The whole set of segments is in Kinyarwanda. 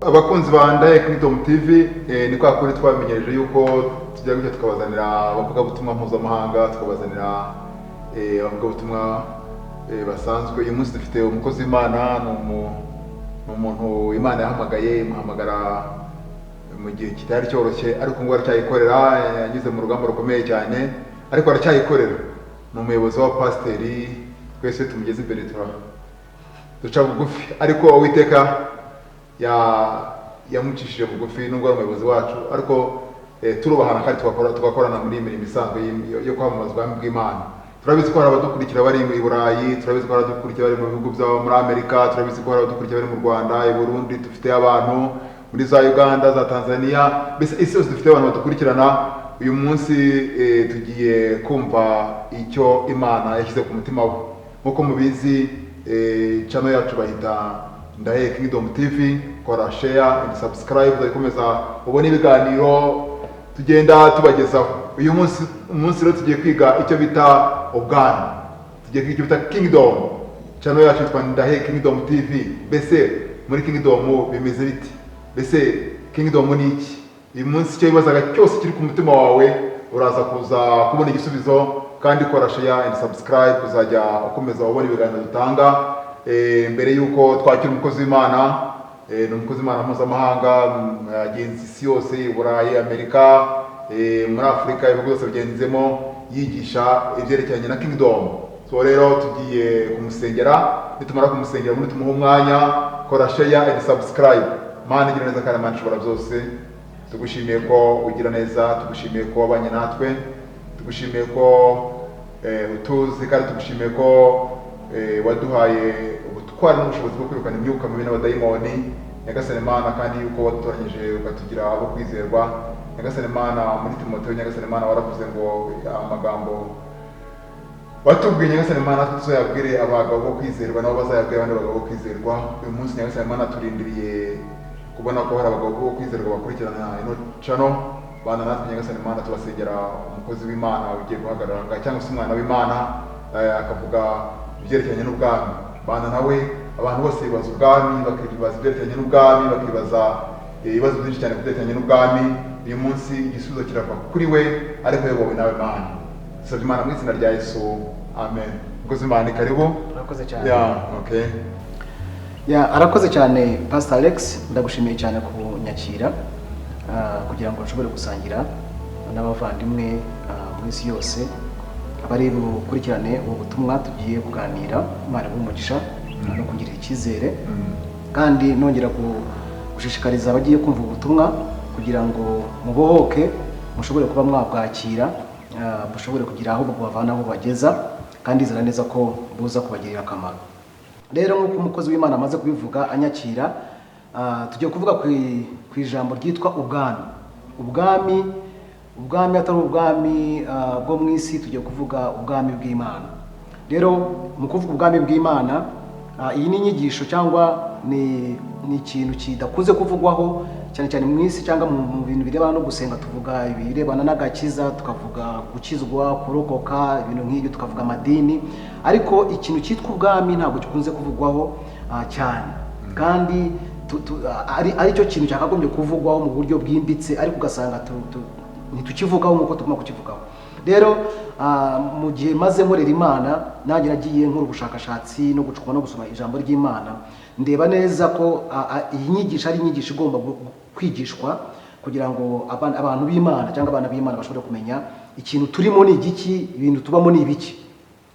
Abakunzi ba Ndaye Kingdom TV ni kwa kuri twamenyereje yuko tujya gutya tukabazanira abavuga butumwa mpuzamahanga, tukabazanira abavuga butumwa basanzwe. Uyu munsi dufite umukozi w'Imana, umuntu Imana yahamagaye, imuhamagara mu gihe kitari cyoroshye, ariko ngo aracyayikorera. Yanyuze mu rugamba rukomeye cyane, ariko aracyayikorera. Ni umuyobozi wa pasiteri, twese tumugeze imbere duca bugufi, ariko Uwiteka yamucishije bugufi nubwo ari umuyobozi wacu, ariko turubahana kandi tugakorana muri imirimo isanzwe yo kwamamaza ubwami bw'Imana. Turabizi ko hari abadukurikira bari i Burayi, turabizi ko hari abadukurikira bari mu bihugu byabo muri Amerika, turabizi ko hari abadukurikira bari mu Rwanda, i Burundi, dufite abantu muri za Uganda, za Tanzania, mbese isi yose dufite abantu badukurikirana. Uyu munsi tugiye kumva icyo Imana yashyize ku mutima we. Nk'uko mubizi, channel yacu bahita Ndaye Kingdom TV. Kora share and subscribe, uzakomeza ubone ibiganiro tugenda tubagezaho. Uyu munsi rero tugiye kwiga icyo bita ubwami, tugiye kwiga icyo bita Kingdom. Channel yacu yitwa Ndaye Kingdom TV. Mbese muri Kingdom bimeze biti? Mbese Kingdom ni iki? Uyu munsi icyo bibazaga cyose kiri ku mutima wawe uraza kuza kubona igisubizo, kandi kora share and subscribe, uzajya ukomeza ubona ibiganiro dutanga. Mbere yuko twakira umukozi w'Imana, ni umukozi w'Imana mpuzamahanga, agenzi isi yose, i Burayi, Amerika, muri Afurika, ibihugu byose bigenzemo, yigisha ibyerekeranye na Kingdom. So rero tugiye kumusengera, nitumara kumusengera muri tumuha umwanya. Kora share and subscribe. Mana igira neza kandi Mana ishobora byose, tugushimiye ko ugira neza, tugushimiye ko wabanye natwe, tugushimiye ko utuzi, kandi tugushimiye ko waduhaye ubutwari n'ubushobozi bwo kwirukana imyuka mibi n'abadayimoni. Nyagasani Mana, kandi yuko wadutoranyije ukatugira abo kwizerwa. Nyagasani Mana, muri Timoteyo, Nyagasani Mana, waravuze ngo amagambo watubwiye Nyagasani Mana tuzayabwire abagabo bo kwizerwa, nabo bazayabwira abandi bagabo bo kwizerwa. Uyu munsi Nyagasani Mana turindiriye kubona ko hari abagabo bo kwizerwa bakurikirana ino channel. Bana natwe Nyagasani Mana, tubasengera umukozi w'Imana ugiye guhagarara cyangwa se umwana w'Imana akavuga ibyerekeranye n'ubwami. Bana nawe abantu bose bibaza ubwami, bakibaza ibyerekeranye n'ubwami, bakibaza ibibazo byinshi cyane kubyerekeranye n'ubwami. Uyu munsi igisubizo kirava kuri we, ariko yobowe nawe Mana. Dusabye Imana mu izina rya Yesu, amen. Umukozi w'Imana karibu. Arakoze cyane. Okay. Arakoze cyane Pastor Alex, ndagushimiye cyane kunyakira kugira ngo nshobore gusangira n'abavandimwe mu isi yose abari bukurikirane ubu butumwa tugiye kuganira. Imana bumugisha no kungirira icyizere, kandi nongera gushishikariza abagiye kumva ubutumwa kugira ngo mubohoke, mushobore kuba mwabwakira, mushobore kugira aho bubavana aho bageza, kandi izana neza ko buza kubagirira akamaro. Rero nk'uko umukozi w'Imana amaze kubivuga anyakira, tugiye kuvuga ku ijambo ryitwa ubwami. Ubwami atari ubwami bwo mu isi, tugiye kuvuga ubwami bw'Imana. Rero mu kuvuga ubwami bw'Imana, iyi ni inyigisho cyangwa ni ikintu kidakunze kuvugwaho cyane cyane mu isi, cyangwa mu bintu birebana no gusenga tuvuga ibirebana n'agakiza, tukavuga gukizwa, kurokoka, ibintu nk'ibyo, tukavuga amadini. Ariko ikintu cyitwa ubwami ntabwo gikunze kuvugwaho cyane, kandi ari cyo kintu cyakagombye kuvugwaho mu buryo bwimbitse, ariko ugasanga ntitukivugaho nk'uko tugomba kukivugaho. Rero mu gihe maze nkorera Imana, nanjye nagiye nkora ubushakashatsi no gucukura no gusoma ijambo ry'Imana, ndeba neza ko iyi nyigisho ari inyigisho igomba kwigishwa kugira ngo abantu b'Imana cyangwa abana b'Imana bashobore kumenya ikintu turimo ni igiki, ibintu tubamo ni ibiki.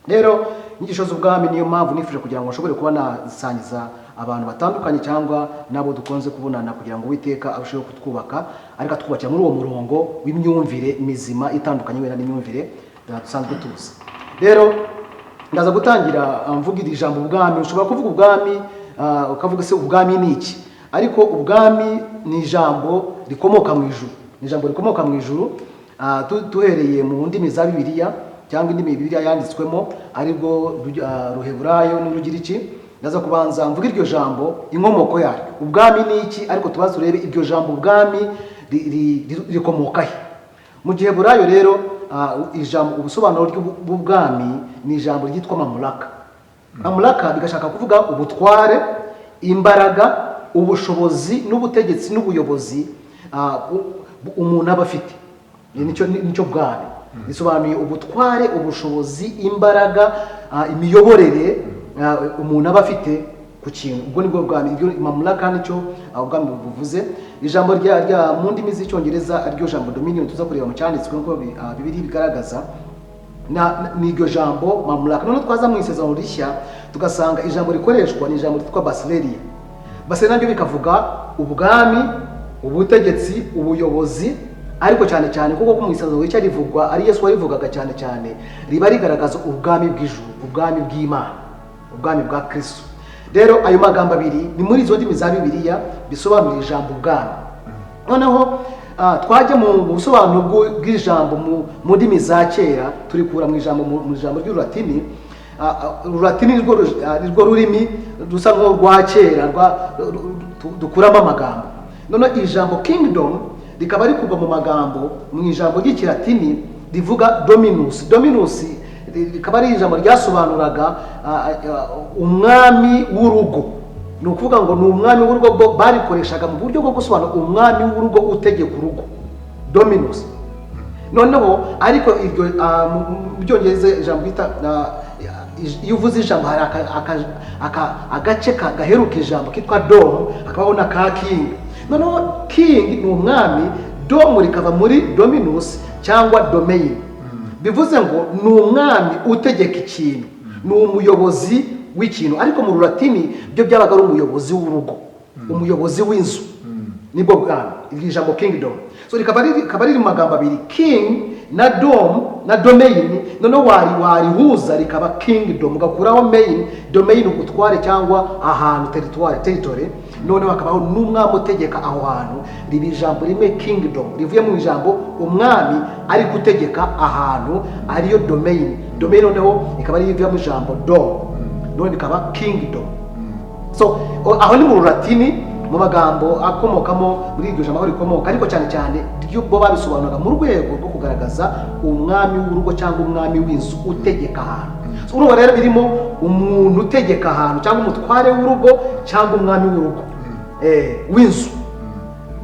Rero inyigisho z'ubwami niyo mpamvu nifuje kugira ngo nshobore kuba nasangiza abantu batandukanye cyangwa nabo dukunze kubonana, kugira ngo Uwiteka arusheho kutwubaka, ariko atwubakira muri uwo murongo w'imyumvire mizima itandukanye wenda n'imyumvire dusanzwe tuzi. Rero ndaza gutangira mvuga iri jambo ubwami. Ushobora kuvuga ubwami ukavuga se ubwami ni iki, ariko ubwami ni ijambo rikomoka mu ijuru. Ni ijambo rikomoka mu ijuru, tuhereye mu ndimi za Bibiliya cyangwa indimi Bibiliya yanditswemo, aribwo Ruheburayo n'Urugiriki. Ndaza kubanza mvuga iryo jambo, inkomoko yaryo. Ubwami ni iki, ariko tubaze urebe iryo jambo ubwami rikomoka he. Mu Giheburayo rero ijambo ubusobanuro bw'ubwami ni ijambo ryitwa mamlaka. Mamlaka bigashaka kuvuga ubutware, imbaraga, ubushobozi n'ubutegetsi n'ubuyobozi umuntu aba afite. Nicyo bwami bisobanuye ubutware, ubushobozi, imbaraga, imiyoborere umuntu aba afite ku kintu. Ubwo nibwo bwami. Ibyo mamlaka nicyo ubwami buvuze. Ijambo rya mu ndimi z'icyongereza aryo jambo dominion tuza kureba mu cyanditswe nko Bibiliya bigaragaza ni iryo jambo mamlaka. None twaza mu isezerano rishya tugasanga ijambo rikoreshwa ni ijambo ryitwa basileria. Basileria nabyo bikavuga ubwami, ubutegetsi, ubuyobozi, ariko cyane cyane kuko mu isezerano rishya rivugwa ari Yesu warivugaga cyane cyane, riba rigaragaza ubwami bw'ijuru, ubwami bw'Imana, ubwami bwa Kristo. Rero ayo magambo abiri ni muri izo ndimi za Bibiliya bisobanura ijambo ubwami. Noneho twajya mu busobanuro bw'ijambo mu ndimi za kera turikura mu ijambo ry'Urulatini. Urulatini nirwo rurimi rusa nk'urwa kera dukuramo amagambo. Noneho ijambo kingdom rikaba rikuva mu magambo mu ijambo ry'Ikilatini rivuga dominus. Dominus rikaba ari ijambo ryasobanuraga umwami w'urugo. Ni ukuvuga ngo ni umwami w'urugo, barikoreshaga mu buryo bwo gusobanura umwami w'urugo utegeka urugo, dominus. Noneho ariko iryo mu byongereza ijambo bita iyo uvuze ijambo hari agace gaheruka ijambo kitwa dom, hakabaho na ka king. Noneho king ni umwami, dom rikava muri dominus cyangwa domain. Bivuze ngo ni umwami utegeka ikintu, ni umuyobozi w'ikintu. Ariko mu Rulatini byo byabaga ari umuyobozi w'urugo, umuyobozi w'inzu, nibwo bwami iri jambo kingdom. So rikaba riri mu magambo abiri, king na dom na domain. Noneho warihuza rikaba kingdom, ugakuraho main, domain ubutware cyangwa ahantu, territory. Noneho hakabaho n'umwami utegeka aho hantu, riba ijambo rimwe kingdom, rivuye mu ijambo umwami ari gutegeka ahantu, ariyo domain. Domain noneho ikaba rivuye mu ijambo dom, none ikaba kingdom. So aho ni mu Rulatini, mu magambo akomokamo muri iryo jambo aho rikomoka, ariko cyane cyane ryo bo babisobanuraga mu rwego rwo kugaragaza umwami w'urugo cyangwa umwami w'inzu utegeka ahantu. So urumva rero birimo umuntu utegeka ahantu cyangwa umutware w'urugo cyangwa umwami w'urugo w'inzu.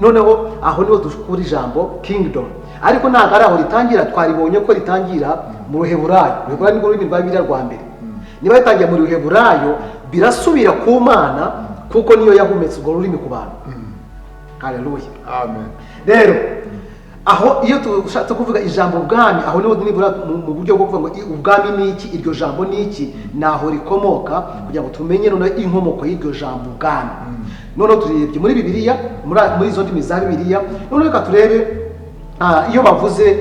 Noneho aho niho dukura ijambo kingdom. Ariko ntabwo ari aho ritangira, twaribonye ko ritangira mu Ruheburayo. Ruheburayo nirwo rurimi rwa Bibiliya rwa mbere. Niba ritangiye mu Ruheburayo birasubira ku Mana kuko niyo yahumetse urwo rurimi ku bantu. Haleluya, amen. Rero aho iyo tushatse kuvuga ijambo ubwami, aho niho nibura mu buryo bwo kuvuga ngo ubwami ni iki, iryo jambo ni iki, naho rikomoka, kugira ngo tumenye noneho inkomoko y'iryo jambo ubwami. Noneho turebye muri Bibiliya, muri izo ndimi za Bibiliya. Noneho reka turebe iyo bavuze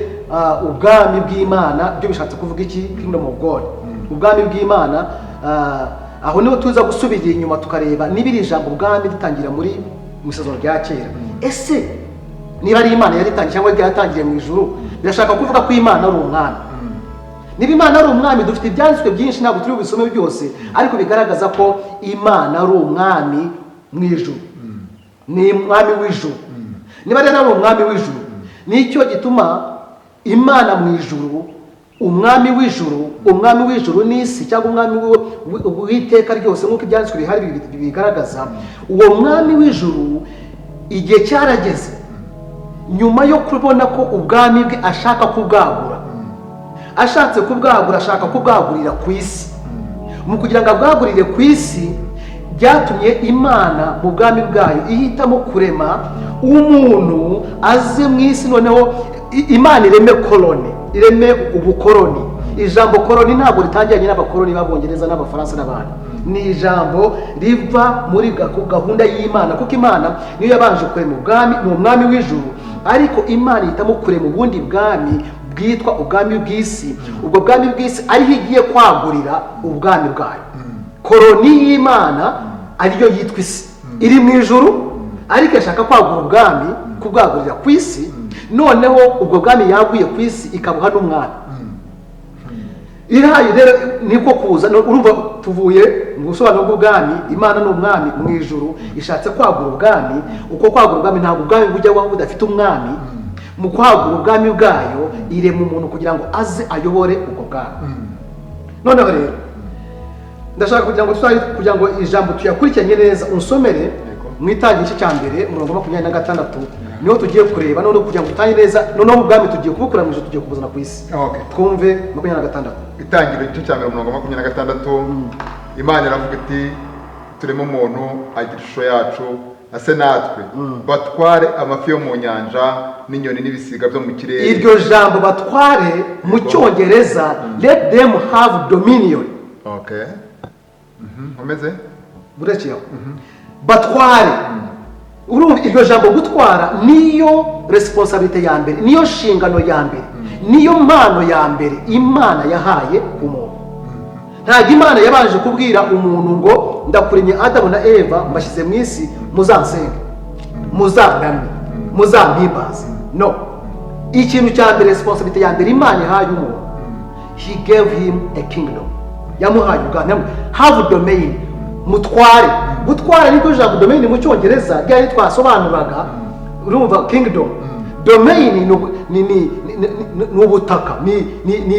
ubwami bw'Imana byo bishatse kuvuga iki, kingdom of God, ubwami bw'Imana. Aho niho tuza gusubira inyuma tukareba nibiri ijambo ubwami ritangira muri isezerano rya kera. Ese niba ari Imana yaritangiye cyangwa ryatangiriye mu ijuru, birashaka kuvuga ko Imana ari umwami. Niba Imana ari umwami, dufite ibyanditswe byinshi, ntabwo turi bubisome byose, ariko bigaragaza ko Imana ari umwami mu ijuru, ni umwami w'ijuru. Niba rero ari umwami w'ijuru, nicyo gituma Imana mu ijuru, umwami w'ijuru n'isi, cyangwa umwami w'iteka ryose nk'uko ibyanditswe bihari bigaragaza. Uwo mwami w'ijuru igihe cyarageze, nyuma yo kubona ko ubwami bwe ashaka kubwagura, ashatse kubwagura, ashaka kubwagurira ku isi. Mu kugira ngo abwagurire ku isi, byatumye Imana mu bwami bwayo ihitamo kurema umuntu aze mu isi. Noneho Imana ireme koloni, ireme ubukoroni. Ijambo koloni ntabwo ritangiranye n'abakoroni b'Abongereza n'Abafaransa n'abandi. Ni ijambo riva muri gahunda y'Imana, kuko Imana niyo yabanje kurema ubwami, ni umwami w'ijuru. Ariko Imana ihitamo kurema ubundi bwami bwitwa ubwami bw'isi. Ubwo bwami bw'isi ariho igiye kwagurira ubwami bwayo. Koloni y'Imana ariyo yitwa isi, iri mu ijuru, ariko ashaka kwagura ubwami, kubwagurira ku isi. Noneho ubwo bwami yaguye ku isi ikabuha n'umwami. Irahaye rero niko kuza. Urumva tuvuye mu busobanuro bw'ubwami, Imana ni umwami mu ijuru, ishatse kwagura ubwami. Uko kwagura ubwami, ntabwo ubwami bujya buba budafite umwami. Mu kwagura ubwami bwayo, irema umuntu kugira ngo aze ayobore ubwo bwami. Noneho rero ndashaka kugira ngo ijambo tuyakurikiranye neza, unsomere mu itangira igice cya mbere umurongo wa 26 niho tugiye kureba noneho kugira ngo tutange neza noneho ubwami tugiye kubukura mu ijuru tugiye kubuzana ku isi twumve 26 itangira igice cya mbere umurongo wa 26 Imana iravuga iti turimo umuntu agira ishusho yacu ase natwe batware amafi yo mu nyanja n'inyoni n'ibisiga byo mu kirere. Iryo jambo batware mu cyongereza let them have dominion. Okay. Umeze? Burekiyo. Batware. Urumva iryo jambo gutwara niyo responsibility ya mbere, niyo shingano ya mbere, niyo mpano ya mbere Imana yahaye umuntu. Ntabwo Imana yabanje kubwira umuntu ngo ndakuremye Adamu na Eva mbashyize mu isi muzansenge muzamwame muzampimbaze. No, ikintu cya mbere responsibility ya mbere Imana yahaye umuntu, he gave him a kingdom. Yamuhaye ubwami, have domain, mutware. Gutwara niko jambo domain mu cyongereza ryari twasobanuraga. Urumva kingdom, domain ni ubutaka, ni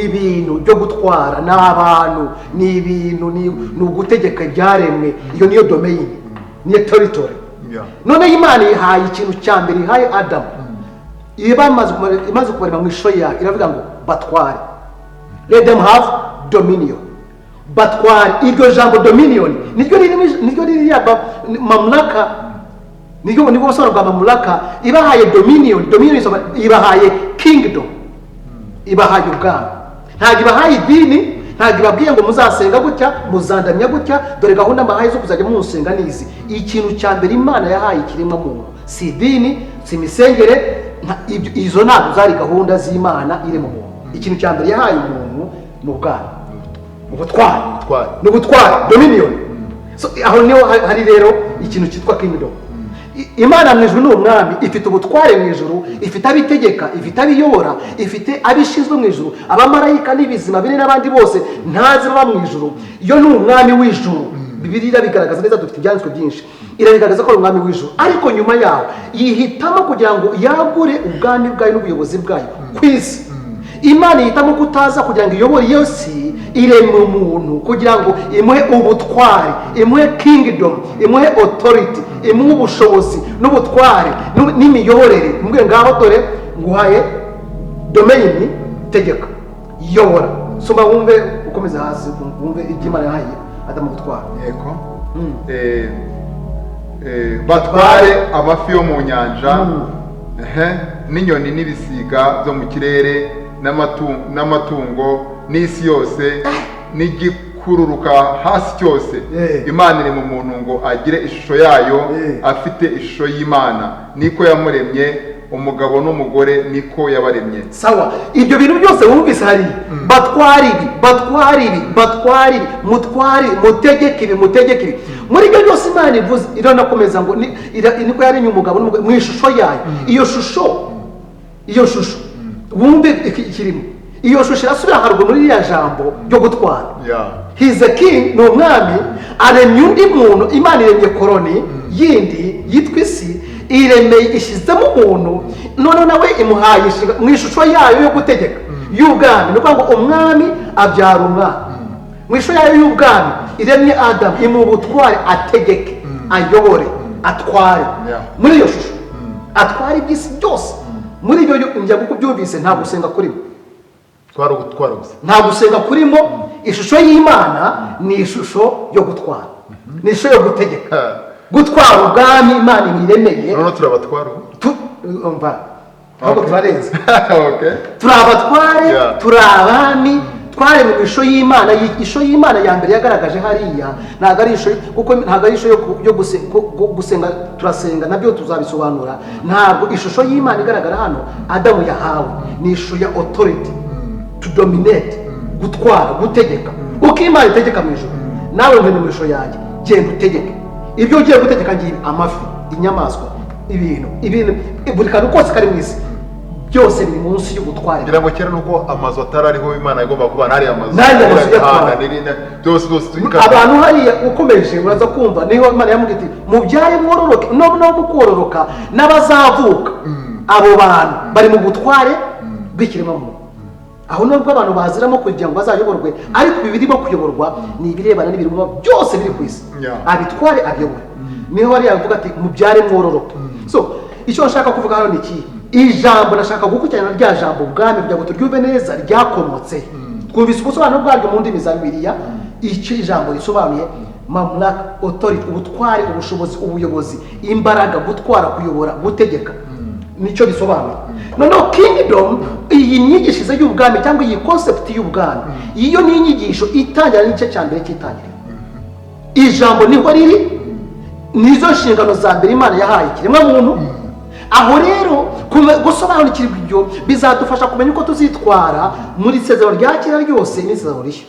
ibintu byo gutwara, n'abantu, ni ibintu, ni ugutegeka ibyaremwe. Iyo niyo domain, niyo territory. None Imana ihaye ikintu cya mbere, ihaye Adamu. Imaze kubarema mu ishusho yayo iravuga ngo batware, let them have dominion. Batware, iryo jambo dominion niryo riri mamlaka, niryo busobanuro bwa mamlaka. Ibahaye dominion ibahaye kingdom, ibahaye ubwami. Ntabwo ibahaye idini, ntabwo ibabwiye ngo muzasenga gutya muzandamya gutya, dore gahunda mbahaye zo kuzajya musenga nizi. Ikintu cya mbere Imana yahaye ikiremwa muntu si idini, si imisengere, izo ntabwo zari gahunda z'Imana iri mu muntu. Ikintu cya mbere yahaye umuntu ni ubwami, ubutware, dominion. So aho niho hari rero ikintu cyitwa kingdom. Imana mu ijuru ni umwami, ifite ubutware mu ijuru, ifite abitegeka, ifite abiyobora, ifite abishinzwe mu ijuru, abamarayika n'ibizima bine n'abandi bose ntazi baba mu ijuru. Iyo ni umwami w'ijuru. Bibiliya bigaragaza neza, dufite ibyanditswe byinshi irabigaragaza ko ari umwami w'ijuru. Ariko nyuma yaho yihitamo kugira ngo yagure ubwami bwayo n'ubuyobozi bwayo ku isi. Imana yihitamo kutaza kugira ngo iyobore iyo si, iremwe umuntu kugira ngo imuhe ubutware, imuhe kingdom, imuhe authority, imuhe ubushobozi n'ubutware n'imiyoborere. Mbwe ngaho dore nguhaye domain, tegeka, yobora. Soma wumve, ukomeze hasi wumve iby'Imana yahaye Adamu gutwara. Yego. Batware amafi yo mu nyanja n'inyoni n'ibisiga byo mu kirere n'amatungo n'isi yose n'igikururuka hasi cyose. Imana iri mu muntu ngo agire ishusho yayo, afite ishusho y'Imana, niko yamuremye, umugabo n'umugore niko yabaremye. Sawa, ibyo bintu byose wumvise hari batware ibi, mutegeke ibi. Muri ibyo byose Imana ivuze iranakomeza ngo niko yaremye umugabo n'umugore mu ishusho yayo. Iyo shusho wumve ikirimo. Iyo shusho irasubira haruguru muri iriya jambo ryo gutwara. He is a king, ni umwami, aremye undi muntu. Imana iremye koroni yindi yitwa isi, iremeye ishyizemo umuntu, none nawe imuhaye mu ishusho yayo yo gutegeka y'ubwami. Ni ukuvuga ngo umwami abyara umwami. Mu ishusho yayo y'ubwami iremye Adamu, imuha ubutware, ategeke, ayobore, atware. Muri iyo shusho atware iby'isi byose. Muri ibyo njya kuko byumvise nta gusenga kurimo, nta gusenga kurimo. Ishusho y'Imana ni ishusho yo gutwara, ni ishusho yo gutegeka, gutwara ubwami Imana ibiremeye. None turabatwara ntabwo turarenze. Turabatware, turabami, tware mu ishusho y'Imana. Ishusho y'Imana ya mbere yagaragaje hariya ntabwo ari ishusho, kuko ntabwo ari ishusho yo gusenga. Turasenga nabyo tuzabisobanura. Ntabwo ishusho y'Imana igaragara hano Adamu yahawe ni ishusho ya authority, to dominate, gutwara, gutegeka. Uko Imana itegeka mu ijuru, nawe ngene mu ishusho yanjye genda utegeke. Ibyo ugiye gutegeka ngibi, amafi, inyamaswa, ibintu buri kantu kose kari mu isi byose biri munsi y'ubutware. Ngira ngo kera nuko amazu atarariho Imana yagomba kuba hari amazu. Byose abantu hariya ukomeje uraza kumva niho Imana yamubwiye iti mubyare mwororoke, no mukororoka n'abazavuka. Abo bantu bari mu butware bw'ikiremwa muntu. Aho nubwo abantu baziramo kugira ngo bazayoborwe, ariko ibirimo kuyoborwa ni ibirebana n'ibirimo byose biri ku isi. Abitware, abiyobore. niho hariya avuga ati mubyare mwororoke. So icyo nshaka kuvuga hano ni iki, ijambo nashaka gukurikirana rya jambo ubwami kugira ngo turyumve neza ryakomotse. Twumvise ubusobanuro bwaryo mu ndimi za Bibiliya. Icyo ijambo risobanuye mamlaka, authority, ubutware, ubushobozi, ubuyobozi, imbaraga, gutwara, kuyobora, gutegeka, nicyo bisobanuye. Noneho kingdom, iyi nyigishirize y'ubwami cyangwa iyi concept y'ubwami, iyo ni inyigisho itangira n'igice cya mbere cy'itangiriro. Ijambo niho riri, nizo nshingano za mbere Imana yahaye ikiremwa muntu. Aho rero gusobanukirwa ibyo bizadufasha kumenya uko tuzitwara muri isezerano rya kera ryose n'isezerano rishya,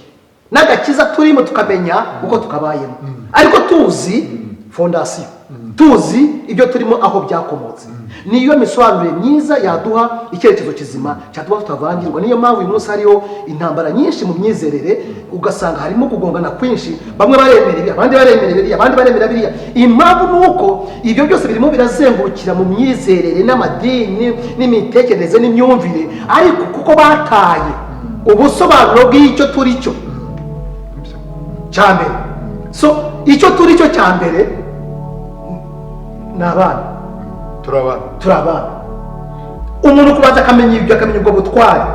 n'agakiza turimo tukamenya uko tukabayemo, ariko tuzi fondasiyo, tuzi ibyo turimo aho byakomotse. Niyo misobanurire myiza yaduha icyerekezo kizima cyatuma tutavangirwa. Niyo mpamvu uyu munsi hariho intambara nyinshi mu myizerere, ugasanga harimo kugongana kwinshi, bamwe baremera ibi, abandi baremera biriya, abandi baremera biriya. Impamvu ni uko ibyo byose birimo birazengurukira mu myizerere n'amadini n'imitekerereze n'imyumvire, ariko kuko bataye ubusobanuro bw'icyo turi cyo cya mbere. So icyo turi cyo cya mbere ni abana, turi abana. Umuntu kubanza akamenya ibyo, akamenya ubwo butware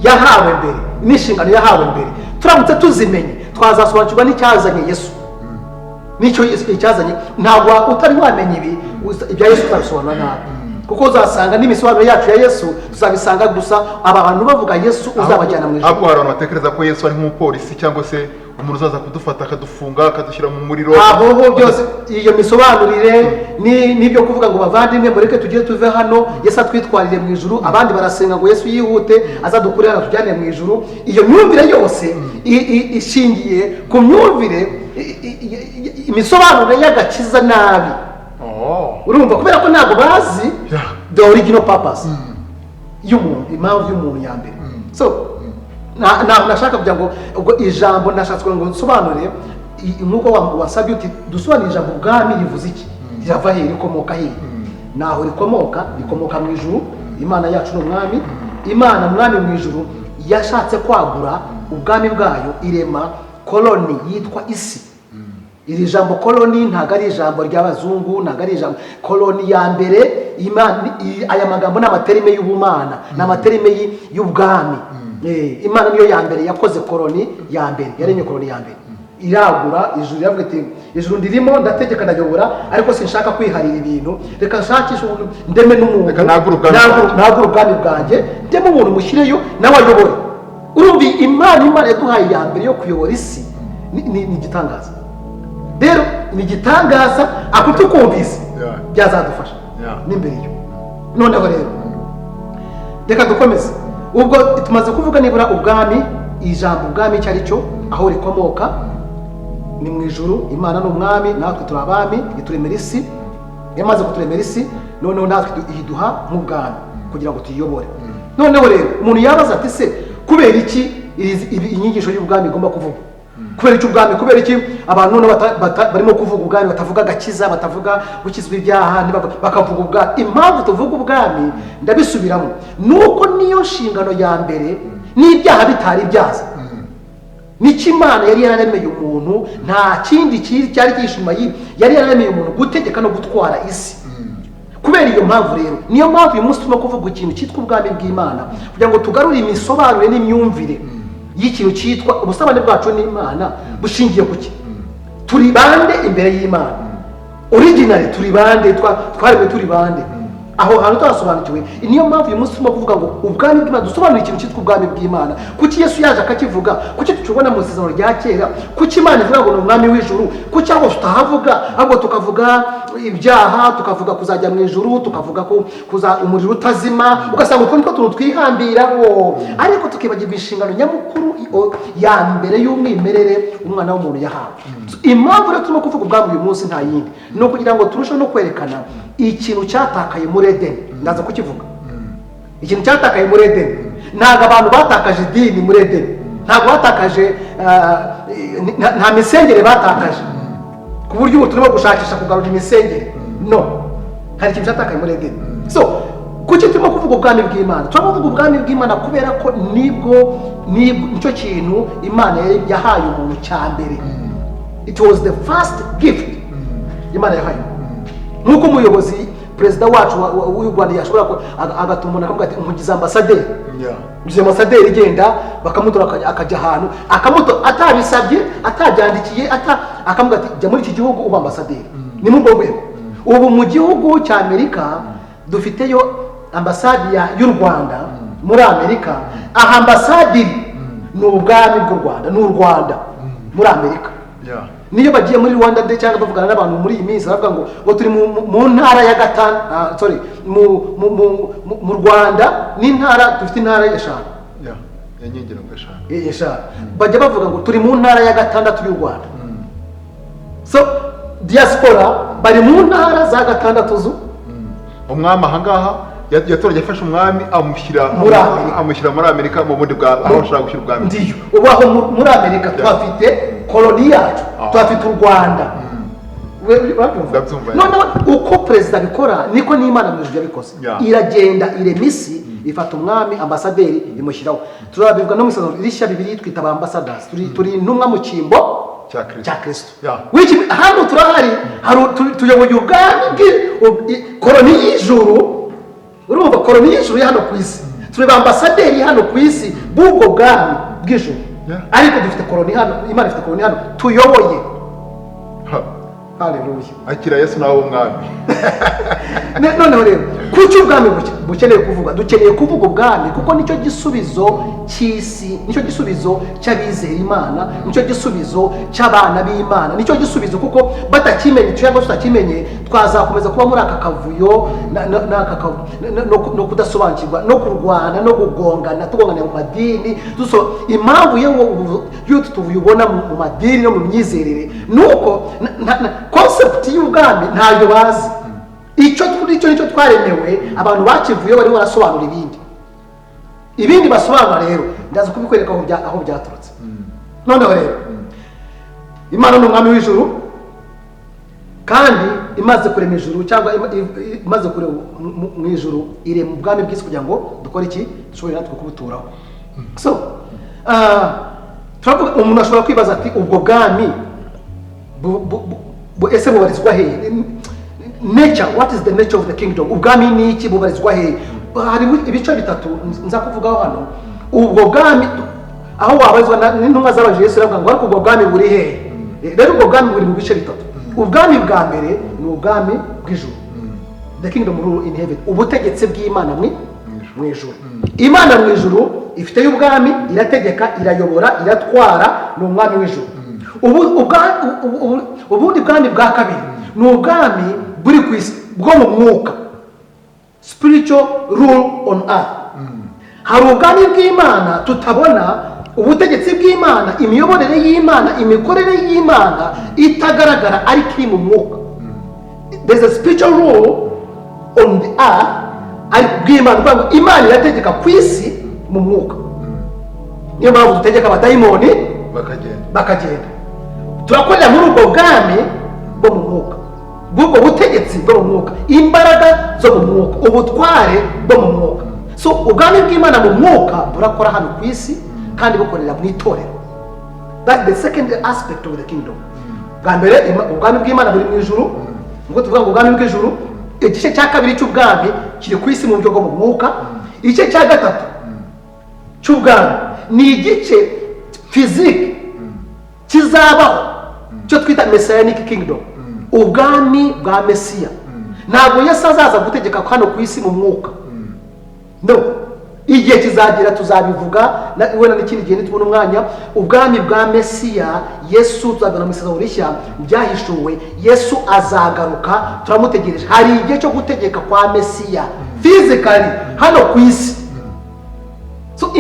yahawe mbere n'inshingano yahawe mbere, turamutse tuzimenye twazasobanukirwa n'icyazanye Yesu. Nicyo icyazanye, ntabwo utari wamenya ibi ibya Yesu utabisobanura nabi, kuko uzasanga n'imisobanuro yacu ya Yesu tuzabisanga gusa abantu bavuga Yesu uzabajyana mu ijuru. Ahubwo hari abantu batekereza ko Yesu ari nk'umupolisi cyangwa se umuntu uzaza kudufata akadufunga akadushyira mu muriro. Aho byose iyo misobanurire n'ibyo kuvuga ngo bavandimwe mureke tugire tuve hano, Yesu atwitwarire mu ijuru, abandi barasenga ngo Yesu yihute azadukure hano tujyane mu ijuru. Iyo myumvire yose ishingiye ku myumvire, imisobanurire y'agakiza nabi. Urumva, kubera ko ntabwo bazi the original purpose y'umuntu, impamvu y'umuntu ya mbere. So nashaka kugira ngo ubwo ijambo nashatse ngo nsobanure nk'uko wasabye uti dusobanure ijambo ubwami rivuze iki, rirava he, rikomoka he. Naho rikomoka mu ijuru. Imana yacu ni umwami. Imana mwami mu ijuru yashatse kwagura ubwami bwayo, irema koloni yitwa isi. Iri jambo koloni ntabwo ari ijambo ry'abazungu, ntabwo ari ijambo koloni ya mbere. Aya magambo ni amaterime y'ubumana, ni amaterime y'ubwami. Imana niyo ya mbere yakoze koloni ya mbere, yaremye koloni ya mbere, iragura ijuru. Yavuga iti ijuru ndirimo ndategeka ndayobora, ariko sinshaka kwiharira ibintu, reka nshakishe umuntu ndeme n'umuntu, nagura ubwami bwanjye, ndeme umuntu mushyireyo nawe ayobore. Urumva Imana yaduhaye ya mbere yo kuyobora isi, ni igitangaza. Rero ni igitangaza, ako tukumvise byazadufasha n'imbere yo. Noneho rero reka dukomeze. Ubwo tumaze kuvuga nibura ubwami, ijambo ubwami icyo ari cyo, aho rikomoka ni mu ijuru. Imana ni umwami, natwe turi abami, ituremera isi. Yamaze kuturemera isi, noneho natwe iduha nk'ubwami kugira ngo tuyiyobore. Noneho rero umuntu yabaza ati se kubera iki inyigisho y'ubwami igomba kuvuga? Kubera iki ubwami? Kubera iki abantu none barimo kuvuga ubwami, batavuga agakiza, batavuga gukizwa ibyaha, bakavuga ubwami? Impamvu tuvuga ubwami ndabisubiramo, nuko niyo nshingano ya mbere n'ibyaha bitari byaza. Niki Imana yari yararemeye umuntu, nta kindi cyari cyishima yari yararemeye umuntu gutegeka no gutwara isi. Kubera iyo mpamvu rero, niyo mpamvu uyu munsi turimo kuvuga ikintu cyitwa ubwami bw'Imana, kugira ngo tugarure imisobanurire n'imyumvire y'ikintu cyitwa ubusabane bwacu n'Imana bushingiye ku ki. Turi bande imbere y'Imana? Originally turi bande? Twaremwe turi bande? Aho hantu twasobanukiwe. Niyo mpamvu uyu munsi turimo kuvuga ngo ubwami bw'Imana, dusobanura ikintu cyitwa ubwami bw'Imana. Kuki Yesu yaje akakivuga? Kuki tukibona mu isezerano rya kera? Kuki Imana ivuga ngo ni umwami w'ijuru? Kuki aho tutahavuga, ahubwo tukavuga ibyaha, tukavuga kuzajya mu ijuru, tukavuga ko umuriro utazima, ugasanga uko niko tuntu twihambiraho, ariko tukibagirwa inshingano nyamukuru ya mbere y'umwimerere umwana w'umuntu yahawe. Impamvu rero turimo kuvuga ubwami uyu munsi nta yindi, ni ukugira ngo turusheho no kwerekana ikintu cyatakaye muri Edeni. Ndaza kukivuga ikintu cyatakaye muri Edeni. Ntabwo abantu batakaje idini muri Edeni, ntabwo batakaje nta misengere batakaje ku buryo ubu turimo gushakisha kugarura imisengere. No, hari ikintu cyatakaye muri Edeni. So kuki turimo kuvuga ubwami bw'Imana? Turavuga ubwami bw'Imana kubera ko nicyo kintu Imana yahaye umuntu cya mbere. It was the first gift Imana yahaye nk'uko umuyobozi perezida wacu w'u Rwanda yashobora agatuma umuntu akavuga ati nkugize ambasaderi ngize ambasaderi igenda bakamutora akajya ahantu akamutora atabisabye atajyandikiye akavuga ati jya muri iki gihugu uba ambasaderi ni mu rwego ubu mu gihugu cya Amerika dufiteyo ambasade y'u Rwanda muri Amerika aha ambasaderi ni ubwami bw'u Rwanda n'u Rwanda muri Amerika niyo bagiye muri Rwanda de cyangwa bavugana n'abantu muri iyi minsi bavuga ngo turi mu ntara ya gatanu mu Rwanda n'intara dufite intara eshanu yanyegera ngo eshanu eshanu bajya bavuga ngo turi mu ntara ya gatandatu y'u Rwanda so diaspora bari mu ntara za gatandatu umwami ahangaha yatoranye afashe umwami amushyira muri Amerika mu bundi bwa aho ashaka gushyira ubwami ndiyo ubaho muri Amerika tuhafite koloni yacu tuhafite u Rwanda none uko perezida abikora niko n'Imana mu ijuru yabikoze iragenda iremisi ifata umwami ambasaderi imushyiraho turabivuga no mu isezerano rishya Bibiliya twita aba ambassadors turi intumwa mu cyimbo cya Kristo hano turahari tuyoboye ubwami koloni y'ijuru urumva koloni y'ijuru hano ku isi turi ba ambasaderi hano ku isi b'ubwo bwami bw'ijuru ariko dufite koloni hano Imana ifite koloni hano tuyoboye haleluya akira Yesu nawe umwami noneho rero kuki ubwami bukeneye kuvuga dukeneye kuvuga ubwami kuko nicyo gisubizo cy'isi nicyo gisubizo cy'abizera Imana nicyo gisubizo cy'abana b'Imana nicyo gisubizo kuko batakimenye cyangwa tutakimenye twazakomeza kuba muri aka kavuyo no kudasobanukirwa no kurwana no kugongana tugongana mu madini impamvu yo tutubona mu madini no mu myizerere nuko concept y'ubwami ntayo bazi icyo nicyo twaremewe abantu bakivuye bari barasobanura ibindi basobanura rero ndaza kubikwereka aho byaturutse noneho rero Imana ni umwami w'ijuru kandi imaze kurema ijuru cyangwa imaze kurema mu ijuru irema ubwami bw'isi kugira ngo dukore iki dushobore natwe kubuturaho so umuntu ashobora kwibaza ati ubwo bwami ese bubarizwa hehe nature what is the nature of the kingdom ubwami ni iki bubarizwa hehe hari ibice bitatu nza kuvugaho hano ubwo bwami aho wabarizwa n'intumwa z'abaje Yesu aravuga ngo ariko ubwo bwami buri hehe rero ubwo bwami buri mu bice bitatu ubwami bwa mbere ni ubwami bw'ijuru the kingdom rule in heaven ubutegetsi bw'Imana mu ijuru Imana mu ijuru ifite ubwami irategeka irayobora iratwara ni umwami w'ijuru ubundi bwami bwa kabiri ni ubwami buri ku isi bwo mu mwuka spiritual rule on earth hari ubwami bw'Imana tutabona ubutegetsi bw'Imana imiyoborere y'Imana imikorere y'Imana itagaragara ariko iri mu mwuka there's a spiritual rule on the earth ariko bw'Imana Imana irategeka ku isi mu mwuka niyo mpamvu dutegeka abadayimoni bakagenda turakorera muri ubwo bwami bwo mu mwuka bw'ubwo butegetsi bwo mu mwuka imbaraga zo mu mwuka ubutware bwo mu mwuka so ubwami bw'Imana mu mwuka burakora hano ku isi kandi bukorera mu itorero that's the second aspect of the kingdom bwa mbere ubwami bw'Imana buri mu ijuru ngo tuvuga ngo ubwami bw'ijuru igice cya kabiri cy'ubwami kiri ku isi mu buryo bwo mu mwuka igice cya gatatu cy'ubwami ni igice physique kizabaho cyo twita messianic kingdom ubwami bwa Mesiya ntabwo Yesu azaza gutegeka hano ku isi mu mwuka no igihe kizagera tuzabivuga wenda n'ikindi gihe nitubona umwanya ubwami bwa Mesiya Yesu tuzabona mu isezerano rishya byahishuwe Yesu azagaruka turamutegereje hari igihe cyo gutegeka kwa Mesiya physically hano ku isi so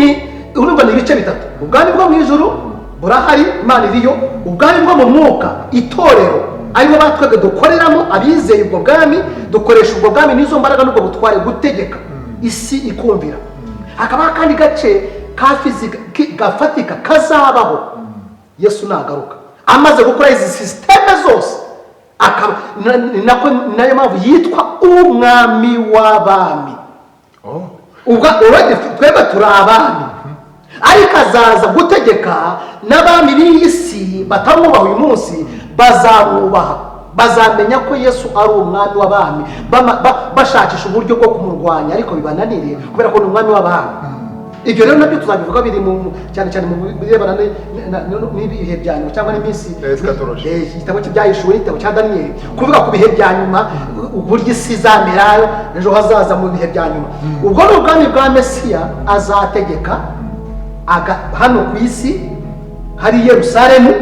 urumva ni ibice bitatu ubwami bwo mu ijuru burahari Imana iriyo ubwami bwo mu mwuka itorero aribo batwebwe dukoreramo abizeye ubwo bwami dukoresha ubwo bwami n'izo mbaraga n'ubwo butware gutegeka isi ikumvira hakaba kandi gace ka fizika gafatika kazabaho Yesu nagaruka amaze gukora izi systeme zose akaba nayo mpamvu yitwa umwami w'abami ubwo twebwe turi abami ariko azaza gutegeka n'abami b'isi batamwubaha uyu munsi bazamwubaha bazamenya ko Yesu ari umwami w'abami, bashakisha uburyo bwo kumurwanya ariko bibananire kubera ko ni umwami w'abami. Ibyo rero nabyo tuzabivuga biri cyane cyane mu birebana n'ibihe bya nyuma cyangwa n'iminsi igitabo cy'ibyahishuwe, igitabo cya Daniyeli, kuvuga ku bihe bya nyuma uburyo isi izamerayo ejo hazaza mu bihe bya nyuma. Ubwo ni ubwami bwa Mesiya azategeka hano ku isi hari Yerusalemu,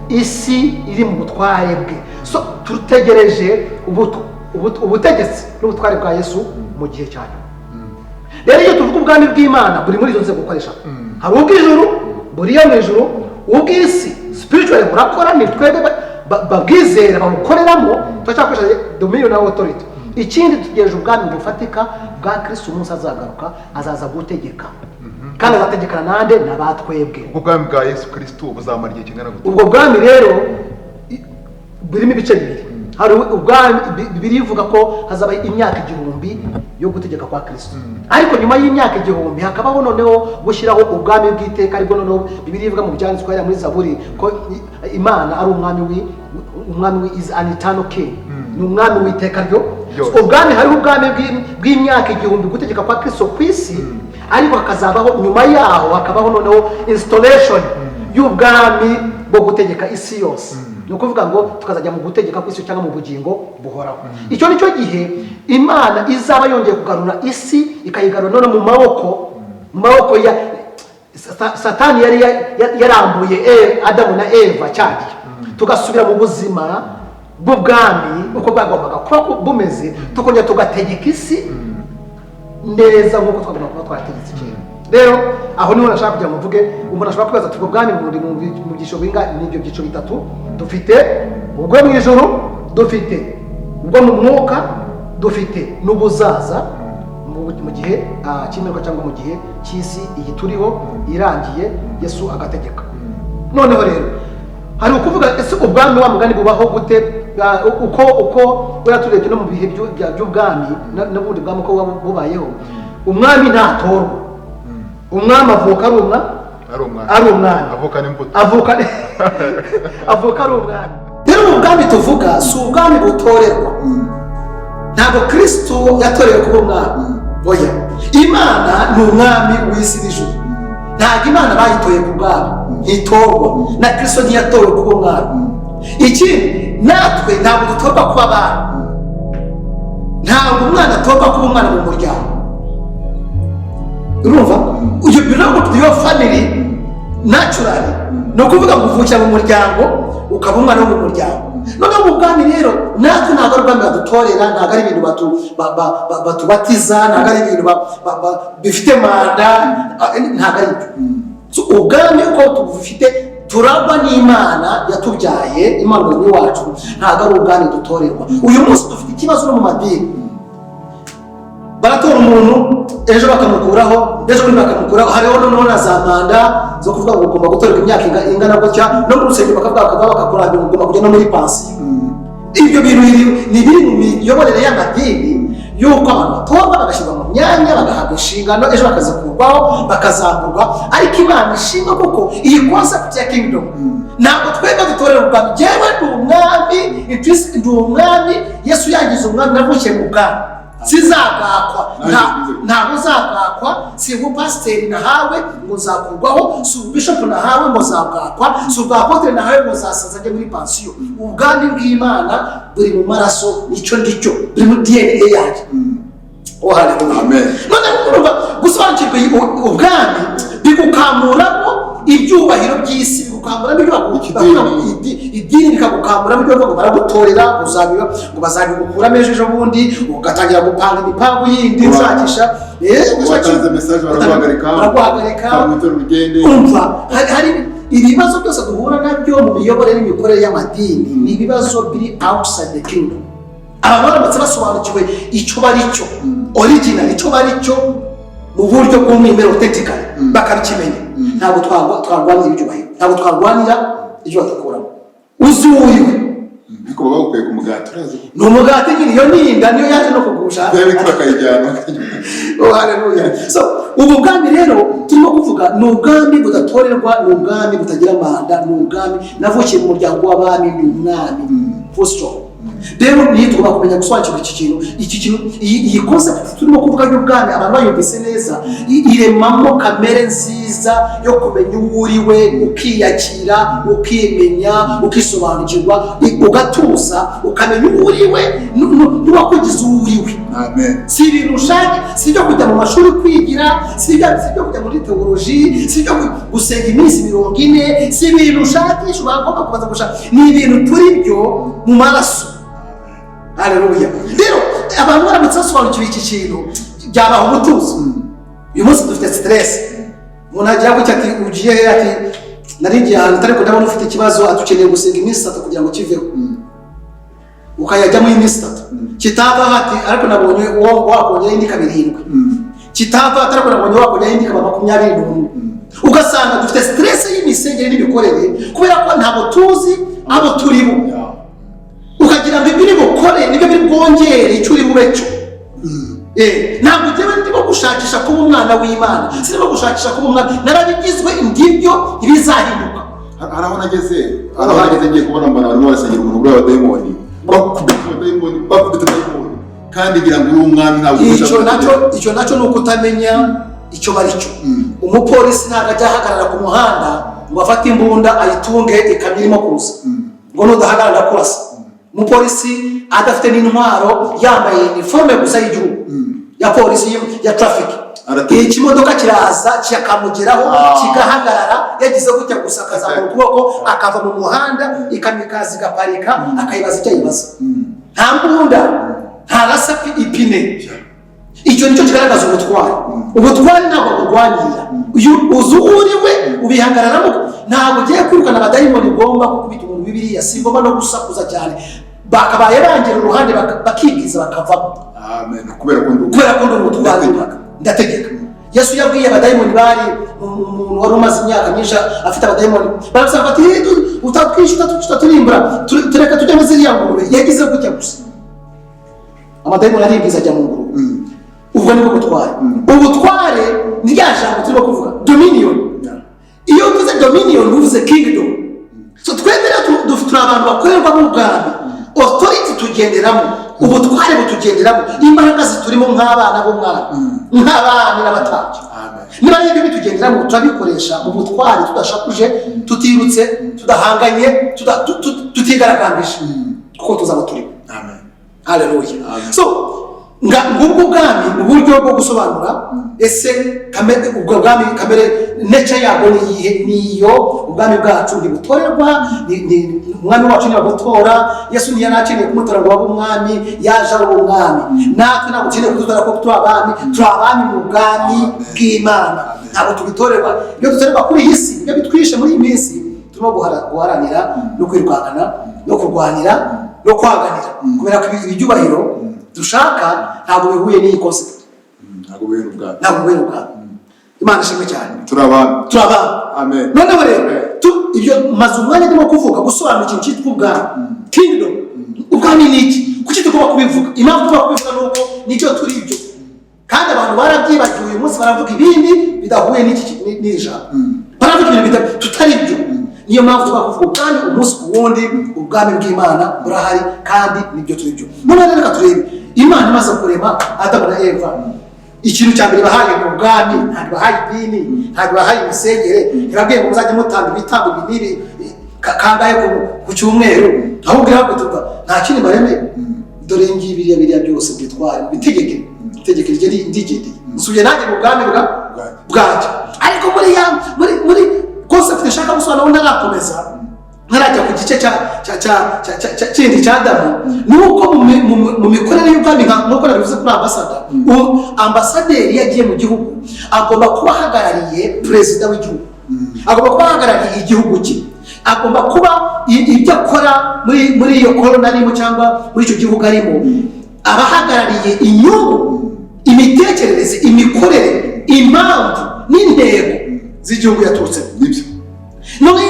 isi iri mu butware bwe. So tutegereje ubutegetsi n'ubutware bwa Yesu mu gihe cya nyuma. Rero iyo tuvuga ubwami bw'Imana buri muri izo nzego gukoresha, hari ubw'ijuru buriya mu ijuru, ubw'isi spiritual burakora, ni twebwe babwizera babukoreramo, turacyakoresha dominion na authority. Ikindi tugejeje ubwami bufatika bwa Kristo umunsi azagaruka, azaza gutegeka kandi azategekana nande n'abatwebwe. Ubwo bwami bwa Yesu Kristo buzamara igihe kingana gute? Ubwo bwami rero burimo ibice bibiri. Hari ubwami Bibiliya ivuga ko hazaba imyaka 1000 yo gutegeka kwa Kristo, ariko nyuma y'imyaka 1000 hakabaho noneho gushyiraho ubwami bw'iteka. Ariko noneho Bibiliya ivuga mu byanditswe hari muri Zaburi ko Imana ari umwami is an eternal king, ni umwami w'iteka ryo. Ubwami hari ubwami bw'imyaka 1000 gutegeka kwa Kristo ku isi, ariko hakazabaho nyuma yaho hakabaho noneho installation y'ubwami bwo gutegeka isi yose. Ni ukuvuga ngo tukazajya mu gutegeka ku isi cyangwa mu bugingo buhoraho. Icyo nicyo gihe Imana izaba yongeye kugarura isi, ikayigarura none mu maboko ya Satani yari yarambuye Adamu na Eva cyagiye, tugasubira mu buzima bw'ubwami uko bwagombaga kuba bumeze, tukongera tugategeka isi neza nk'uko twagomba kuba twarategetse kera. Rero aho niho nashaka kugira ngo mvuge, umuntu ashobora kwibaza tuko bwami mu byiciro bingahe? N'ibyo byiciro bitatu dufite: ubwo mu ijuru, dufite ubwo mu mwuka, dufite n'ubuzaza mu gihe cy'imperuka cyangwa mu gihe cy'isi iyi turiho irangiye Yesu agategeka. Noneho rero hari ukuvuga ese ubwami wa mugani bubaho gute? uko yaturebye no mu bihe by'ubwami n'ubundi bwami uko bubayeho. Umwami ntatorwa, umwami avuka ari umwami, avuka ari umwami. Rero mu bwami tuvuga si ubwami butorerwa, ntabwo Kristo yatorewe kuba umwami. Oya, Imana ni umwami w'isi n'ijuru, ntabwo Imana bayitoye ku bwami, ntitorwa. Na Kristo ntiyatowe kuba umwami. Ikindi, natwe ntabwo dutorwa kuba abana, ntabwo umwana atorwa kuba umwana mu muryango. Urumva? You belong to your family naturally. No kuvuga ngo uvukira mu muryango ukaba umwana wo mu muryango. Noneho mu bwami rero natwe ntabwo ari ubwami badutorera, ntabwo ari ibintu batubatiza, ntabwo ari ibintu bifite manda, ntabwo ari ibyo. So ubwami uko tubufite turagwa n'Imana yatubyaye, Imana ni wacu, ntabwo ari ubwami dutorerwa. Uyu munsi dufite ikibazo no mu madini, baratora umuntu ejo bakamukuraho, ejo bundi bakamukuraho. Hariho noneho na za manda zo kuvuga ngo ugomba gutorerwa imyaka ingana gutya, no mu rusengero bakavuga bakakurambira ugomba kujya no muri pansiyo. Ibyo bintu ni biri mu miyoborere y'amadini, yuko abantu batorwa bagashyirwa mu myanya, bagahabwa inshingano, ejo bakazikurwaho bakazamburwa. Ariko Imana ishimwe kuko iyi concept ya kingdom ntabwo twebwe dutorera ubwami. Jewe ndi umwami, Yesu yagize umwami, navukiye mu bwami, sizagakwa, ntabwo uzagakwa. Si ubupasiteri nahawe ngo uzakurwaho, si ububishopu nahawe ngo uzagakwa, si ubwapotere nahawe ngo uzasaza ajya muri pansiyo. Ubwami bw'Imana buri mu maraso, nicyo ndicyo, buri mu DNA yanjye. Oh haleluya, amen. None urumva gusobanukirwa ubwami bigukamuramo ibyubahiro by'isi, bigukamuramo idini, bikagukamuramo ibyo ngo baragutorera, ngo bazabigukuramo ejo bundi, ugatangira gupanga imipangu yindi ushakisha. Watanze message baraguhagarika, umva hari ibibazo byose duhura nabyo mu miyoborere n'imikorere y'amadini, ni ibibazo biri outside the kingdom. Abantu baramutse basobanukiwe icyo bari cyo original, icyo bari cyo mu buryo bw'umwimerere authentically, bakabikimenya, ntabwo twarwanira ibyubahiro, ntabwo twarwanira ibyo batakuramo. Uzuriwe ariko baba bakwiye kumugata, ni umugati nyine, iyo ninda niyo yaje no kugusha bakayijyana. Oh haleluya. So ubu bwami rero turimo kuvuga ni ubwami budatorerwa, ni ubwami butagira manda, ni ubwami navukiye mu muryango w'abami, ni umwami full stop. rero niyo tugomba kumenya gusobanukirwa iki kintu iyi concept turimo kuvuga y'ubwami abantu bayumvise neza iremamo kamere nziza yo kumenya uwo uriwe ukiyakira ukimenya ukisobanukirwa ugatuza ukamenya uwo uriwe n'uwakugize uwo uriwe. Amen. Si ibintu ushaka, si ibyo kujya mu mashuri kwigira, si ibyo kujya muri teoloji, si ibyo gusenga iminsi 40, si ibintu ushakisha bagomba kubanza gushaka, ni ibintu turi byo mu maraso. Haleluya. Rero abantu baramutse basobanukiwe iki kintu byabaho umutuzo. Uyu munsi dufite stress. Umuntu agiye gutya ati ugiye he ati nari ahantu utari kudabona ufite ikibazo atukeneye gusenga iminsi 3 kugira ngo kiveho. Ukayajya mu iminsi 3 kitava hati ariko nabonye uwo wakongera indi 7. Kitava ariko nabonye wakongera indi 21. Ugasanga dufite stress y'imisengere n'imikorere kubera ko ntabwo tuzi abo turibo. Ukagira ngo ibiri bukore nibyo biri bwongere icyo uri bube cyo. Ntabwo jewe ndimo gushakisha kuba umwana w'Imana, sinimo gushakisha kuba umwana, narabigizwe ngibyo ibizahinduka. Haraho nageze ngiye kubona mbona barimo basengera umuntu bwa demoni bakubita demoni kandi ngira ngo umwami ntabwo icyo nacyo ni ukutamenya icyo bari cyo. Umupolisi ntabwo ajya ahagarara ku muhanda ngo afate imbunda ayitunge ikamyo irimo kuza ngo nudahagarara kurasa. Umupolisi adafite n'intwaro yambaye uniforme gusa y'igihugu ya polisi ya traffic, ikimodoka kiraza kikamugeraho kigahagarara yagize gutya gusa akazamura ukuboko akava mu muhanda ikamikazi gaparika akayibaza icyo yibaza. Nta mbunda nta rasapi ipine. Icyo nicyo kigaragaza ubutwari. Ubutwari ntabwo burwanira uzuriwe ubihagararamo. Ntabwo ugiye kwirukana abadayimoni ugomba gukubita umuntu Bibiliya, si ngombwa no gusakuza cyane, bakabaye bangira uruhande bakibwiza bakavamo. Amen. Kubera ko ndi umutwari ndategeka. Yesu yabwiye abadayimoni bari umuntu wari umaze imyaka myinshi afite abadayimoni barasaba ati utatwishyuta tuturimbura tureka tujya mu ziriya ngurube. Yagize gutya gusa amadayimoni aribwiza ajya mu ngurube. Ubwo nibwo butware. Ubutware ni rya jambo turimo kuvuga dominion. Iyo uvuze dominion uvuze kingdom. So twemera dufite abantu bakorerwa mu bwami, authority tugenderamo, ubutware butugenderamo, imbaraga ziturimo nk'abana b'umwana, nk'abana n'abatambyi. Niba rero bitugenderamo turabikoresha mu butware tudashakuje, tutirutse, tudahanganye, tutigaragambije kuko tuzaba turimo. Amen. Haleluya. So ngubwo ubwami mu buryo bwo gusobanura ese ubwo bwami kamere nature yabwo niyo ubwami bwacu ntibutorerwa, umwami wacu ntibagutora. Yesu ntiyanakeneye kumutora ngo abe umwami, yaje ari umwami. Natwe ntabwo ukeneye kudutora ko turi abami mu bwami bw'Imana. Ntabwo tubitorerwa. Ibyo dutorerwa kuri iyi si, ibyo bitwishe muri iyi minsi, turimo guharanira no kwirwangana no kurwanira no kwaganira kubera ko ibyubahiro dushaka ntabwo bihuye n'iyi concept. Ntabwo bihuye n'ubwami. Imana ishimwe cyane. Turabana. Amen. Noneho rero ibyo maze umwanya ndimo kuvuga gusobanura ikintu cyitwa ubwami. Kingdom. Ubwami ni iki? Kuki tugomba kubivuga? Impamvu tugomba kubivuga nuko nicyo turi ibyo. Kandi abantu barabyibagiwe uyu munsi baravuga ibindi bidahuye n'iri jambo. Baravuga ibintu tutari ibyo. Niyo mpamvu tugomba kuvuga ubwami umunsi ku wundi. Ubwami bw'Imana burahari kandi nibyo turi ibyo. Noneho reka turebe Imana imaze kurema Adamu na Eva, ikintu cya mbere bahaye mu bwami, ntabwo bahaye idini, ntabwo bahaye imisengere, ntibabwiye ngo muzajye mutanga ibitambo binini kangahe ku cyumweru, ahubwo iragutuka nta kindi bareme. Dore ngibi biriya byose byitwara bitegeke rye ndigendeye nsubye nanjye mu bwami bwanjye. Ariko muri concept nshaka gusobanura ntarakomeza ntarajya ku gice kindi cya Adamu, nuko mu mikorere y'ubwami nk'uko nabivuze kuri ambasaderi yagiye mu gihugu agomba kuba ahagarariye perezida w'igihugu, agomba kuba ahagarariye igihugu cye, agomba kuba ibyo akora muri iyo korona arimo cyangwa muri icyo gihugu arimo abahagarariye inyungu, imitekerereze, imikorere, impamvu n'intego z'igihugu yaturutsemo. Nibyo none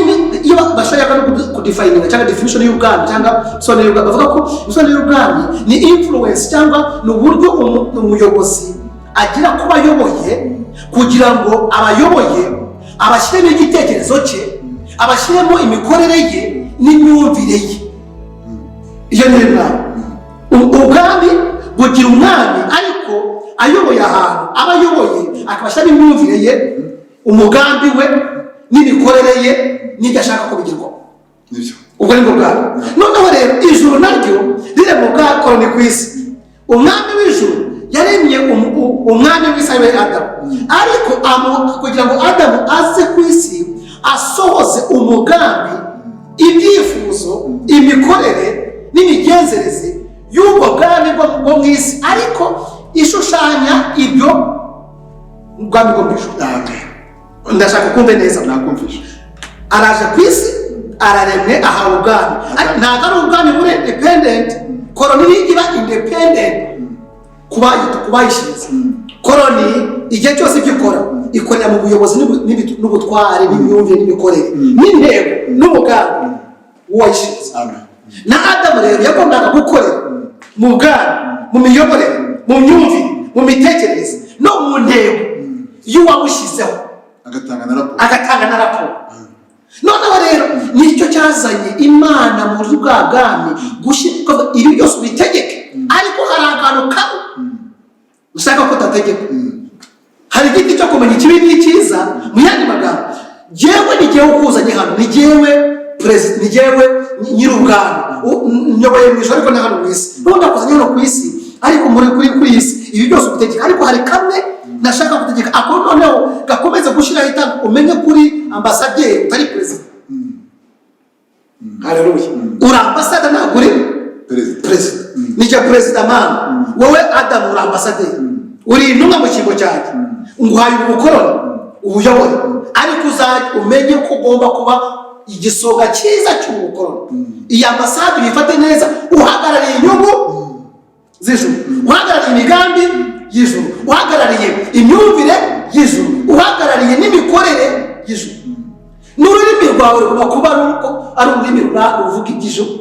iyo bashaka no kudefininga cyangwa definition y'ubwami cyangwa bisobanuro y'ubwami, bavuga ko bisobanuro y'ubwami ni influence cyangwa ni uburyo umuyobozi agira kuba ayoboye kugira ngo abayoboye abashyiremo igitekerezo cye, abashyiremo imikorere ye n'imyumvire ye. Iyo ni ubwami. kugira umwami ariko ayoboye ahantu aba ayoboye akabashyiramo imyumvire ye umugambi we n'imikorere ye n'ibyo ashaka ko bigerwaho. Ubwo ni bwo bwami. Noneho rero ijuru naryo riri mu bwakoroni ku isi. Umwami w'ijuru yaremye umwami w'isi we Adamu, ariko kugira ngo Adamu aze ku isi asohoze umugambi, ibyifuzo, imikorere n'imigenzereze y'ubwo bwami bwo mu isi, ariko ishushanya ibyo ubwami bwo mu ijuru. Ndashaka kumve neza. nakumvisha Araje ku isi, araremwe, ahawe ubwami. Ntabwo ari ubwami buri independent. Koroni iba independent kubayishinze. Koroni igihe cyose ibyo ikora ikorera mu buyobozi n'ubutware n'imyumvire n'imikorere n'intego n'umugambi w'uwayishinze. Na Adamu rero yagombaga gukorera mu bwami, mu miyoborere, mu myumvire, mu mitekerereze no mu ntego y'uwamushyizeho, agatanga na raporo. Noneho rero nicyo cyazanye Imana mu buryo bwa bwami gushyirwa ibi byose ubitegeke, ariko hari akantu kamwe ushaka ko utategeka. Hari igiti cyo kumenya ikibi n'icyiza. Mu yandi magambo, jyewe ni jyewe ukuzanye hano, ni jyewe perezida, ni jyewe nyir'ubwami, nyoboye mu ijoro ariko ni hano mu isi. N'ubundi akuzanye hano ku isi, ariko kuri isi ibi byose ubitegeka, ariko hari kamwe nashaka gutegeka ako noneho gakomeze gushyiraho itanga umenye kuri ambasaderi utari perezida. Haleluya. Uri ambasada ntabwo uri perezida. Nijya perezida mani, wowe Adamu uri ambasaderi, uri intumwa mu cyimbo cyanjye, nguhaye ubukoroni, ubuyobore, ariko uzajya umenye ko ugomba kuba igisonga cyiza cy'ubukoroni. Iyi ambasade uyifate neza, uhagarariye inyungu z'ijuru, uhagarariye imigambi y'ijuru, uhagarariye imyumvire y'ijuru, uhagarariye n'imikorere y'ijuru. N'ururimi rwawe rugomba kuba ari ururimi ruvuga iby'ijuru.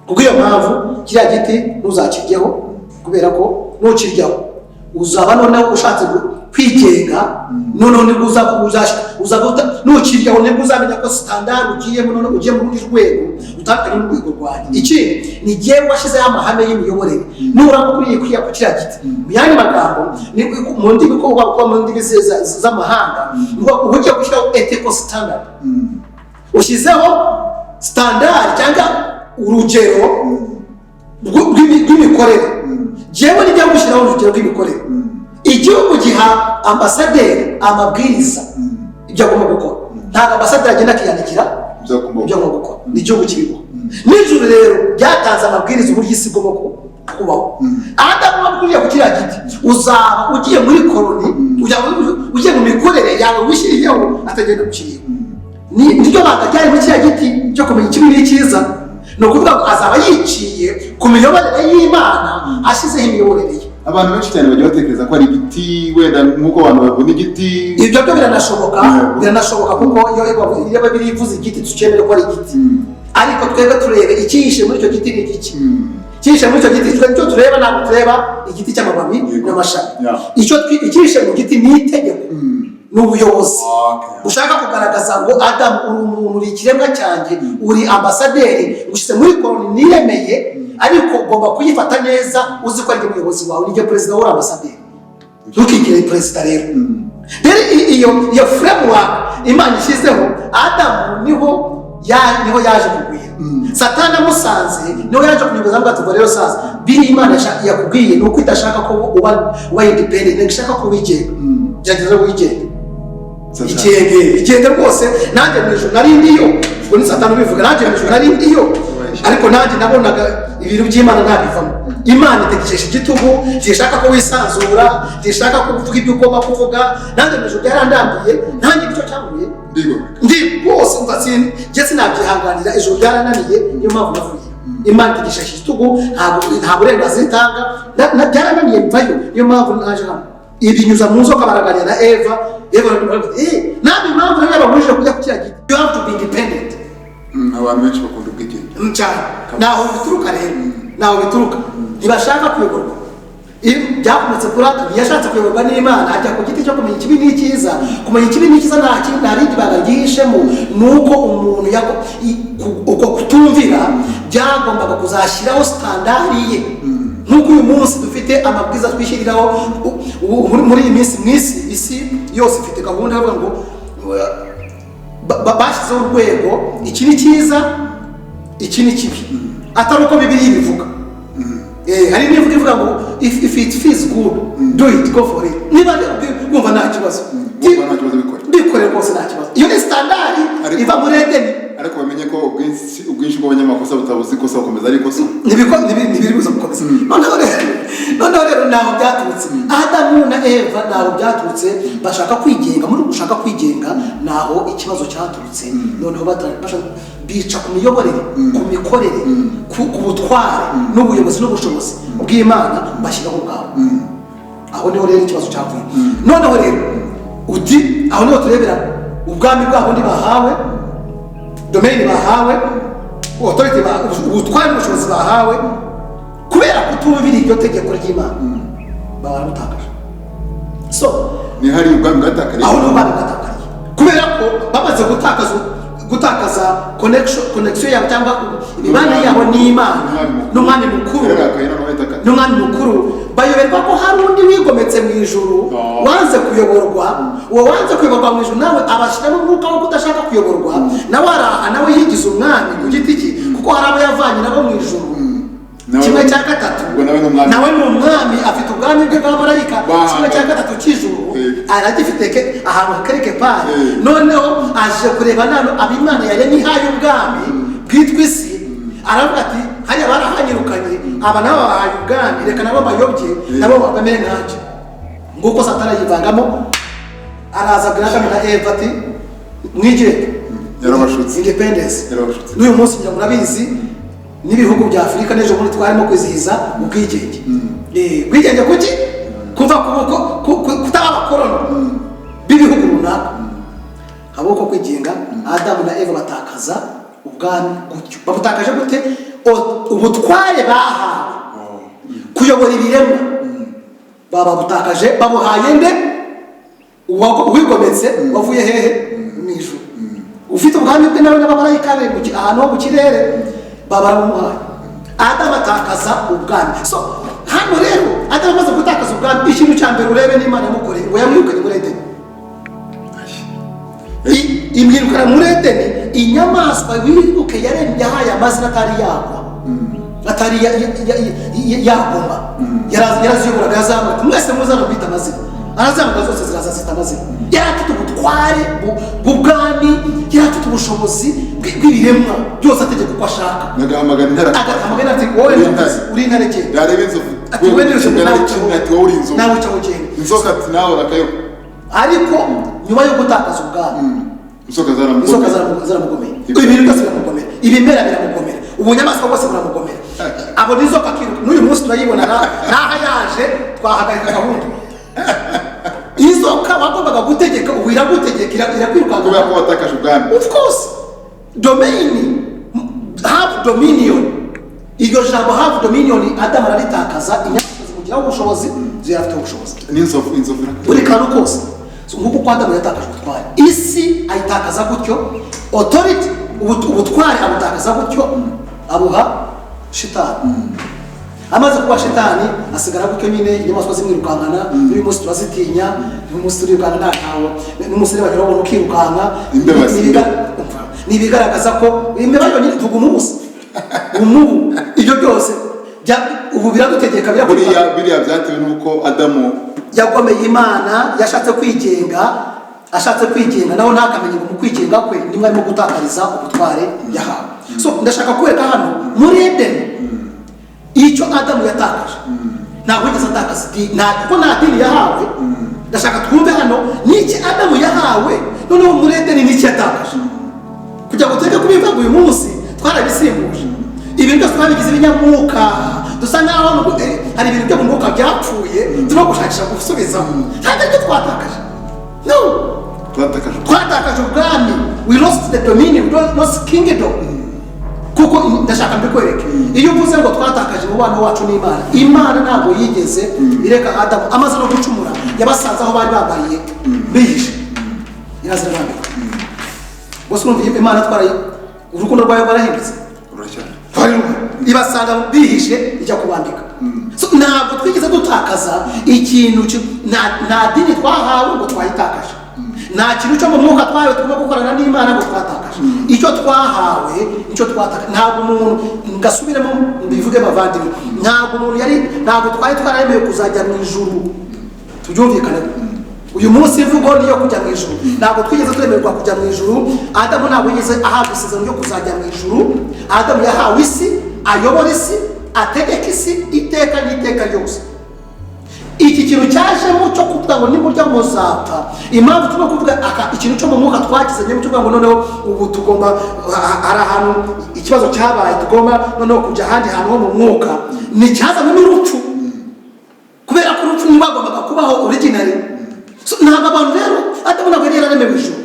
Kubwo iyo mpamvu kiriya giti ntuzakiryeho, kubera ko nukiryaho uzaba noneho ushatse kwigenga. Noneho nibwo nukiryaho nibwo uzamenya ko standard ugiyemo, noneho ugiye mu rundi rwego utandukanye n'urwego rwanjye. Ikindi ni jyewe washyizeho amahame y'imiyoborere. Nuraba ukwiye kwiya ku kiriya giti, mu yandi magambo mu ndimi ko kuba mu ndimi z'amahanga uba ugiye gushyiraho ethical standard. Ushyizeho standard cyangwa urugero rw'imikorere. Jyewe nijya gushyiraho urugero rw'imikorere. Igihugu giha ambasaderi amabwiriza ibyo agomba gukora. Ntabwo ambasaderi agenda akiyandikira ibyo agomba gukora, ni igihugu kibikora. N'ijuru rero ryatanze amabwiriza uburyo isi igomba kubaho. Adamu wabwiye ku kiriya giti uzaba ugiye muri koroni, ugiye mu mikorere yawe wishyiriyeho atagenda gushyiriyeho. Niryo banga ryari muri kiriya giti cyo kumenya ikibi n'icyiza. Ni ukuvuga ngo azaba yiciye ku miyoborere y'Imana, ashyizeho imiyoborere ye. Abantu benshi cyane bajya batekereza ko ari igiti, wenda nk'uko abantu babona igiti. Ibyo byo biranashoboka kuko iyo Bibiliya ivuze igiti tukemere ko ari igiti, ariko twebwe turebe icyihishe muri icyo giti ni iki. Icyihishe muri icyo giti icyo tureba, ntabwo tureba igiti cy'amababi n'amashami. Icyihishe mu giti ni itegeko, ni ubuyobozi ushaka kugaragaza ngo Adamu uri umuntu, uri ikiremwa cyanjye, uri ambasaderi, ushyize muri koroni niyemeye, ariko ugomba kuyifata neza uzi ko ari umuyobozi wawe. Nijye perezida w'uri ambasaderi, ntukigire perezida rero. Rero iyo framework Imana ishyizeho, Adamu niho yaje kugwira. Satani amusanze niho yaje kunyuguza ngo atuva rero sasa biri Imana yakubwiye ni uko idashaka ko uba independent, ishaka ko wigenga. Gerageza wigenga, igende rwose. Nanjye mu ijuru nari ndiyo, ubwo ni Satani ubivuga, nanjye mu ijuru nari ndiyo, ariko nanjye nabonaga ibintu by'Imana ntabivamo. Imana itegekesha igitugu, ntishaka ko wisanzura, ntishaka ko uvuga ibyo ugomba kuvuga. Nanjye mu ijuru byarandambiye, nanjye nicyo cyamuye ndi rwose mvatsini njye sinabyihanganira. Ijuru byarananiye, niyo mpamvu navuye. Imana itegekesha igitugu, nta burenganzira itanga, byarananiye mvayo, niyo mpamvu naje hano. Ibinyuza mu nzoka baraganira na Eva ntabwo impamvu rero babujije kujya ku kiriya giti. You have to be independent. Abantu benshi bakunda ubwigenge cyane. Naho bituruka rero, naho bituruka ntibashaka kuyoborwa. Byakometse kuri Adamu, yashatse kuyoborwa n'Imana, ajya ku giti cyo kumenya ikibi n'icyiza. Kumenya ikibi n'icyiza nta rindi banga ryihishemo, ni uko umuntu uko kutumvira byagombaga kuzashyiraho standard ye nk'uko uyu munsi dufite amabwiriza twishyiriraho muri iyi minsi mu isi yose ifite gahunda yo ngo bashyizeho urwego, iki ni cyiza, iki ni kibi, atari uko Bibiliya ibivuga. Hari n'ivuga ivuga ngo if it feels good do it, go for it. Niba wumva nta kibazo bikore rwose, nta kibazo. Iyo ni standard iva muri Edeni, ariko bamenye ko ubwinshi bw'abanyamakosa butabuze ikosa gukomeza ari ikosa ntibiri buza gukomeza. Noneho rero ntaho byaturutse, Adamu na Eva ntaho byaturutse, bashaka kwigenga. Muri gushaka kwigenga naho ikibazo cyaturutse. Noneho bica ku miyoborere, ku mikorere, ku butware n'ubuyobozi n'ubushobozi bw'Imana bashyiraho ubwabo. Aho niho rero ikibazo cyavuye. Noneho rero aho niho turebera ubwami bwabo bahawe, domaine bahawe, authority ubutware n'ubushobozi bahawe, kubera kutumvira iryo tegeko ry'Imana barabutakaje. So ni hari ubwami bwatakariye, aho niho ubwami bwatakariye, kubera ko bamaze gutakaza connection yabo cyangwa imibanire yabo n'Imana n'umwami mukuru, bayoberwa ko hari undi wigometse mu ijuru wanze kuyoborwa. Uwo wanze kuyoborwa mu ijuru nawe abashyiramo umwuka wo kudashaka kuyoborwa, nawe araha, nawe yigize umwami ku giti cye, kuko hari abo yavanye nabo mu ijuru kimwe cya gatatu. Nawe ni umwami, afite ubwami bwe bw'abamarayika, kimwe cya gatatu cy'ijuru aragifite ahantu kereke pari. Noneho aje kureba nano ab'Imana yaremye ihaye ubwami bwitwa isi, aravuga ati hariya barahanyirukanye, aba nabo bahaye ubwami, reka nabo bayobye, nabo bamere nkanje. Nguko Satani yivangamo, araza abwira Adamu na Eva ati mwigire yarabashutse independence. N'uyu munsi ngira murabizi n'ibihugu bya Afurika n'ejo bundi twarimo kwizihiza ubwigenge. Ubwigenge kuki? Kuva kutaba abakoloni b'ibihugu runaka. Habo ko kwigenga, Adamu na Eva batakaza ubwami gutyo. Babutakaje gute? Ubutware bahawe kuyobora ibiremwa babutakaje, babuhaye nde? Uwigometse wavuye hehe? Mu ijuru. Ufite ubwami bwe nawe n'abamarayika be ahantu ho mu kirere babaramuhaye. Adamu atakaza ubwami. So hano rero Adamu amaze gutakaza ubwami, ikintu cya mbere urebe n'Imana yamukoreye, ngo yamwirukanye muri Edeni. Imwirukana muri Edeni, inyamaswa wibuke yaremye yahaye amazina atari yagwa, atari yagomba, yaraziyoboraga, yazamuka. Mwese muzana kwita amazina, arazamuka zose ziraza zita amazina. Yari afite ubutware bw'ubwami, yari afite ubushobozi bw'ibiremwa byose ategeka uko ashaka. Agahamagara intare ati wowe uri intare genda, yareba inzovu ati wowe nirusha wowe uri inzovu, nawe ucaho genda. Inzoka ati nawe urakayo. Ariko nyuma yo gutakaza ubwami, inzoka zaramugomeye, ibintu byose biramugomera, ibimera biramugomera, ubunyamaswa bwose buramugomera. Abo ni inzoka kiruka. N'uyu munsi turayibona naho yaje twahagarika gahunda. Inzoka wagombaga gutegeka, ubu iragutegeka, irakwirukanka kubera ko watakaje ubwami. Of course, domain, have dominion. Iryo jambo have dominion Adamu araritakaza, inyamaswa zimugiraho ubushobozi, zirafite ubushobozi. N'inzovu buri kantu kose. Nk'uko kwa Adamu yatakaje ubutware, isi ayitakaza gutyo, authority ubutware abutakaza gutyo, abuha shitani. Amaze kuba shitani asigara gutyo nyine, inyamaswa zimwirukankana. Uyu munsi turazitinya, uyu munsi turirukanka ntaho, n'umunsi rero bagera ukirukanka. Nibigaragaza ko imbeba yo nyine tugumu ubusa, umubu, ibyo byose ubu biradutegeka, biriya byatewe n'uko Adamu yagomeye Imana, yashatse kwigenga, naho ntakamenye ngo mu kwigenga kwe nimwe arimo gutakariza ubutware yahawe. So ndashaka kwereka hano muri Edeni icyo Adamu yatakaje ntabwo yigeze atakaza idini, kuko nta dini yahawe. Ndashaka twumve hano n'iki Adamu yahawe, noneho muri Edeni n'iki yatakaje, kugira ngo tureke kubivuga uyu munsi twarabisimbuje. Ibintu byose twabigize ibinyamwuka, dusa nkaho hari ibintu byo mu mwuka byapfuye, turimo gushakisha gusubiza. Ntabwo aribyo twatakaje, no, twatakaje ubwami. We lost the dominion, we lost kingdom. Kuko ndashaka mbikwereke, iyo uvuze ngo twatakaje umubano wacu n'Imana, Imana ntabwo yigeze ireka Adamu amaze no gucumura, yabasanze aho bari bambariye bihishe, irazirambika. Bose urumva Imana twaraye urukundo rwayo barahindutse, ibasanga bihishe ijya kubambika. ntabwo twigeze dutakaza ikintu nta dini twahawe ngo twayitakaje, nta kintu cyo mu mwuka twahawe tugomba gukorana n'Imana ngo twatakaje. Icyo twahawe nicyo twatakaje. Ntabwo umuntu, ngasubiremo mbivuge bavandimwe, ntabwo twari twararemewe kuzajya mu ijuru. Tubyumvikane, uyu munsi ivugo niyo kujya mu ijuru. Ntabwo twigeze twemererwa kujya mu ijuru. Adamu ntabwo yigeze ahabwa isezerano ryo kuzajya mu ijuru. Adamu yahawe isi, ayobora isi, ategeka isi iteka n'iteka ryose. Iki kintu cyajemo cyo kuvuga ngo nimurya muzapfa, impamvu turimo kuvuga ikintu cyo mu mwuka twagize nyuma cyo kuvuga ngo noneho ubu tugomba ari ahantu ikibazo cyabaye, tugomba noneho kujya ahandi hantu ho mu mwuka, ni cyazanywe n'urupfu. Kubera ko urupfu ntibagombaga kubaho originally. Ntabwo abantu rero Adamu ntabwo yari yararemewe ijuru,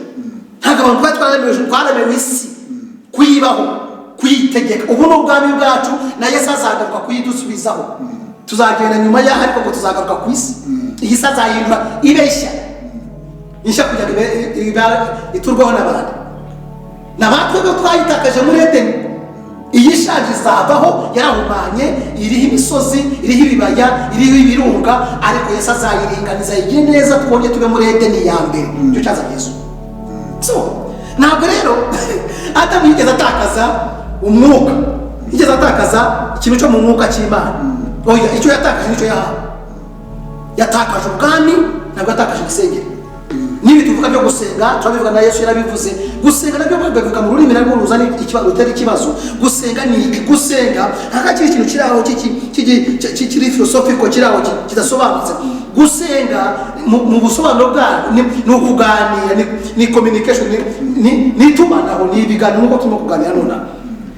ntabwo abantu twari twararemewe ijuru, twararemewe isi kuyibaho, kuyitegeka. Ubu ni ubwami bwacu na Yesu azagaruka kuyidusubizaho. Tuzagenda nyuma yaho ariko ngo tuzagaruka ku isi. Iyi si azahindura ibeshya ishya kugira ngo iturwaho n'abandi. N'abatwebwe twayitakaje muri Edeni. Iyi shaje izavaho yarahumanye, iriho imisozi, iriho ibibaya, iriho ibirunga, ariko Yesu azayiringaniza igire neza, twonge tube muri Edeni ya mbere. Cyo cyaza Yesu. Ntabwo rero Adamu yigeze atakaza umwuka, yigeze atakaza ikintu cyo mu mwuka cy'Imana. Oya, icyo yatakaje nicyo yahawe. Yatakaje ubwami, ntabwo yatakaje igisengero. Nibi tuvuga byo gusenga, turabivuga na Yesu yarabivuze. Gusenga nabyo babivuga mu rurimi narwo ruzana ikibazo. Gusenga ni iki? Gusenga ntakakiri ikintu kiraho kiri philosophical, kiraho kidasobanutse. Gusenga mu busobanuro bwayo ni ukuganira, ni communication, ni itumanaho, ni ibiganiro nk'uko turimo kuganira none.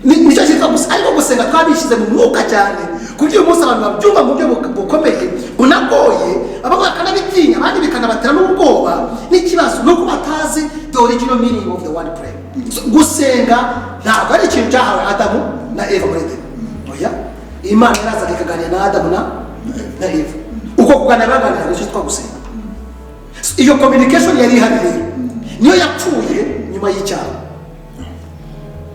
Nicyo cyitwa gusa. Ariko gusenga twabishyize mu mwuka cyane, kuburyo uyu munsi abantu babyumva mu buryo bukomeye bunagoye, abamwe bakanabitinya, abandi bikanabatera n'ubwoba. N'ikibazo ni uko batazi the original meaning of the word prayer. Gusenga ntabwo ari ikintu cyahawe Adamu na Eva muri Edeni. Oya, Imana yarazaga ikaganira na Adamu na Eva. Uko kuganira baganira nicyo cyitwa gusenga. Iyo communication yari ihari rero niyo yapfuye nyuma y'icyaha.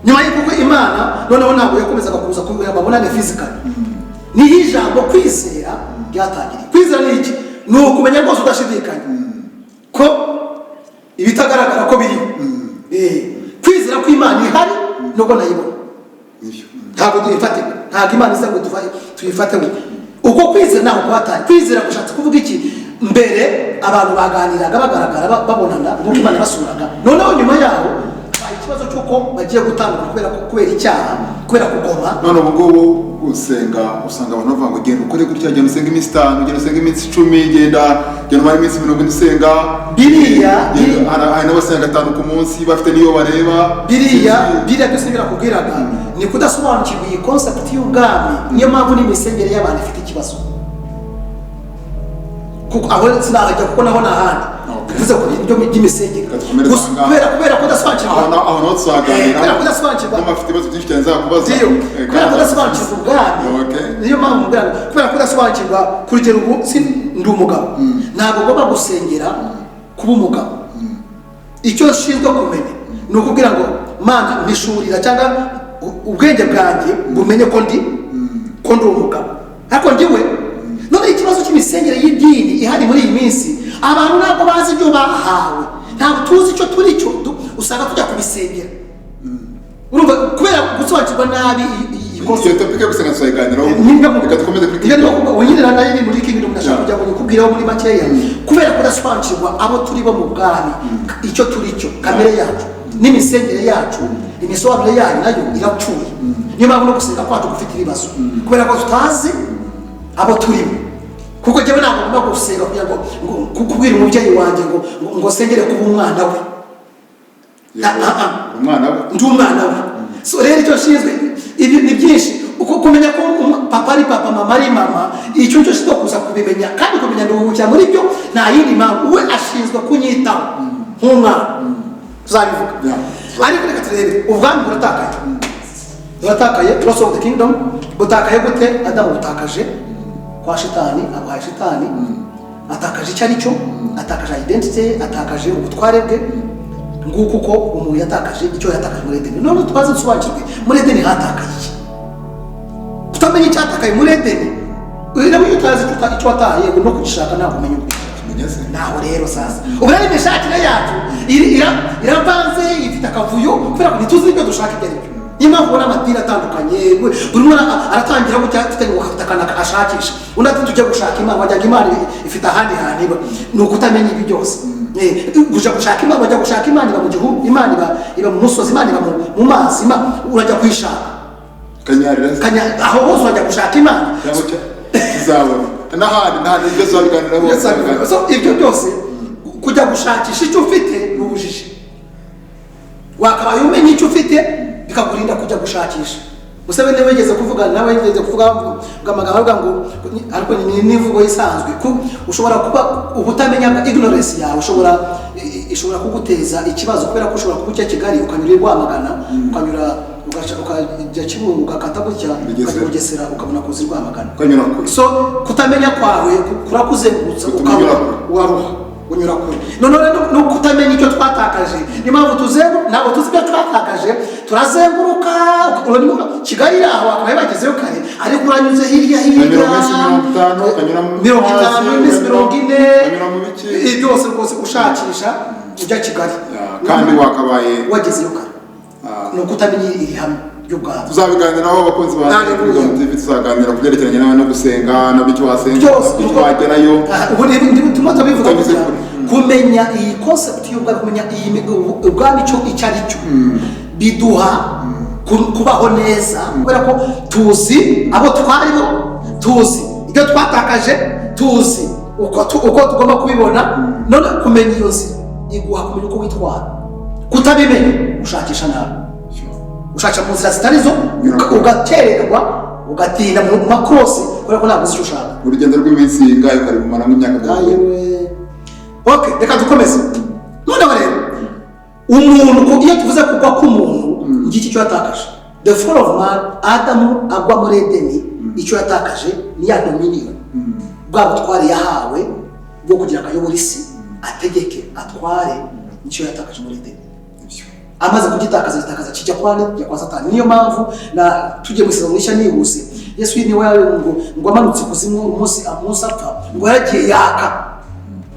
Nyuma y'uko Imana noneho ntabwo yakomezaga kuza kubwira babonane physical. Niho ijambo kwizera ryatangiriye. Kwizera ni iki? Ni ukumenya rwose udashidikanya ko ibitagaragara ko biri. Kwizera ko Imana ihari nubwo nayibona. Ntabwo tuyifatika, ntabwo Imana isa ngo tuyifateho. Uko kwizera ntabwo kwatangiye. Kwizera gushatse kuvuga iki? Mbere abantu baganiraga bagaragara babonana nk'uko Imana basuraga. Noneho nyuma yaho ikibazo cyuko bagiye gutandukana kubera icyaha, kubera kugoma. None ubu ngubu gusenga usanga abantu bavuga ngo genda ukore gutya, genda usenga iminsi 5, genda usenga iminsi 10, genda umara iminsi 70 usenga. Biriya hari n'abasenga 5 ku munsi bafite niyo bareba. Biriya byose birakubwiraga ni kudasobanukirwa iyi concept y'ubwami. Niyo mpamvu n'imisengere y'abantu ifite ikibazo. Kuko aho sinahajya kuko naho nahandi bivuze ko ibyo by'imisengere kubera ko dasobanukirwa aho no tsaganira, kubera ko dasobanukirwa n'amafite ibibazo byinshi cyane zakubaza, kubera ko dasobanukirwa ubwami. Niyo mpamvu mbwira, kubera ko dasobanukirwa kurugero ubu ndi umugabo, ntabwo ngomba gusengera kuba umugabo. Icyo nshinzwe kumenya ni ukubwira ngo Mana mpishurira cyangwa ubwenge bwanjye bumenye ko ndi umugabo, ariko ndiwe. None ikibazo cy'imisengere y'idini ihari muri iyi minsi, abantu ntabwo bazi ibyo bahawe, ntabwo tuzi icyo turi cyo, usanga tujya kubisengera. Urumva kubera gusobanukirwa nabi iyi concept topike gusenga twayiganiraho. Reka dukomeze kuri iyo no unyirira nayo ni muri kingdom ndashaka kujya kubwiraho muri makeya. Kubera kudasobanukirwa abo turi bo mu bwami, icyo turi cyo, kamere yacu n'imisengere yacu, imisobanuro yayo nayo irapfuye. Niyo mpamvu no gusenga kwacu gufite ibibazo, kubera ko tutazi abo turimo. Kuko jyewe ntabwo ngomba gusenga kugira ngo kubwira umubyeyi wanjye ngo sengere kuba umwana we. Ndi umwana we. So rero icyo nshinzwe ibi ni byinshi, uko kumenya ko papa ari papa, mama ari mama, icyo cyo sito kuza kubimenya kandi kumenya nduhukira muri byo. Nta yindi mpamvu, we ashinzwe kunyitaho nk'umwana. Tuzabivuga ariko reka turebe ubwami buratakaye. Loss of the kingdom butakaye gute? Adamu butakaje kwa shitani, abaye shitani atakaje icyo aricyo, atakaje identity, atakaje ubutware bwe. Nguko uko umuntu yatakaje icyo yatakaje muri Edeni. None twaze dusobanukirwe muri Edeni hatakaye iki? Tutamenya icyatakaye muri Edeni rero iyo utazi icyo wataye no kugishaka ntabwo umenya ubwenge naho rero sasa ubu rero imishakire yacu iravanze ifite akavuyo kubera ko ntituzi ibyo dushaka ibyo ari byo niyo mpamvu ubona amadini atandukanye buri umwe aratangira gutya afite ngo afite akantu ashakisha undi ati tujya gushaka imana wajyaga imana ifite ahandi hantu iba ni ukutamenya ibi byose ujya gushaka imana wajya gushaka imana iba mu gihugu imana iba mu musozi imana iba mu mazi urajya kuyishaka aho hose urajya gushaka imana n'ahandi ibyo zabiganiraho ibyo byose kujya gushakisha icyo ufite ni ubujiji wakabaye umenya icyo ufite bikakurinda kujya gushakisha Museveni niwe yigeze kuvuga nawe yigeze kuvuga amagambo avuga ngo ariko ni n'imvugo isanzwe ko ushobora kuba ubutamenya ignorance yawe ishobora kuguteza ikibazo kubera ko ushobora kuba Kigali ukanyura Rwamagana ukanyura ukajya Kibungo ugakata gutya ukajya Bugesera ukabona kuzi Rwamagana so kutamenya kwawe kurakuzengurutsa ukaruha unyura kure none no kutamenya icyo twatakaje ni mpamvu ntabwo tuzi ibyo twatakaje turazenguruka Kigali aho akabaye bagezeyo kare ariko uranyuze hirya 50 byose rwose ushakisha ujya Kigali kandi wakabaye wagezeyo kare no kutamenya iri hamwe y'ubwabo tuzabiganiraho abakunzi ba TV tuzaganira kubyerekeranye nawe no gusenga no bicyo wasenga twagerayo ubu ndi tumata bivuga kumenya iyi concept y'ubwabo kumenya iyi ubwabo icyo ari cyo biduha kubaho neza kubera ko tuzi abo twaribo tuzi ibyo twatakaje tuzi uko tugomba kubibona none kumenya iyo nzira iguha kumenya uko witwara kutabimenya ushakisha nabi ushakisha mu nzira zitari zo ugatererwa ugatinda mu makrosi kubera ko ntabwo uzi icyo ushaka urugendo rw'iminsi ingahe ukari bumara nk'imyaka okay reka dukomeze noneho rero umuntu iyo tuvuze kugwa k'umuntu ngiki cyo yatakaje the fall of man Adamu agwa muri Edeni icyo yatakaje ni ya dominion bwa butware yahawe bwo kugira ngo ayobore isi ategeke atware icyo yatakaje muri Edeni amaze kugitakaza kijya kwa Satani niyo mpamvu na tujye mu isezerano rishya nihuse Yesu ni we ngo amanutse kuzimu umunsi apfa ngo yaragiye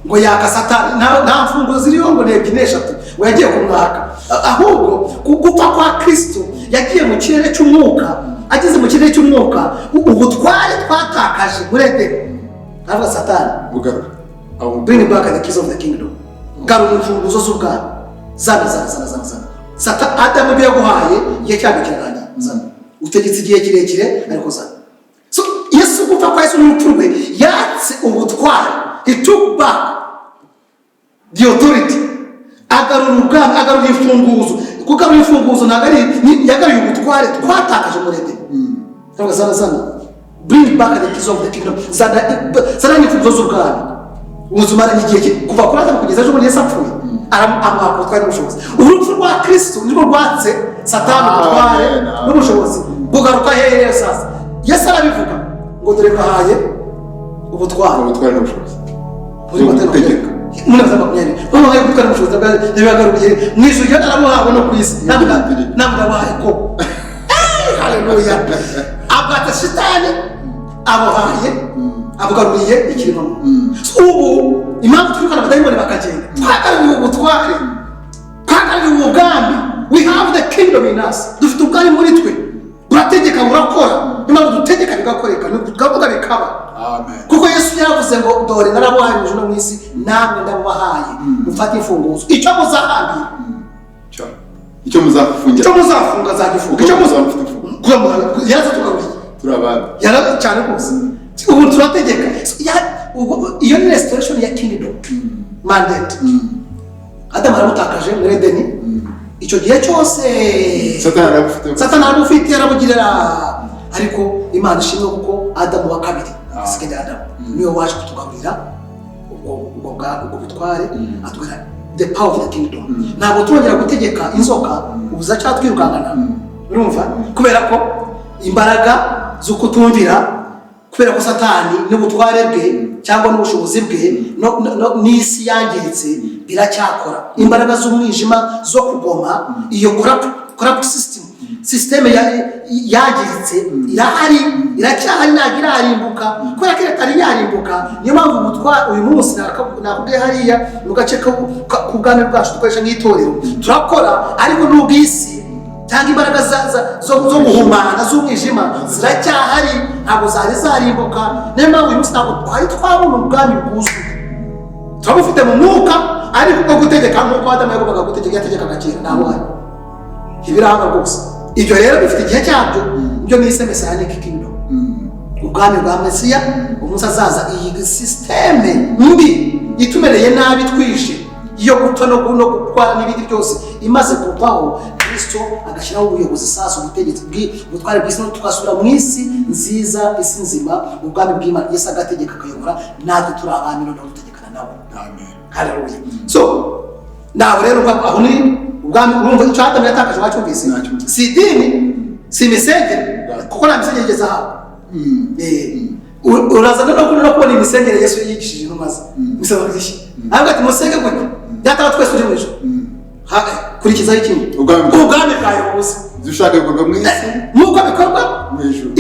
ngo yaka Satani nta mfungo ziriho ngo nebyine eshatu ngo yagiye kumwaka ahubwo gupfa kwa Kristo yagiye mu kirere cy'umwuka ageze mu kirere cy'umwuka ubutware twatakaje muri Edeni ava Satani bugarura bring back the keys of the kingdom garura imfunguzo z'ubwami zana Satani Adamu byaguhaye igihe cyabikiranye zana utegetse igihe kirekire ariko zana so Yesu gupfa kwa Yesu n'urupfu rwe yatse ubutware he took back the authority agarura ubwami agarura imfunguzo kugarura imfunguzo ntabwo yagaruye ubutware twatakaje muri Edeni cyangwa zana bring back the keys of the kingdom zana imfunguzo z'ubwami uzumara igihe kuva kuri Adamu kugeza ejo muri Yesu apfuye amuha ubutware n'ubushobozi urupfu rwa Kristo nirwo rwatse Satani ubutware n'ubushobozi bugaruka hehe sasa Yesu arabivuga ngo dore bahaye ubutware n'ubushobozi muri Mateo munaza makumyabiri bahaye ubutware n'ubushobozi bw'agaruye mu ijuru yarabuhawe no ku isi namudabahaye ko haleluya abwata Satani abuhaye abugaruriye ikirimo ubu impamvu twirukana abadayimoni bakagenda twagaruye ubutware twagaruye ubwami we have the kingdom in us dufite ubwami muri twe burategeka burakora impamvu dutegeka bigakoreka tukavuga bikaba kuko Yesu yaravuze ngo dore narabuhaye mu ijuru no mu isi namwe ndabubahaye mufate imfunguzo icyo muzahambira icyo muzafunga zagifunga icyo muzafunga yaratugaruye turabana yara cyane rwose ubu turategeka iyo ni restoration ya kingdom mandate Adamu arabutakaje muri Edeni icyo gihe cyose Satani arabufite arabugirira ariko Imana ishimwe kuko Adamu wa kabiri asigaye Adamu niwe waje kutugaburira ubwo butware atwara the power of the kingdom ntabwo turongera gutegeka inzoka ubuza cyangwa twirukangana urumva kubera ko imbaraga zo kutumvira kubera ko Satani n'ubutware bwe cyangwa n'ubushobozi bwe n'isi yangiritse biracyakora imbaraga z'umwijima zo kugoma iyo corrupt system sisiteme yagiritse irahari iracyahari ntabwo irarimbuka kubera ko itari yarimbuka niyo mpamvu uyu munsi nakubwiye hariya mu gace k'ubwami bwacu dukoresha nk'itorero turakora ariko n'ubw'isi cyangwa imbaraga zo guhumana z'umwijima ziracyahari ntabwo zari zarimbuka niyo mpamvu uyu munsi ntabwo twari twabona ubwami bwuzuye turabufite mu mwuka ariko ubwo gutegeka nk'uko Adamu yagombaga gutegeka yategekaga kera ntabwo hari ibiranga rwose ibyo rero bifite igihe cyabyo ibyo nise messianic kingdom ubwami bwa Mesiya umunsi azaza iyi sisiteme mbi itumereye nabi twishe iyo guto no gutwara n'ibindi byose imaze kuvaho Kristo agashyiraho ubuyobozi sasa ubutegetsi bw'ubutware bw'isi tukasubira mu isi nziza isi nzima ubwami bw'Imana Yesu agategeka akayobora natwe turi abami no gutegekana nawe amen haleluya so nawe rero aho ni ubwami urumva icyo Adamu yatakaje wacyumvise si idini si imisengere kuko nta misengere igeze aho uraza no kubona imisengere Yesu yigishije intumwa ze misaba byinshi ahubwo ati musenge gute byataba twese uri mu ijuru kurikizaho ikindi ubwami bwawe buze dushaka bikorwa mu isi nk'uko bikorwa mu ijuru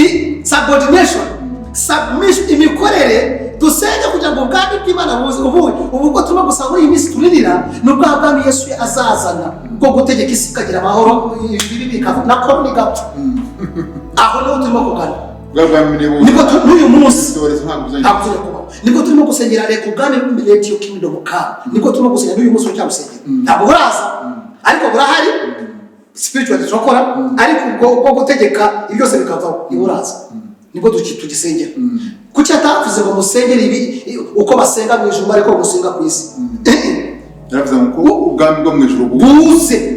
subordination submission imikorere dusenge kugira ngo ubwami bw'Imana buze ubwo turimo gusaba muri iyi minsi turirira n'ubwa bwami Yesu azazana bwo gutegeka isi ikagira amahoro ibibi bikava na korona igapfa aho niho turimo kugana nibwo n'uyu munsi nibwo turimo gusengera reka ubwami let your kingdom come nibwo turimo gusengera n'uyu munsi cyabusengera ntabwo buraza ariko burahari spiritually turakora ariko ubwo gutegeka byose bikavaho iburaza nibwo tugisengera kuki atavuze ngo musengere ibi uko basenga mu ijuru ariko gusenga ku isi yaravuze ngo ubwami bwo mu ijuru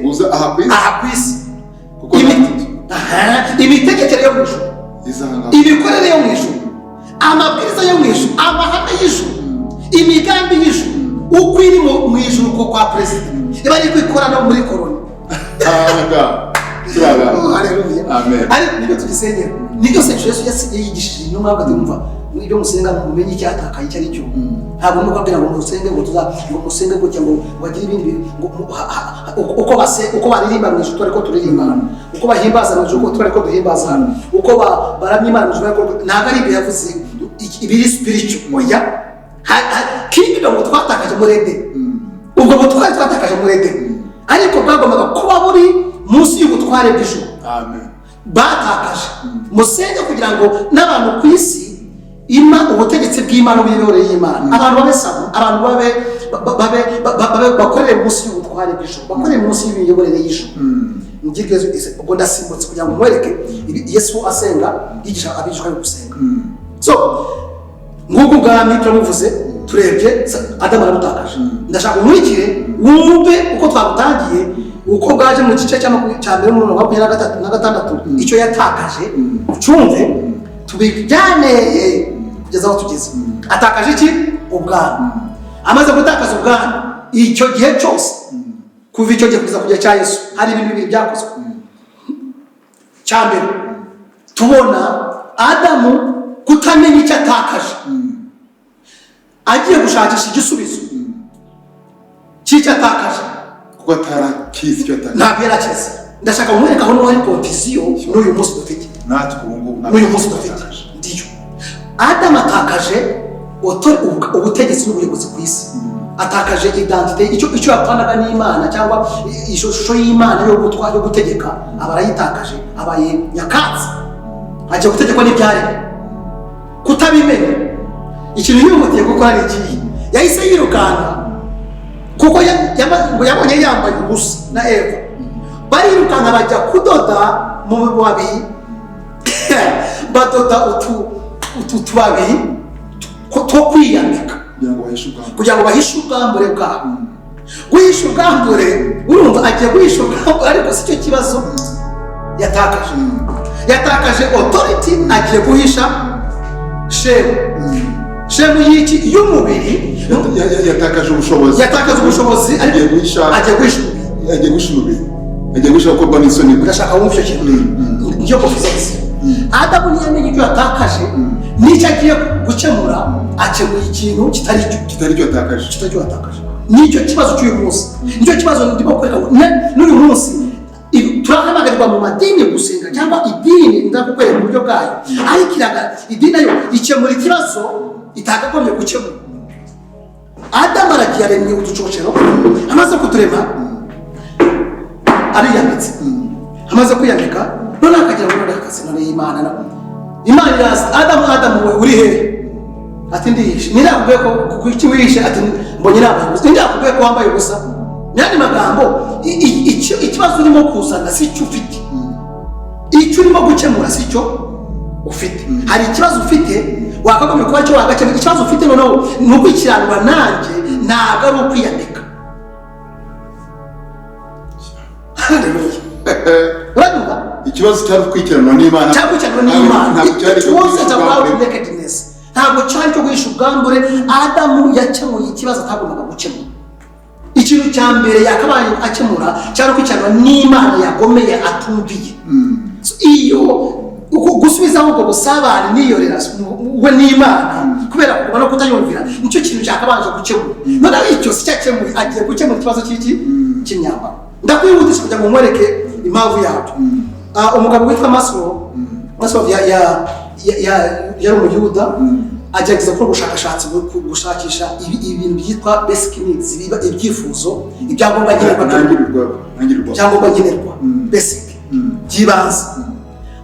buze aha ku isi imitegekere yo mu ijuru imikorere yo mu ijuru amabwiriza yo mu ijuru amahame y'ijuru imigambi y'ijuru uko iri mu ijuru ko kwa perezida iba ari kwikora no muri korona ariko nibyo tugisengera nibyo Yesu yigishije intumwa bakatumva ibyo musenga mumenye icyatakaye icyo ari cyo ntabwo nuko abwira ngo musenge ngo musenge gutya ngo bagire ibindi uko baririmba mu ijuru ariko turirimba uko bahimbaza mu ijuru ariko duhimbaza uko baramya Imana mu ijuru ariko ntabwo ari ibyo yavuze ibiri spiritual oya kingdom twatakaje muri Edeni ubwo butware twatakaje muri Edeni ariko bwagombaga kuba buri munsi y'ubutware bw'ijuru amen batakaje musenge kugira ngo n'abantu ku isi ubutegetsi bw'Imana n'imiyoborere y'Imana abantu babesabu abantu babe bakorere munsi y'ubutware bw'ijuru bakorere munsi y'imiyoborere y'ijuru ngiryo ubwo ndasimbutse kugira ngo mwereke Yesu asenga yigisha abigishwa gusenga so nk'uko ubwami turamuvuze turebye Adamu arabutakaje ndashaka umurikire wumve uko twabutangiye uko bwaje mu gice cya mbere mu 23 icyo yatakaje ucumve tubijyane kugeza aho tugeze atakaje iki ubwami amaze gutakaza ubwami icyo gihe cyose kuva icyo gihe kugeza ku gihe cya Yesu hari ibintu bibiri byakozwe cya mbere tubona Adamu kutamenya icyo atakaje agiye gushakisha igisubizo cy'icyo atakaje kuko atarakizi icyo atakaje ntabwo yarakizi ndashaka kumwereka aho n'uwari confusion n'uyu munsi dufite natwe ubu n'uyu munsi dufite ndiyo Adamu atakaje ubutegetsi n'ubuyobozi ku isi atakaje identite icyo yapfanaga n'Imana cyangwa ishusho y'Imana yo gutegeka abarayitakaje abaye nyakatsi agiye gutegekwa n'ibyari kutabimenya ikintu yihutiye gukora ari iki yahise yirukanka kuko yabonye yambaye ubusa na Eva barirukanka bajya kudoda mu bibabi badoda utu tubabi two kwiyambika kugira ngo bahishe ubwambure bwabo guhisha ubwambure urumva agiye guhisha ubwambure ariko si cyo kibazo yatakaje authority agiye guhisha shemu y'iki y'umubiri yatakaje ubushobozi agiye guhisha umubiri agiye guhisha gukorwa n'isoni urashaka wumva icyo kintu niyo kofizensi Adamu ntiyamenye icyo yatakaje n'icyo agiye gukemura akemuye ikintu kitari cyo yatakaje nicyo kibazo cy'uyu munsi nicyo kibazo ndimo kwereka n'uyu munsi turahamagarwa mu madini gusenga cyangwa idini ndakukwereka uburyo bwayo ariko idini nayo ikemura ikibazo itakagombye gukemura. Adamu aragiye aremye uducocero, amaze kuturema ariyambitse, amaze kwiyambika none akagira ngo akazi none Imana iraza Adamu we uri hehe? Ati ndishe. Nirakubwiye ko kuki wishe? Ati mbonye nabaye. Nirakubwiye ko wambaye ubusa. Nyandi magambo ikibazo urimo kuzana si cyo ufite, icyo urimo gukemura si cyo ufite. Hari ikibazo ufite wakagombye kuba cyo wagakemura. Ikibazo ufite noneho ni ukwikiranwa nanjye, ntabwo ari ukwiyandika. Uranyumva? Ikibazo cyari kwikiranwa n'Imana. Cyakwikiranwa n'Imana. Ntabwo cyari cyo guhisha ubwambure. Adamu yakemuye ikibazo atagombaga gukemura. Ikintu cya mbere yakabaye akemura cyari kwikiranwa n'Imana yagomeye atumviye. Iyo gusubizaho ubwo busabane niyorera we n'Imana kubera kubona kutayumvira nicyo kintu cyakabanje gukemura. None icyo si cyakemuye, agiye gukemura ikibazo cy'imyambaro. Ndakwihutisha kugira ngo mwereke impamvu yabyo. Umugabo witwa Maslow yari umuyuda, agerageza gukora ubushakashatsi gushakisha ibintu byitwa basic needs, ibyifuzo, ibyangombwa ngenerwa basic by'ibanze.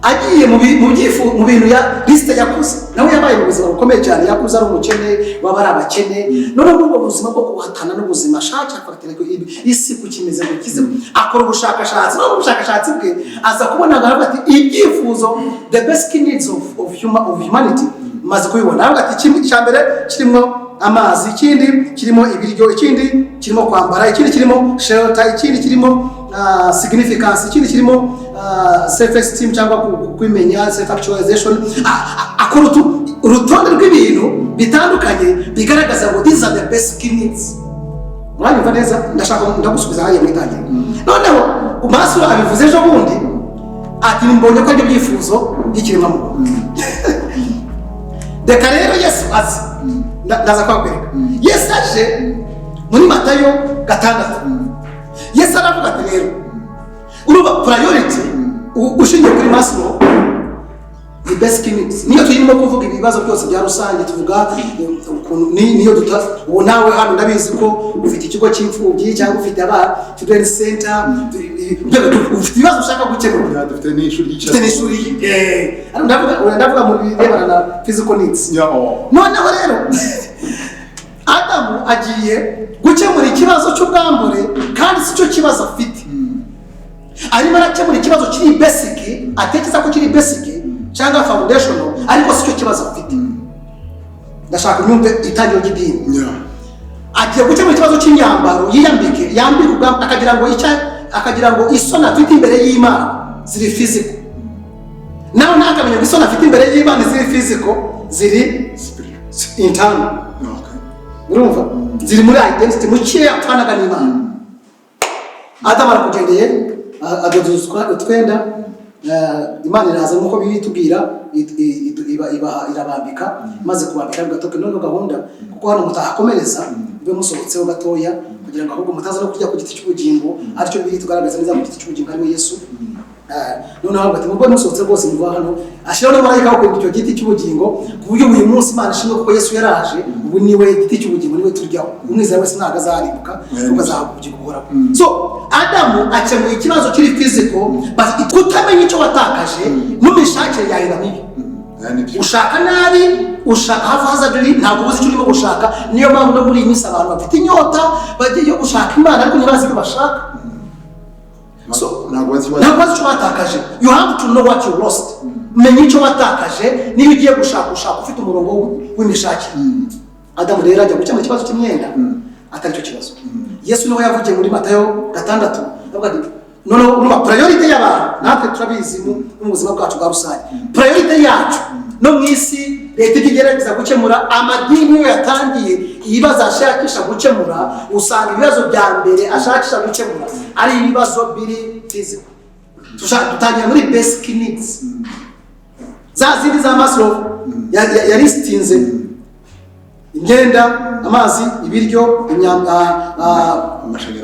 Agiye mu bintu ya liste yakoze, nawe yabaye mu buzima bukomeye cyane, yakuze ari umukene wabari abakene. None ubwo buzima bwo kuhatana n'ubuzima shaka afatira ko isi kukimeze gukize, akora ubushakashatsi. No ubushakashatsi bwe aza kubona ngo ati ibyifuzo the basic needs of humanity maze kubibona. Aravuga ati kimwe cyambere kirimo amazi, ikindi kirimo ibiryo, ikindi kirimo kwambara, ikindi kirimo shelter, ikindi kirimo significance, ikindi kirimo self esteem cyangwa kwimenya, self actualization. Akora urutonde rw'ibintu bitandukanye bigaragaza ngo these are the basic needs. Mwanyumva neza? Ndagusubiza hariya mwitangira. Noneho Maslow abivuze ejo bundi ati mbonye ko ari byifuzo by'ikiremwa muntu. Deka rero Yesu azi ndaza kwakwereka. Yesu aje muri Matayo 6. Yesu aravuga ati rero uruba priority ushingiye kuri Maslow the basic needs. Niyo turimo kuvuga ibibazo byose bya rusange, tuvuga niyo ubu nawe hano ndabizi ko ufite ikigo cy'imfubyi cyangwa ufite children center, ufite ibibazo ushaka gukemura. Dufite n'ishuri ndavuga mu birebana na physical needs. Noneho rero Adamu agiye gukemura ikibazo cy'ubwambure kandi si cyo kibazo afite. Arimo arakemura ikibazo kiri basic, atekereza ko kiri basic cyangwa foundational, ariko si cyo kibazo afite. Ndashaka nyumve itangiro ry'idini. Agiye gukemura ikibazo cy'imyambaro, yambike akagira ngo isoni afite imbere y'Imana ziri physical. Nawe ntakamenya ngo isoni afite imbere y'Imana ziri physical, ziri internal. Urumva? Ziri muri identity mukiye apfanaga n'Imana. Adamu arakugendeye adoduzwa utwenda, Imana iraza nkuko bitubwira irabambika, maze kubambika gatoke. None gahunda kuko hano mutahakomereza mbe musohotseho gatoya kugira ngo ahubwo mutaza no kujya ku giti cy'ubugingo, aricyo biri tugaragaza neza mu giti cy'ubugingo ari Yesu. None ahubwo ati mubwo musohotse rwose muva hano, ashiraho n'amarayika wo ku icyo giti cy'ubugingo, ku buryo uyu munsi Imana ishimwe kuko Yesu yaraje, ubu niwe giti cy'ubugingo, niwe turyaho. Umwizera wese ntago azarimbuka kuko azahabugingo buhoraho. So Adamu akemuye ikibazo kiri physical, but kutamenya icyo watakaje n'umishakire yawe na mibi. Ushaka nabi, ushaka haphazardly, ntabwo uzi icyo urimo gushaka. Niyo mpamvu no muri iyi minsi abantu bafite inyota bagiye gushaka Imana ariko ntibazi ko bashaka. So ntabwo wazi icyo watakaje. You have to know what you lost. Menya icyo watakaje niyo ugiye gushaka ufite umurongo w'imishakire. Adamu rero ajya gukemura ikibazo cy'imyenda atari cyo kibazo. Yesu niwe yavugiye muri Matayo 6 avuga ati none urumva priority y'abantu natwe turabizi mu buzima bwacu bwa rusange. Priority yacu no mu isi leta igerageza gukemura, amadini yo yatangiye ibibazo ashakisha gukemura, usanga ibibazo bya mbere ashakisha gukemura ari ibibazo biri physical. Tutangira muri basic needs za zindi za Maslow yaristinze: imyenda, amazi, ibiryo,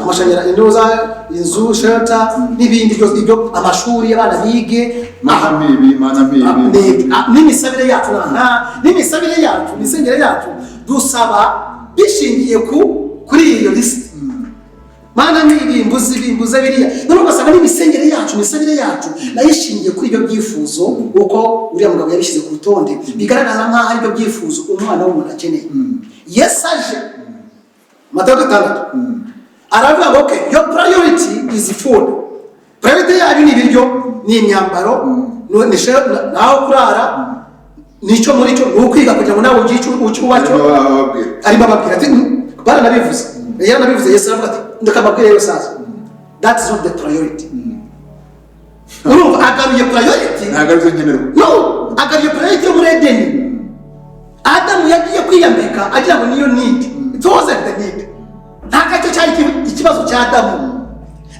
amashanyarazi, inzu shelter n'ibindi byose ibyo amashuri abana bige mana mibi n'imisabire yacu n'imisabire yacu n'isengere yacu dusaba bishingiye kuri iyo list mana mibi mbuze biriya none ugasanga n'imisengere yacu imisabire yacu nayo ishingiye kuri ibyo byifuzo uko uriya mugabo yabishyize ku rutonde bigaragaza nk'aho ari ibyo byifuzo umwana w'umuntu akeneye Yesu aje Matayo 6 aravuga ngo okay your priority is food priority yayo ni ibiryo ni imyambaro naho kurara nicyo muri cyo ukwiga kugira ngo nawe ugiye ucyubacyo ari bababwira ati baranabivuze yaranabivuze Yesu aravuga ati ndakababwira rero sasa that's not the priority urumva agaruye priority nagaruye nkenerwa no agaruye priority yo muri Edeni Adamu yagiye kwiyambika agira ngo niyo need it wasn't the need ntacyo cyari ikibazo cya Adamu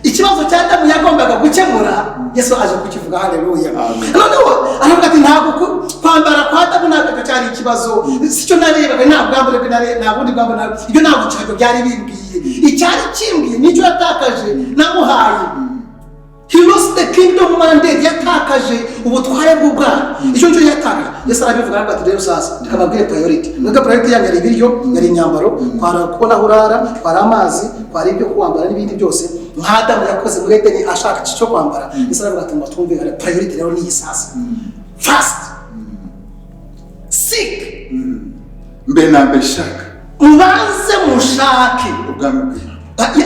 ikibazo cya Adamu yagombaga gukemura Yesu aje kukivuga haleluya noneho aravuga ati ntabwo kwambara kwa Adamu ntabwo cyari ikibazo sicyo narebaga ntabwo bundi bwambo ibyo ntabwo cyari byari bimbwiye icyari kimbwiye nicyo yatakaje namuhaye he lost the kingdom mandate yatakaje ubutware bw'ubwana icyo cyo yatakaje Yesu arabivuga ati rero sasa ndikababwire priority nubwo priority yanyu ari ibiryo yari imyambaro kubona hurara kwara amazi kwara ibyo kwambara n'ibindi byose nk'Adamu yakoze muri Edeni ashaka cyo kwambara Yesu aravuga ati mbatumve priority rero ni sasa fast seek mbere na mbere shaka ubanze mushake ubwami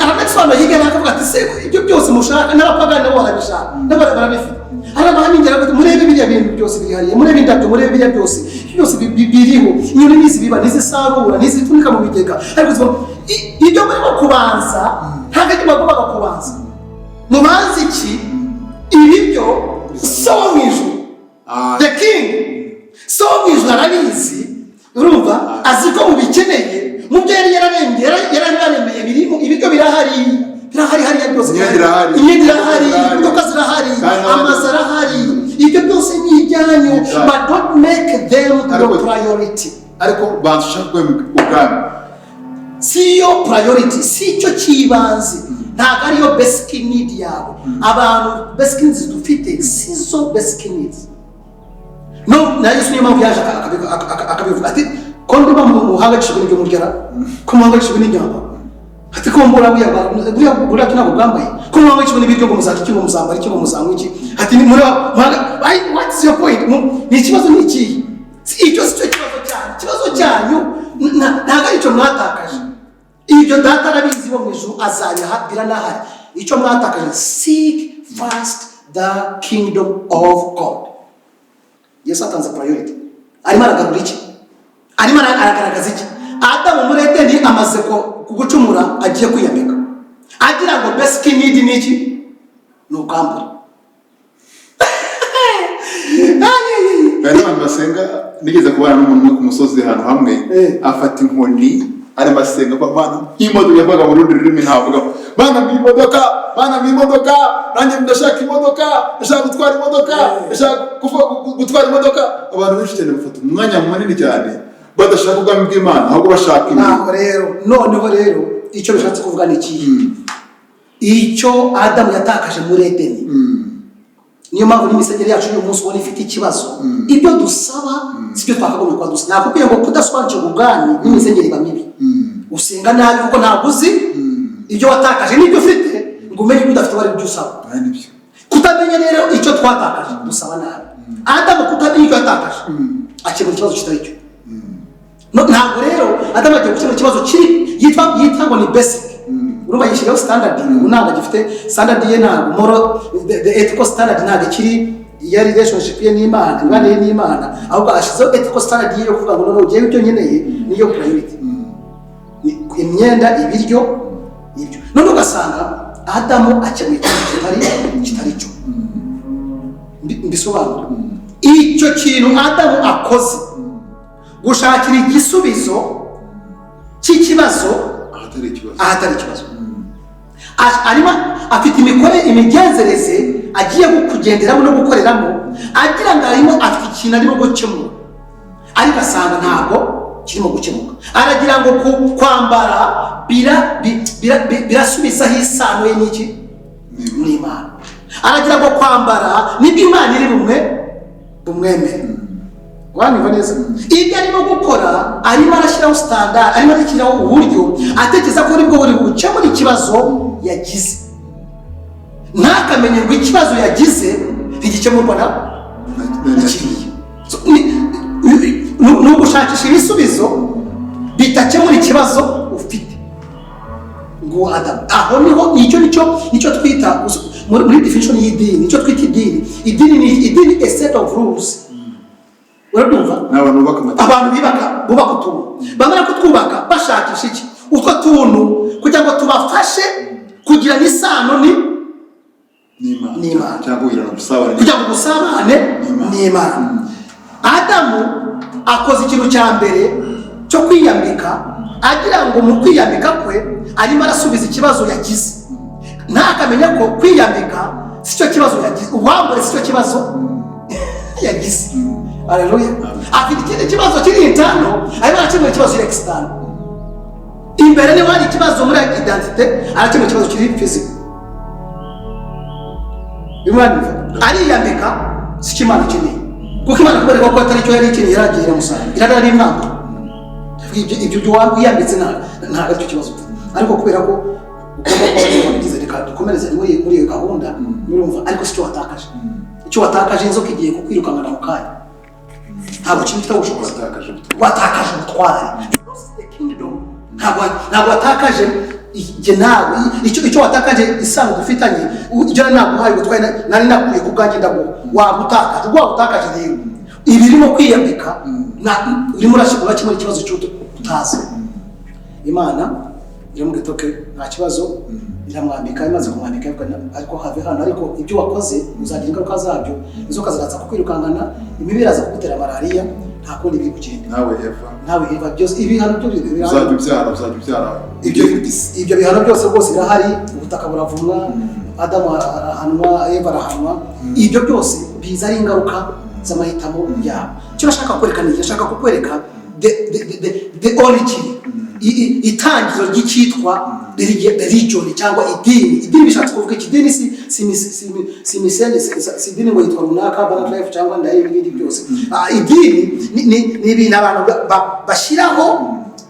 arabisobanura hirya akavuga ati se ibyo byose mushaka n'abapagani nabo barabishaka nabo barabifite arabahamingera ati murebe biriya bintu byose bihariye murebe indabyo murebe biriya byose biriho inyoni n'izibiba n'izisarura n'izitunika mu bigega ariko ibyo barimo kubanza ntabwo ibyo bagombaga kubanza mubanze iki ibi byo so mu ijuru the king so mu ijuru arabizi urumva azi ko mubikeneye mu byo yari yararemeye birimo ibiryo birahari hariya byose imyenda irahari imodoka zirahari amazu arahari ibyo byose ni ibyanyu but don't make them your priority ariko banshaka ubwami si yo priority si cyo kibanze ntabwo ariyo basic need yawe abantu basic needs dufite si zo basic needs no na Yesu niyo mpamvu yaje akabivuga ati ko ndiba muhangayikishijwe n'ibyo murya ko muhangayikishijwe n'inyama ati ko mbura buriya tunabwo bwambaye ko muhangayikishijwe n'ibiryo ngo muzaki ngo muzambara iki ngo muzanywa iki ati ni muri what's your point ni ikibazo ni iki icyo si cyo kibazo cyanyu ntabwo ari icyo mwatakaje ibyo data arabizi bo mu ijuru azabiha biranahari icyo mwatakaje seek first the kingdom of God Yesu atanze priority arimo aragarura iki arimo aragaragaza iki Adamu muri Edeni amaze gucumura agiye kwiyambika agira ngo basic need ni iki ni ubwambure bari basenga nigeze kubana n'umuntu ku musozi hano hamwe afata inkoni ari masenga kwa bana imodoka yavuga mu rundi rurimi ntavuga bana mwimodoka nanjye ndashaka imodoka ndashaka gutwara imodoka ndashaka gutwara imodoka abantu benshi cyane bafata umwanya munini cyane badashaka ubwami bw'Imana ahubwo bashaka ibintu noneho rero icyo bishatse kuvuga ni iki icyo Adamu yatakaje muri Edeni niyo mpamvu n'imisengere yacu uyu munsi ubona ifite ikibazo ibyo dusaba sibyo twakagombye kuba dusaba nakubwiye ngo kudasobanukirwa ubwami n'imisengere iba mibi usenga nabi kuko ntabwo uzi ibyo watakaje n'ibyo ufite ngo umenye ko udafite wari ibyo usaba kutamenya rero icyo twatakaje dusaba nabi Adamu kutamenya icyo yatakaje akemura ikibazo kitari cyo ntabwo rero Adamu agiye gukemura ikibazo yitwa ngo ni basic urumva yishyiraho standard ntabwo agifite standard ye ntabwo moral the ethical standard ntabwo ikiri ya relationship ye n'Imana imana ye n'Imana ahubwo ashyizeho ethical standard ye yo kuvuga ngo noneho ugiye ibyo nkeneye niyo priority imyenda ibiryo ibyo none ugasanga Adamu akemuye ikintu kitari cyo mbisobanura icyo kintu Adamu akoze gushakira igisubizo cy'ikibazo ahatari ikibazo arimo afite imigenzereze agiye kugenderamo no gukoreramo agira ngo arimo afite ikintu arimo gukemura ariko asanga ntabwo kirimo gukemuka aragira ngo kwambara birasubizaho isano ye n'iki n'Imana. Aragira ngo kwambara nibwo Imana iri bumwemere. Wanyumva neza? Ibyo arimo gukora arimo arashyiraho standard, arimo arashyiraho uburyo atekereza ko nibwo buri gukemura ikibazo yagize. Ntakamenye ngo ikibazo yagize ntigikemurwa na kiriya. Ni ugushakisha ibisubizo bitakemura ikibazo ufite. Ngo Adamu, aho niho nicyo twita muri definition y'idini, nicyo twita idini. Idini a set of rules. Urumva? Abantu bubaka utuntu. Bamara kutwubaka bashakisha iki? Utwo tuntu kugira ngo tubafashe kugira n'isano n'Imana. Kugira ngo gusabane n'Imana. Adamu akoze ikintu cya mbere cyo kwiyambika, agira ngo mu kwiyambika kwe arimo arasubiza ikibazo yagize. Ntakamenya ko kwiyambika si cyo kibazo yagize, uwambure si cyo kibazo yagize. Haleluya. Afite ikindi kibazo kiri intano, arimo arakemura ikibazo kiri external. Imbere niho hari ikibazo muri identity, arakemura ikibazo kiri physical. Imana ariyambika si kimana kinini, kuko Imana kubereka ko atari cyo yari ikeneye yaragiye musanga iragara n'imana. Ibyo byo wiyambitse nta cyo kibazo, ariko kubera ko ugomba kubigize reka dukomereze muri iyo gahunda murumva, ariko si cyo watakaje. Icyo watakaje inzoka igiye kukwirukana mu kanya. Ntabwo kintu ubushobozi watakaje ubutware. Ntabwo watakaje nawe icyo watakaje isano dufitanye ujya naguhaye ubutware nari nakuye ku bwanjye ndago wabutakaje. Wabutakaje rero ibi birimo kwiyambika urimo urashobora kimwe ikibazo cy'uto utazi. Imana iramugitoke nta kibazo, iramwambika, imaze kumwambika ariko have hano, ariko ibyo wakoze uzagira ingaruka zabyo. Inzoka ziraza kukwirukankana, imibi iraza kugutera malaria, nta kundi biri kugenda. Nawe Eva byose ibihano byo uzabyubyara ibyo bihano byose rwose birahari. Ubutaka buravumwa, Adamu arahanwa, Eva arahanwa. Ibyo byose biza ari ingaruka z'amahitamo yabo. Icyo nashaka kwerekana, nashaka kukwereka the origin, itangiriro ry'icyitwa religion cyangwa idini. Idini bishatse kuvuga iki? Idini si misende, si idini ngo yitwa runaka Bank Life cyangwa ndaye ibindi byose. Idini ni ibintu abantu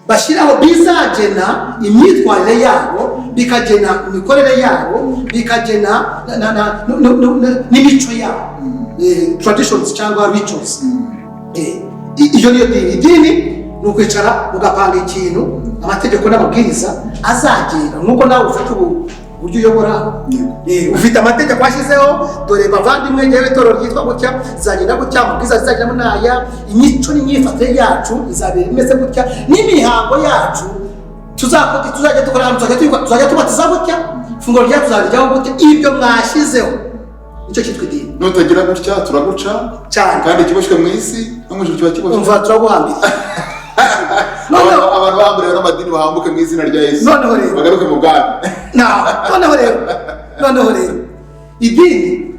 bashyiraho bizagena imyitwarire yabo, bikagena imikorere yabo, bikagena n'imico yabo, traditions cyangwa rituals. Iyo niyo dini. Idini ni ukwicara mugapanga ikintu, amategeko n'amabwiriza azagenga nk'uko nawe ufite uburyo uyobora. Ufite amategeko washyizeho, dore bavandimwe ngewe itorero ryitwa gutya zagenda gutya, amabwiriza zizagiramo n'aya, imico n'imyifatire yacu izabera imeze gutya, n'imihango yacu tuzajya dukora, tuzajya tubatiza gutya, ifunguro ryacu tuzarijyaho gutya. Ibyo mwashyizeho nicyo cyitwa idini. Nutagira gutya turaguca cyane, kandi kiboshywe mu isi no mu ijuru kiba kiboshywe. Umva turaguhambira. Abantu bambure n'amadini bahambuke mu izina rya Yesu, noneho rero bagaruke mu bwami. Noneho rero idini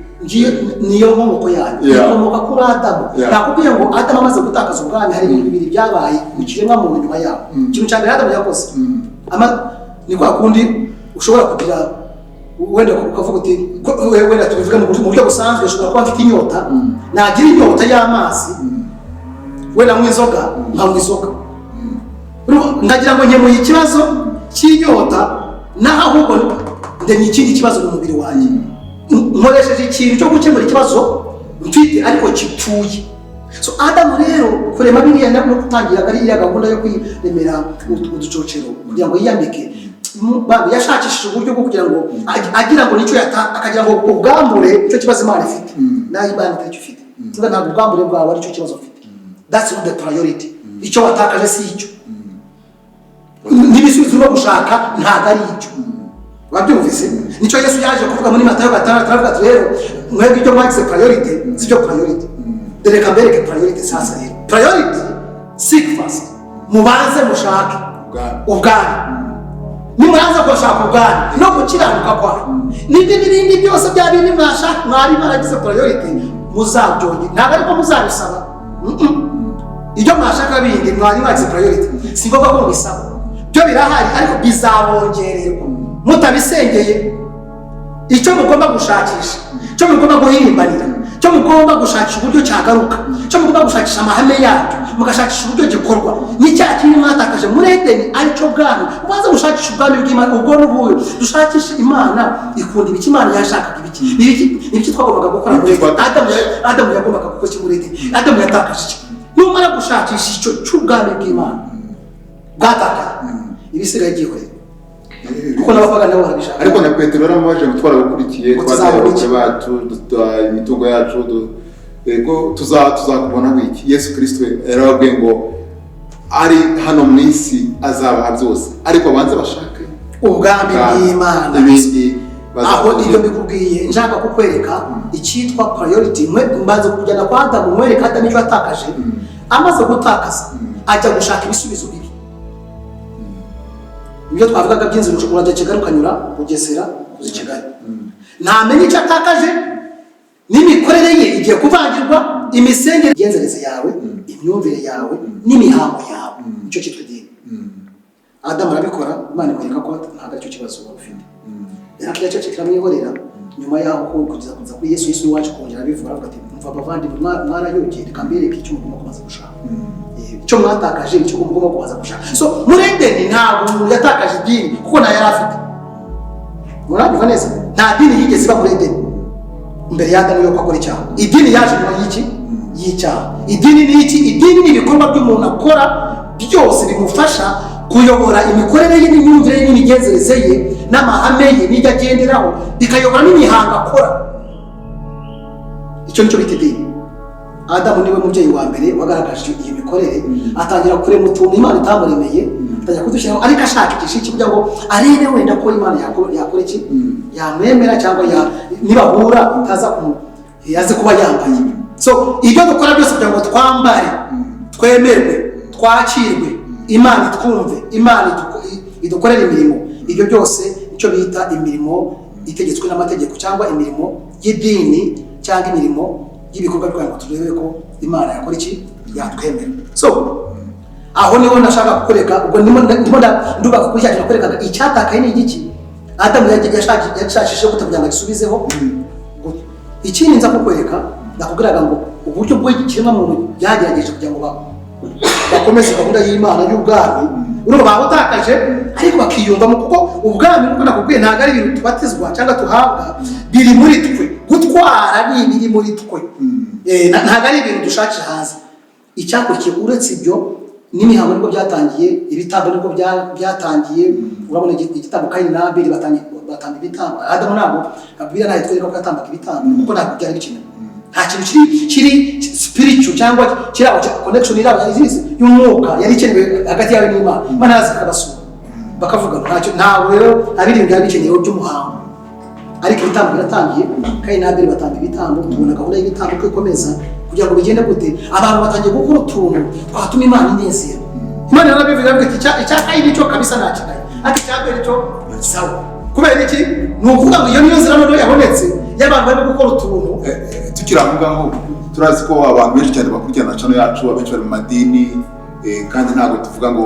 niyo nkomoko yayo, ikomoka kuri Adamu. Nakubwiye ngo Adamu amaze gutakaza ubwami hari ibintu bibiri byabaye mu kiremwa muntu nyuma yaho. Ikintu cya mbere Adamu yakoze ni kwa kundi ushobora kugira wenda ukavuga uti wenda tubivuga mu buryo busanzwe, ushobora kuba afite inyota, nagira inyota y'amazi wenda mu inzoga nka inzoga, ngagira ngo nkemuye ikibazo cy'inyota, naho ahubwo ndemye ikindi kibazo mu mubiri wanjye. Nkoresheje ikintu cyo gukemura ikibazo mfite ariko kipfuye. So Adamu rero kurema biriya no gutangira iriya gahunda yo kwiremera uducocero kugira ngo yiyambike, yashakishije uburyo bwo kugira ngo agira ngo nicyo akagira ngo ubwambure icyo kibazo Imana ifite, nayo Imana icyo ifite. Ntabwo ubwambure bwawe ari cyo kibazo ufite. That's not the priority. Icyo watakaje si icyo, n'ibisubizo no gushaka ntabwo ari icyo. Wabyumvise? Nicyo Yesu yaje kuvuga muri Matayo 6:6 rero mwebwe icyo mwagize priority si cyo priority. Dereka mbereke priority sasa rero. Priority seek first. Mubanze mushake ubwami. Nimuranza gushaka ubwami no gukiranuka kwayo, n'ibindi byose bya bindi mwashaka mwari baragize priority muzabyonye, ntabwo ariko muzabisaba. Ibyo mwashaka bindi mwari mwagize priority si ngombwa ko bisaba, byo birahari ariko bizabongererwa mutabisengeye. icyo mugomba gushakisha, icyo mugomba guhimbanira, icyo mugomba gushakisha uburyo cyagaruka, icyo mugomba gushakisha amahame yacyo, mugashakisha uburyo gikorwa, n'icyaha kinini mwatakaje muri Edeni aricyo bwami. Ubanza gushakisha ubwami bw'Imana, ubwo n'ubuyo dushakisha Imana ikunda ibiki, Imana yashakaga ibiki twagombaga gukora muri Edeni. Adamu yagombaga gukora iki muri Edeni? Adamu yatakaje iki? Numara gushakisha icyo cy'ubwami bw'Imana bwatakaye, ibisigaye byihorera kuko n'abapagani nabo barabishaka. Ariko na Petero yaramubaje ngo twarabukurikiye, twazabukurikiye bacu, imitungo yacu, ego tuzakubona wiki. Yesu Kristo yarababwiye ngo ari hano mu isi azabaha byose, ariko abanze bashake ubwami bw'Imana. Ibindi aho iyo mbikubwiye nshaka kukwereka icyitwa priority. Mbanze kujyana kwa Adamu, mwereka Adamu icyo atakaje. Amaze gutakaza ajya gushaka ibisubizo bibi. Ibyo twavugaga by'inzira urajya Kigali ukanyura Bugesera uzi Kigali, ntamenye icyo atakaje, n'imikorere ye igiye kuvangirwa, imisengere, igenzereze yawe, imyumvire yawe, n'imihango yawe, nicyo cyitwa idini. Adamu arabikora, Imana imwereka ko ntabwo aricyo kibazo waba ufite. Yaraki cyo kiramwihorera. Nyuma yaho kugeza kuri Yesu iwacu kongera abivura, avuga ati mva abavandimwe mwarayogeye, reka mbereke icyo mugomba kumaza gushaka. Icyo mwatakaje icyo mugomba kumaza gushaka. So muri Edeni ntabwo umuntu yatakaje idini kuko nayo yari afite. Murabiva neza, nta dini yigeze iba muri Edeni imbere ya Adamu yo akora icyaha. Idini yaje nyuma y'iki? Y'icyaha. Idini ni iki? Idini ni ibikorwa by'umuntu akora byose bimufasha kuyobora imikorere ye, n'imyumvire ye, n'imigenzereze ye, n'amahame ye, n'ibyo agenderaho, bikayobora n'imihango akora. Icyo nicyo bita idini. Adamu niwe mubyeyi wa mbere wagaragaje iyi mikorere, atangira kurema utuntu Imana itamuremeye, atangira kudushyiraho, ariko ashaka igishiki kugira ngo arebe wenda ko Imana yakora iki, yamwemera cyangwa nibahura itaza yaze kuba yambaye. So ibyo dukora byose kugira ngo twambare, twemerwe, twakirwe, Imana itwumve, Imana idukorera imirimo, ibyo byose nicyo bita imirimo itegetswe n'amategeko, cyangwa imirimo y'idini, cyangwa imirimo y'ibikorwa byo ngo turebe ko Imana yakora iki, yatwemera. So aho niho nashaka kukureka, ubwo ndubaka kuri cyane kukureka icyatakaye ni igiki. Adamu yashakishije kugira ngo gisubizeho. Ikindi nza kukwereka, nakubwiraga ngo uburyo bw'ikiremwa muntu byagerageje kugira ngo bakomeze gahunda y'Imana y'ubwami, urumva babutakaje, ariko bakiyumvamo, kuko ubwami nuko nakubwiye ntabwo ari ibintu tubatizwa cyangwa tuhabwa, biri muri twe. Gutwara ni ibiri muri twe, ntabwo ari ibintu dushakira hanze. Icyakurikiye uretse ibyo, n'imihango nibwo byatangiye, ibitambo nibwo byatangiye. Urabona igitambo Kayini na Abeli batanga ibitambo. Adamu ntabwo Bibiliya ntayo itwereka ko yatambaga ibitambo, kuko ntabwo byari bikenewe. Nta kintu kiri spiritual cyangwa kirabo connection irabo y'umwuka yari ikenewe hagati yawe n'Imana. Imana yazi kabasura bakavuga ntawe rero abiri byari bikenewe by'umuhango, ariko ibitambo biratangiye. Kayini na Abeli batanga ibitambo, tubona gahunda y'ibitambo ko ikomeza kugira ngo bigende gute. Abantu batangiye gukora utuntu twatuma Imana inezera. Imana yarabivuga ati icya Kayini cyo kabisa ntakikaye, ati icya Abeli cyo sawa. Kubera iki? Ni ukuvuga ngo iyo niyo nzira none yabonetse y'abantu bari gukora utuntu. Tukiri aho ngaho turazi ko abantu benshi cyane bakurikirana channel yacu, abenshi bari mu madini, kandi ntabwo tuvuga ngo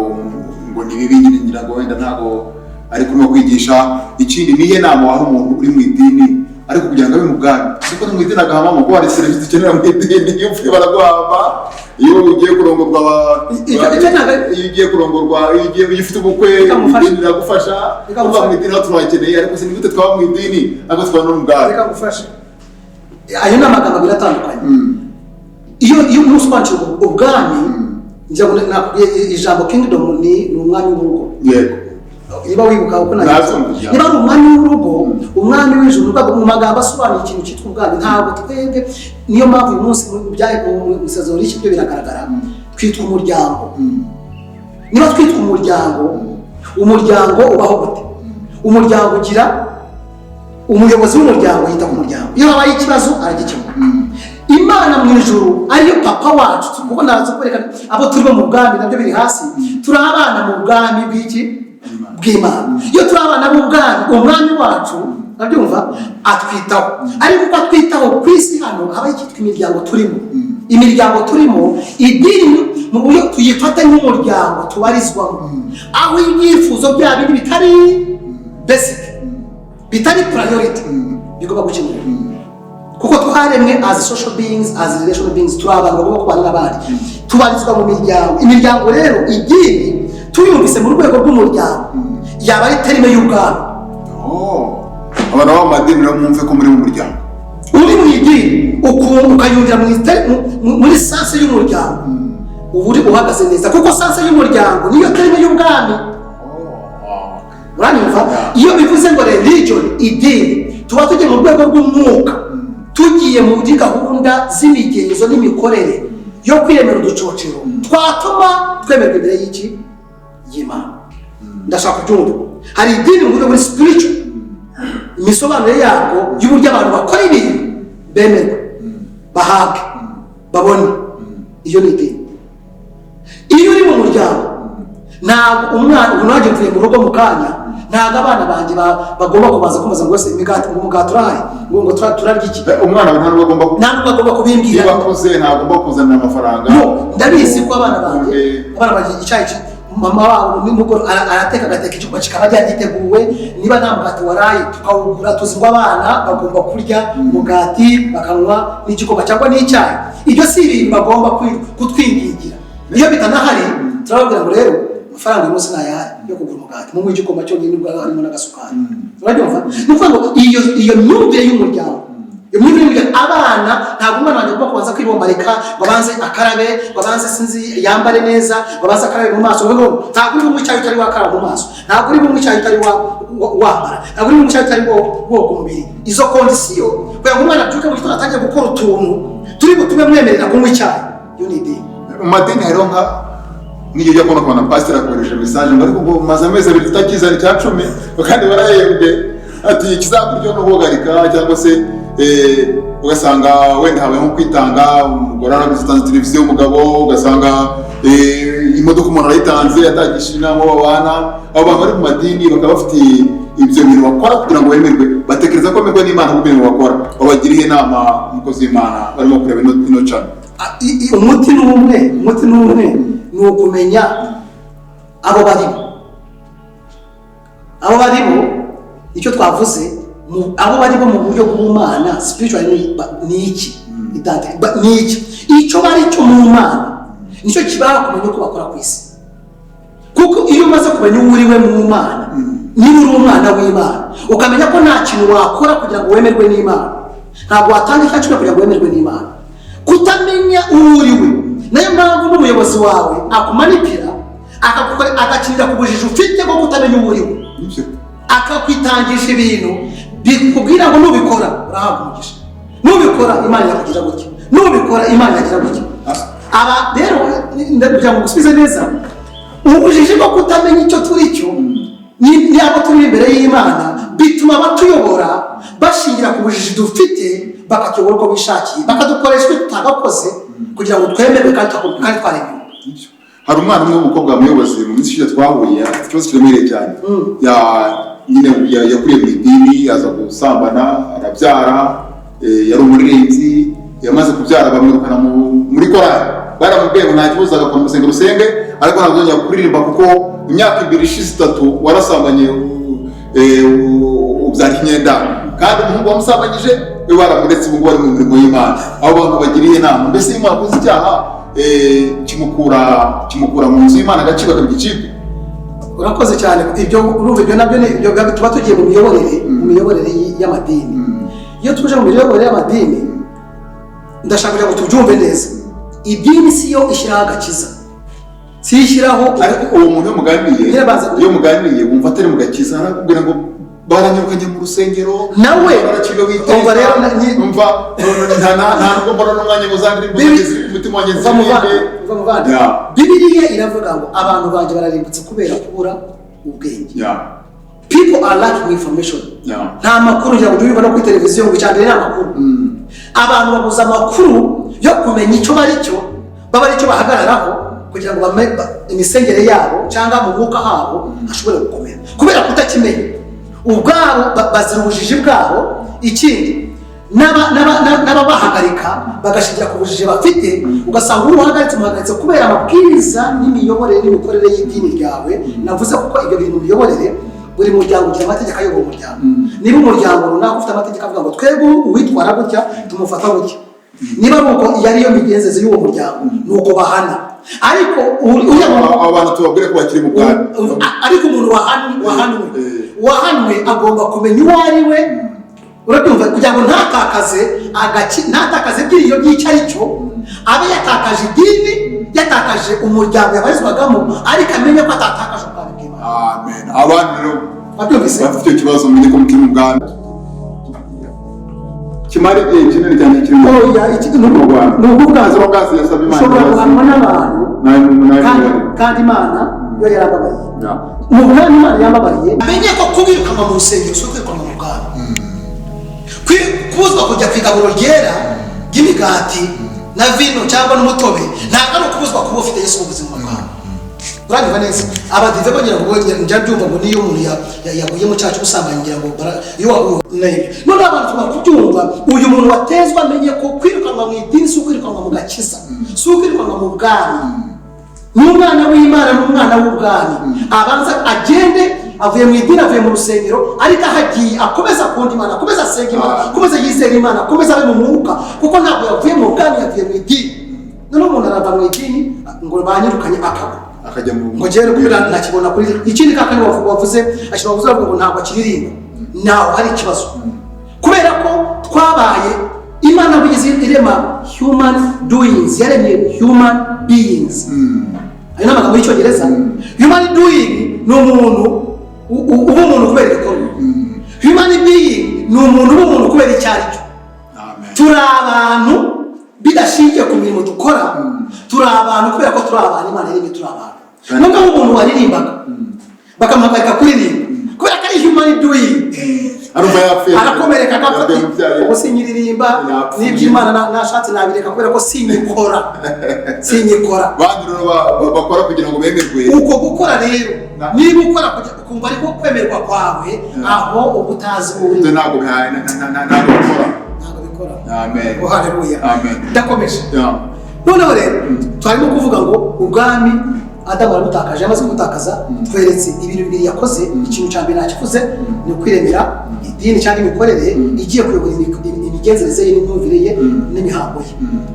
ni bibi nyine, ngira ngo wenda ntabwo ari kurimo kwigisha. Ikindi niye nama waho umuntu uri mu idini ariko kugira ngo abe mu bwami, siko no mu idini agahamamo ko hari serivisi dukenera mu idini. Iyo upfuye baraguhamba, iyo ugiye kurongorwa iyo ufite ubukwe idini riragufasha. Kuva mu idini aho turakeneye, ariko si nigute twaba mu idini ariko twaba no mu bwami. Reka gufasha. Ayo ni amagambo abiri atandukanye. Iyo usobanukirwa ubwami, ijambo kingdom ni umwami w'urugo. Yego. Niba wibuka uko niba ari umwami w'urugo, umwami w'ijuru, mu magambo asobanura ikintu cyitwa ubwami. Ntabwo twebwe, niyo mpamvu uyu munsi mu isezerano rishya byo biragaragara, twitwa umuryango. Niba twitwa umuryango ubaho gute? Umuryango ugira umuyobozi w'umuryango, yita ku muryango. Iyo habaye ikibazo aragikemura. Imana mu ijuru ariyo papa wacu, kuko nazo kwerekana abo turi mu bwami nabyo biri hasi. Turi abana mu bwami bw'Imana. Iyo turi abana b'ubwami, umwami wacu nabyumva atwitaho, ariko uko atwitaho ku isi hano habaye icyitwa imiryango turimo. Imiryango turimo, idini mu buryo tuyifata nk'umuryango tubarizwamo, aho ibyifuzo byabo bitari basic. bitari priority bigomba gukemura kuko twaremwe as social beings as relational beings turi abantu bagomba kubana n'abandi tubarizwa mu imiryango rero idini tuyumvise mu rwego rw'umuryango yaba ari terime y'ubwami abantu b'amadini rero mwumve ko muri mu muryango uri mu idini ukayumvira muri sanse y'umuryango ubu uri uhagaze neza kuko sanse y'umuryango niyo terime y'ubwami uranyumva iyo bivuze ngo religion idini tuba tugiye mu rwego rw'umwuka tugiye muri gahunda z'imigenzo n'imikorere yo kwiremera uducocero twatuma twemerwa imbere y'iki y'Imana ndashaka kubyumva hari idini mu buryo buri spiritual imisobanuro yabwo y'uburyo abantu bakora ibintu bemerwa bahabwe babone iyo ni idini iyo uri mu muryango ntabwo umwana ubu naje mvuye mu rugo mu kanya ntabwo abana banjye bagomba kubanza kumaza ngo wese imigati ngo umugati urahari ngo turarya iki umwana we ntabwo agomba kubimbwira niba akuze ntabwo agomba kuzanira amafaranga ndabizi ko abana banjye icyayi mama wabo nimugoro arateka agateka icyuma kikaba cyagiteguwe niba nta mugati waraye tukawugura tuzi ngo abana bagomba kurya umugati bakanywa n'igikoma cyangwa n'icyayi ibyo si ibintu bagomba kutwingingira iyo bitanahari turababwira ngo rero amafaranga y'umunsi ntayahari yo kugura umugati mu igikoma cyonyine nibwo harimo n'agasukari urabyumva ni ukuvuga ngo iyo myumvire y'umuryango abana ntabwo umwana wanjye agomba kubanza kwibombarika ngo abanze akarabe ngo abanze sinzi yambare neza ngo abanze akarabe mu maso ntabwo uri bumwe icyayi utari wakaraba mu maso ntabwo uri bumwe icyayi utari wambara ntabwo uri bumwe icyayi utari woga umubiri izo kondisiyo kugira ngo umwana abyuke mu gitondo atangiye gukora utuntu turi butume mwemerera kunywa icyayi iyo ni idini mu madini hariho nka n'iyo ujya kubona kubona pasiteri akoresha mesaje ngo ariko ngo maze amezi abiri tutakizana icya 10 kandi barahembwe ati kizakuryo no guhagarika cyangwa se ugasanga wenda habaye nko kwitanga umugore aragutanze televiziyo umugabo ugasanga imodoka umuntu arayitanze atagisha inama babana abo bantu bari mu madini bakaba bafite ibyo bintu bakora kugira ngo bemerwe batekereza ko bemerwe n'Imana ku bintu bakora babagiriye inama umukozi w'Imana barimo kureba ino channel umuti n'umwe ni ukumenya abo barimo icyo twavuze abo bari bo mu buryo bw'Imana spiritual ni iki icyo bari cyo mu Mana nicyo kibara kumenya uko bakora ku isi kuko iyo umaze kumenya uwo uriwe mu Mana niba uri umwana w'Imana ukamenya ko nta kintu wakora kugira ngo wemerwe n'Imana ntabwo watanga icyacu kugira ngo wemerwe n'Imana kutamenya uwo uriwe nayo mpamvu n'umuyobozi wawe akumanipira agakinira ku bujiji ufite bwo kutamenya uwo uriwe akakwitangisha ibintu bikubwira ngo nubikora urahabwa umugisha nubikora Imana yakugira gutya nubikora Imana yagira gutya aba rero ndagira ngo gusubize neza ubujiji bwo kutamenya icyo turi cyo ni abo turi imbere y'Imana bituma abatuyobora bashingira ku bujiji dufite bakatuyobora uko bishakiye bakadukoresha tutagakoze kugira ngo twemerwe kandi twaremewe. Hari umwana umwe w'umukobwa muyobozi mu minsi ishize twahuye ikibazo kiremereye cyane yakuriye mu idini aza gusambana arabyara yari umuririmbyi yamaze kubyara bamwirukana muri korali baramubwiye ngo nta kibazo agakora umusenga rusenge ariko ntabwo yongera kuririmba kuko imyaka 2-3 warasambanye ubyara imyenda kandi umuhungu wamusambanyije we baramuretse ubu bari mu mirimo y'Imana abo bantu bagiriye inama mbese iyo umuntu akoze icyaha kimukura mu nzu y'Imana agaciro akabigicipe. Urakoze cyane ibyo urumva ibyo nabyo ni ibyo tuba tugiye mu miyoborere y'amadini. Iyo tuje mu miyoborere y'amadini ndashaka kugira ngo tubyumve neza idini siyo ishyiraho agakiza si ishyiraho ariko uwo muntu iyo muganiriye wumva atari mu gakiza arakubwira ngo baranyirukanye mu rusengero nawe umva rero umva nta nubwo mbona n'umwanya muzandira umutima wanjye nzimbe. Bibiliya iravuga ngo abantu banjye bararimbutse kubera kubura ubwenge. People are lacking information. Nta makuru ngira ngo ubibona kuri televiziyo ngo cyane nta makuru. Abantu babuza amakuru yo kumenya icyo bari cyo baba ari cyo bahagararaho kugira ngo imisengere yabo cyangwa mu mwuka habo ashobore gukomera kubera kutakimenya ubwabo bazira ubujiji bwabo. Ikindi n'ababahagarika bagashingira ku bujiji bafite ugasanga umuhagaritse kubera amabwiriza n'imiyoborere n'imikorere y'idini ryawe navuze kuko ibyo bintu miyoborere buri muryango ugira amategeko ayobora umuryango. Niba umuryango runaka ufite amategeko avuga ngo twebwe uwitwara gutya tumufata gutya, niba ari uko yari yo migenzereze y'uwo muryango ni uko bahana. Ariko abantu tubabwire ko bakiri mu bwami, ariko umuntu wahanwe agomba kumenya uwo ari we, urabyumva, kugira ngo ntatakaze byiriyo by'icyo ari cyo, abe yatakaje idini, yatakaje umuryango yabarizwagamo, ariko amenye ko atatakaje ubwami bw'Imana. Amen. Abantu rero babyumvise bafite icyo kibazo mumenye ko mukiri mu bwami. Kimari igihe kinini cyane kiri mu Rwanda. Ni ukuvuga ngo gazi yasaba Imana ushobora guhanwa n'abantu kandi Imana yo yarababariye. Mu bwami Imana yababariye, amenye ko kubirukanwa mu rusengero si ukwirukanwa mu bwami. Kubuzwa kujya ku igaburo ryera ry'imigati na vino cyangwa n'umutobe ntabwo ari ukubuzwa kuba ufite Yesu mu buzima bwawe. Uranyumva neza? Abadive bagira ngo njya byumva ngo niyo umuntu yaguye mu cyacu ubusambanyi ngira ngo iyo none abantu tuma kubyumva, uyu muntu watezwa amenye ko kwirukanwa mu idini si ukwirukanwa mu gakiza, si ukwirukanwa mu bwami. N'umwana w'Imana n'umwana w'ubwami abanza agende, avuye mu idini, avuye mu rusengero, ariko ahagiye akomeza akunda Imana, akomeza asenga Imana, akomeza yizera Imana, akomeza abe mu mwuka, kuko ntabwo yavuye mu bwami, yavuye mu idini. None umuntu arava mu idini ngo banyirukanye akagwa akajya mu ngo jere kubira nakibona kuri ikindi kakani wavuze ashobora kuvuga ngo ntabwo akiririmba, naho hari ikibazo, kubera ko twabaye Imana bigize irema human doings, yaremye human beings. Ayo n'amagambo y'Icyongereza. Human doing ni umuntu uba umuntu kubera igikorwa. Human being ni umuntu uba umuntu kubera icyo ari cyo. Turi abantu bidashingiye ku mirimo dukora, turi abantu kubera ko turi abantu Imana yaremye turi abantu. Nubwo umuntu waririmbaga bakamuhagarika kuririmba kubera ko ari human doing, arakomereka agafata ubu sinyiririmba n'iby'Imana nashatse nabireka kubera ko sinyikora. Bandi rero bakora kugira ngo bemerwe. Uko gukora rero niba ukora ukumva ariko kwemerwa kwawe, aho ubutazi uri ntabwo bikora. Amen. Haleluya. Amen. Ndakomeje. Noneho rero twarimo kuvuga ngo ubwami Adamu arabutakaje, amaze kubutakaza tweretse ibintu bibiri yakoze. Ikintu cya mbere nakivuze ni ukwiremera idini cyangwa imikorere igiye kuyobora imigenzereze ye n'imyumvire ye n'imihango ye,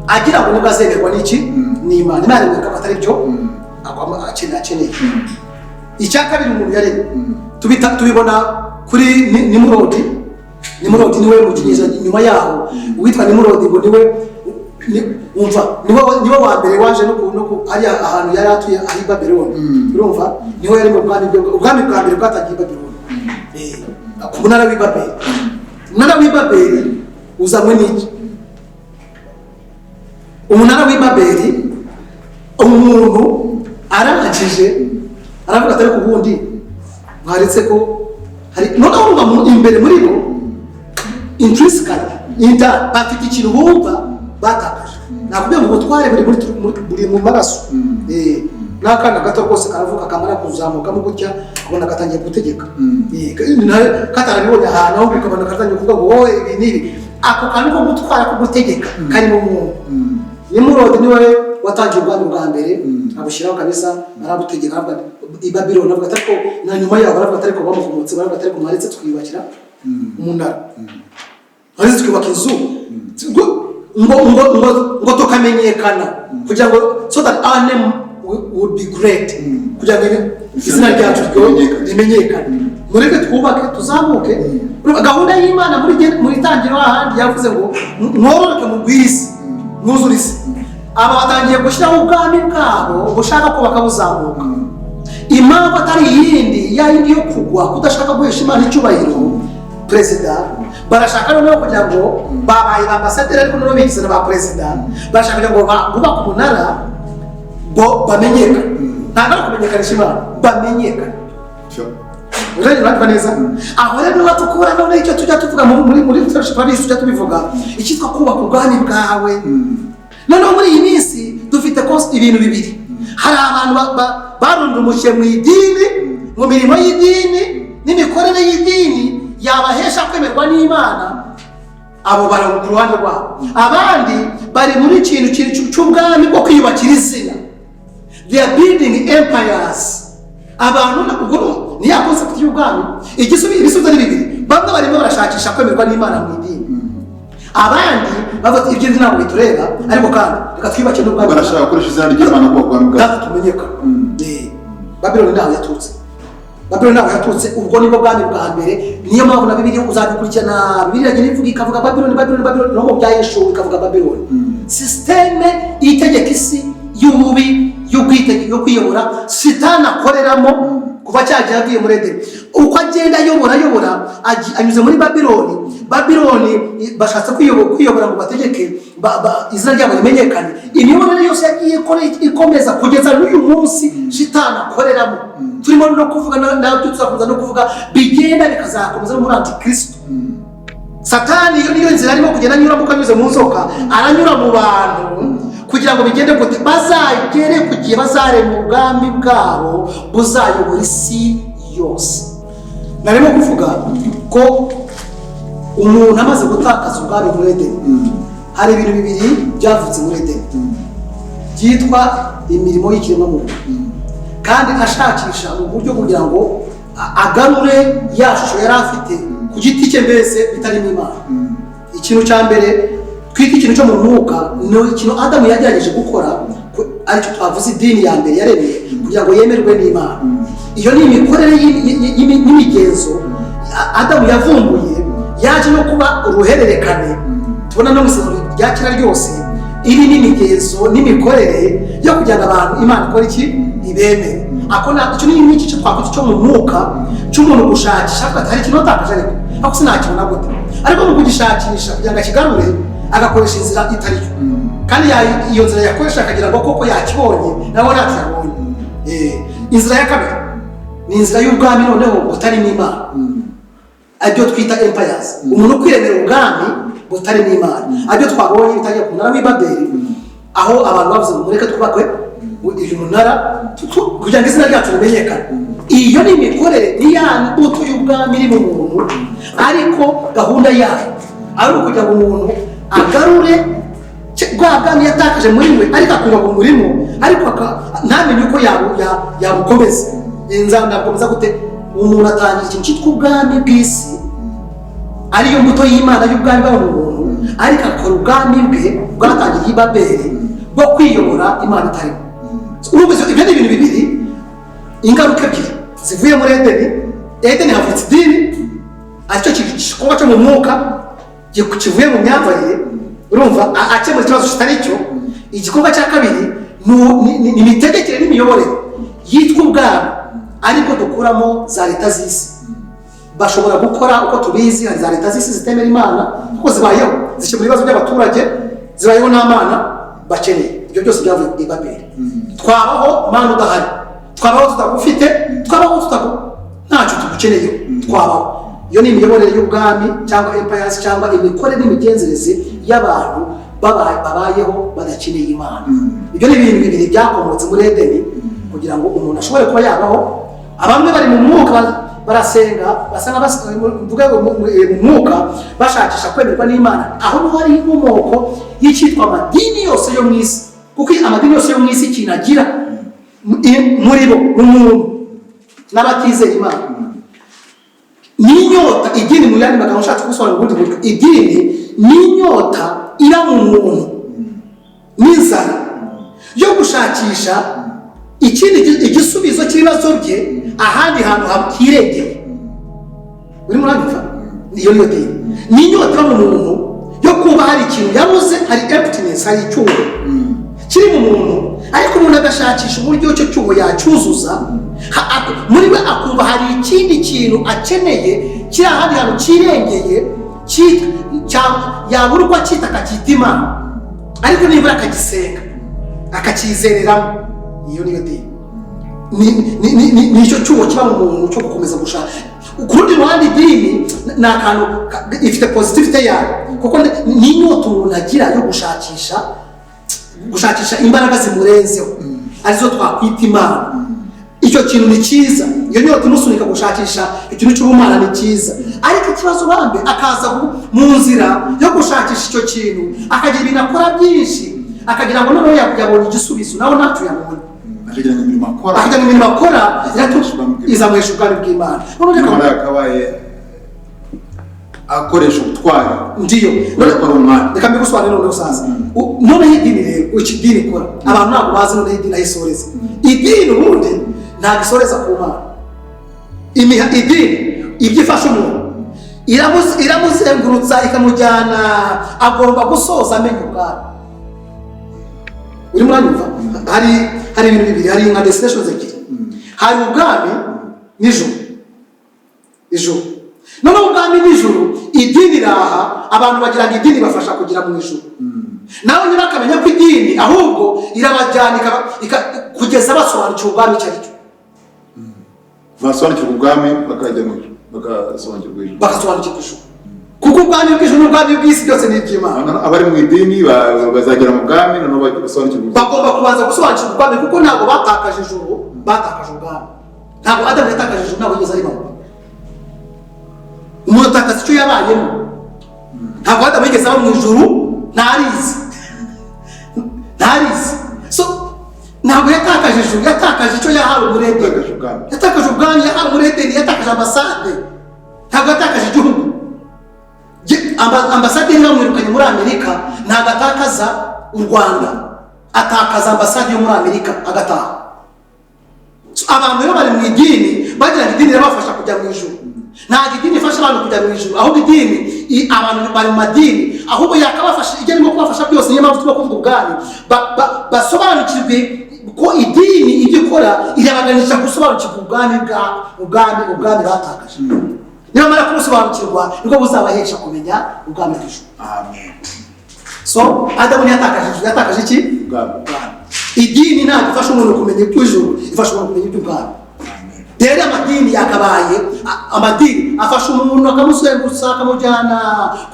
agira ngo nibwo azemerwa n'iki n'Imana. Imana imwereka ko atari byo akeneye. Icya kabiri umuntu yaremye tubibona kuri Nimurodi. Nimurodi niwe mu kinyejana nyuma yaho uwitwa Nimurodi ngo niwe wa mbere waje no ari ahantu yari atuye ari Babyloni. Urumva niho yari mu ubwami bwa mbere bwatangiye Babyloni, ku munara w'i Babeli. Umunara w'i Babeli uzanywe n'iki? Umunara w'i Babeli umuntu arangije aravuga atari ku bundi mwaretse ko hari noneho imbere muri bo intrinsically bafite ikintu bumva batakaje. Nakubwiye ngo ubutware buri mu maraso. N'akana gato rwose karavuka kamara kuzamukamo gutya kubona gatangiye gutegeka. Katarabibonye ahantu aho ukabona katangiye kuvuga ngo wowe ibi n'ibi, ako kantu ko gutwara ko gutegeka kari mu muntu. Nimurodi niwe watangiye ubwami bwa mbere, abushyiraho kabisa, arabutegeka. I Babyloni navuga atari ko na nyuma yaho baravuga atari ko bamukomotse, baravuga atari ko mwaretse twiyubakira umunara, mwaretse twiyubaka inzu ngo tukamenyekana, kugira ngo so that our name would be great, kugira ngo izina ryacu rimenyekane. Mureke twubake tuzamuke. Gahunda y'Imana muri tangiro ahandi yavuze ngo mwororoke mu bw'isi mwuzure isi. Aba batangiye gushyiraho ubwami bwabo bushaka ko bakabuzamuka. Impamvu atari iyindi yindi yo kugwa, kudashaka guhesha Imana icyubahiro. Perezida barashaka noneho kugira ngo babaye ambasaderi ariko noneho bigize ba perezida, barashaka kugira ngo bubake umunara ngo bamenyekane. Ntabwo ari kumenyekanisha Imana, bamenyekane. Urabona neza? Aho rero batukura none icyo tujya tuvuga muri fellowship abisi tujya tubivuga icyitwa kubaka ubwami bwawe. Noneho muri iyi minsi dufite ibintu bibiri. Hari abantu barundumukiye mu idini, mu mirimo y'idini n'imikorere y'idini yabahesha kwemerwa n'Imana, abo bari ku ruhande rwabo. Abandi bari muri ikintu cy'ubwami bwo kwiyubakira izina. They are building empires. Abantu ni ya concept y'ubwami. Ibisubizo ni bibiri. Bamwe barimo barashakisha kwemerwa n'Imana mu idini, abandi bavuga ibyo ntabwo bitureba, ariko kandi reka twibake n'ubwami. Barashaka gukoresha izina ry'Imana ko ubwami bwacu tumenyeka. Babylon ntaho yatutse. Babylon ntaho yatutse, ubwo nibwo bwami bwa mbere. Niyo mpamvu na Bibiliya uzabikurikirana, Bibiliya igira ivuga ikavuga Babylon, no mu bya Yeshuwa ikavuga Babylon. Systeme itegeka isi y'ububi y'ubwitege yo kwiyobora Sitani akoreramo kuva cyagiye agiye muri Edeni. Uko agenda ayobora anyuze muri Babyloni bashatse kwiyobora ngo bategeke izina ryabo rimenyekane. Imiyoborere yose yagiye ikomeza kugeza n'uyu munsi Sitani akoreramo. Turimo no kuvuga nabyo tuzakomeza no kuvuga bigenda bikazakomeza muri Antikristo. Satani niyo nzira arimo kugenda anyuramo, kanyuze mu nzoka aranyura mu bantu kugira ngo bigende gute bazagere kugiye bazarema ubwami bwabo buzayobora isi yose. Narimo kuvuga ko umuntu amaze gutakaza ubwami muri Edeni, hari ibintu bibiri byavutse muri Edeni byitwa imirimo y'ikiremwamuntu, kandi ashakisha mu buryo kugira ngo agarure ya shusho yari afite ku giti cye, mbese bitarimo Imana. Ikintu cya mbere twita ikintu cyo mu mwuka ni ikintu Adamu yagerageje gukora, aricyo twavuze idini ya mbere yaremeye kugira ngo yemerwe n'Imana. Iyo ni imikorere y'imigenzo Adamu yavumbuye, yaje no kuba uruhererekane tubona no mu isezerano rya kera ryose, iri n'imigenzo n'imikorere yo kugira ngo abantu Imana ikora iki ibemere. Akona icyo ni iki cyo twakwita cyo mu mwuka cy'umuntu gushakisha ko atari ikintu atakaje, ariko sinakibona gute, ariko mu kugishakisha kugira ngo akigarure agakoresha inzira itari yo, kandi iyo nzira yakoresha akagira ngo koko yakibonye nawe ntacyo yabonye. Inzira ya kabiri ni inzira y'ubwami noneho butarimo Imana, aribyo twita empires. Umuntu kwiremera ubwami butarimo Imana, aribyo twabonye bitangiye ku munara w'i Babeli, aho abantu bavuze ngo mureke twubakwe uyu munara kugira ngo izina ryacu rimenyekane. Iyo ni imikorere, ni ya mbuto y'ubwami iri mu muntu, ariko gahunda yayo ari ukugira ngo umuntu agarure bwa bwami yatakaje muri we, ariko akumva umurimo, ariko ntamenye uko yabukomeza. Nzakomeza gute? Umuntu atangira ikintu cyitwa ubwami bw'isi, ariyo mbuto y'Imana y'ubwami bwa muntu, ariko akora ubwami bwe bwatangiye i Babeli bwo kwiyobora Imana itarimo. Ibyo ni ibintu bibiri, ingaruka ebyiri zivuye muri Edeni. Havutse idini, aricyo gikorwa cyo mu mwuka kivuye mu myambarire, urumva akemura ikibazo kitari cyo. Igikorwa cya kabiri ni imitegekere n'imiyoborere yitwa ubwami, ariko dukuramo za leta z'isi. Bashobora gukora uko tubizi, hari za leta z'isi zitemera Imana kuko zibayeho, zikemura ibibazo by'abaturage, zibayeho nta Mana bakeneye. Ibyo byose byavuye i Babeli. Twabaho Mana udahari, twabaho tutagufite, twabaho ntacyo tugukeneye, twabaho. Iyo ni imiyoborere y'ubwami cyangwa empires, cyangwa imikorere n'imigenzereze y'abantu babayeho badakeneye Imana. Ibyo ni ibintu bibiri byakomotse muri Edeni kugira ngo umuntu ashobore kuba yabaho. Abamwe bari mu mwuka barasenga, basanga mvuga mu mwuka bashakisha kwemerwa n'Imana, aho niho hari inkomoko y'icyitwa amadini yose yo mu isi, kuko amadini yose yo mu isi ikintu agira muri bo n'umuntu n'abatizera Imana ni inyota. Idini mu yandi magambo ushatse gusobanura ubundi buryo, idini ni inyota ira mu muntu n'inzara yo gushakisha ikindi igisubizo cy'ibibazo bye ahandi hantu hirengeye. Uri muranyumva? Iyo niyo dini. Ni inyota mu muntu yo kuba hari ikintu yabuze, hari emptiness, hari icyuho kiri mu muntu, ariko umuntu agashakisha uburyo cyo cyuho yacyuzuza muri we, akumva hari ikindi kintu akeneye kiri ahandi hantu kirengeye, yabura uko akita akacyita Imana, ariko nibura akagisenga akacyizereramo. Iyo niyo dini. Ni icyo cyuho kiba mu muntu cyo gukomeza gushaka. Ku rundi ruhande idini ni akantu ifite positivite yayo, kuko ni inyota umuntu agira yo gushakisha imbaraga zimurenzeho, arizo twakwita Imana. Icyo kintu ni cyiza, iyo nyota imusunika gushakisha ikintu cy'ubumana ni cyiza, ariko ikibazo bambe akaza mu nzira yo gushakisha icyo kintu, akagira ibintu akora byinshi, akagira ngo noneho yabonye igisubizo, nawe ntacyo yabonye. akagira ngo imirimo akora izamuhesha ubwami bw'Imana. None yakabaye akoresha ubutwari ndiyo reka mbigusobanurire noneho sasa noneho idini rero iki dini ikora abantu ntabwo bazi noneho idini aho isoreza. Idini ubundi ntabwo isoreza ku Mana. Idini ibyo ifasha umuntu iramuzengurutsa ikamujyana, agomba gusoza amenya ubwami. Uri mwanyumva? Hari ibintu bibiri, hari nka destinations ebyiri. Hari ubwami n'ijuru. Noneho ubwami n'ijuru idini raha abantu bagira ngo idini bafasha kugira mu ijuru. Nawe niba akamenya ko idini ahubwo irabajyana kugeza basobanukiwe ubwami icyo ari cyo. Basobanukirwa ubwami bakajya mu ijuru, bagasobanukirwa ijuru. Kuko ubwami bw'ijuru n'ubwami bw'isi byose ni iby'Imana. Abari mu idini bazagera mu bwami noneho basobanukirwa. Bagomba kubanza gusobanukirwa ubwami kuko ntabwo batakaje ijuru, batakaje ubwami. Ntabwo Adamu yatakaje ijuru, ntabwo yigeze aribamo. Umuntu atakaza icyo yabayemo. Ntabwo Adamu yigeze aba mu ijuru, ntarizi. So ntabwo yatakaje ijuru, yatakaje icyo yahawe muri Edeni. Yatakaje ubwami yahawe muri Edeni, yatakaje ambasade. Ntabwo yatakaje igihugu. Ambasade bamwirukanye muri Amerika, ntabwo atakaza u Rwanda, atakaza ambasade yo muri Amerika agataha. Abantu rero bari mu idini bagira ngo idini irabafasha kujya mu ijuru. Ntabwo idini ifasha abantu kujya mu ijuru, ahubwo idini abantu bari mu madini ahubwo yakabafasha ijya arimo kubafasha byose. Niyo mpamvu tuba kuvuga ubwami basobanukirwe ko idini ibyo ikora irabaganisha gusobanukirwa ubwami batakaje. Niba mara kumusobanukirwa nibwo buzabahesha kumenya ubwami bw'ijuru. Amen. So Adamu yatakaje iki? Ubwami. Idini ntabwo ifasha umuntu kumenya iby'ijuru, ifasha umuntu kumenya iby'ubwami. Rero amadini yakabaye amadini afasha umuntu akamusengurutsa akamujyana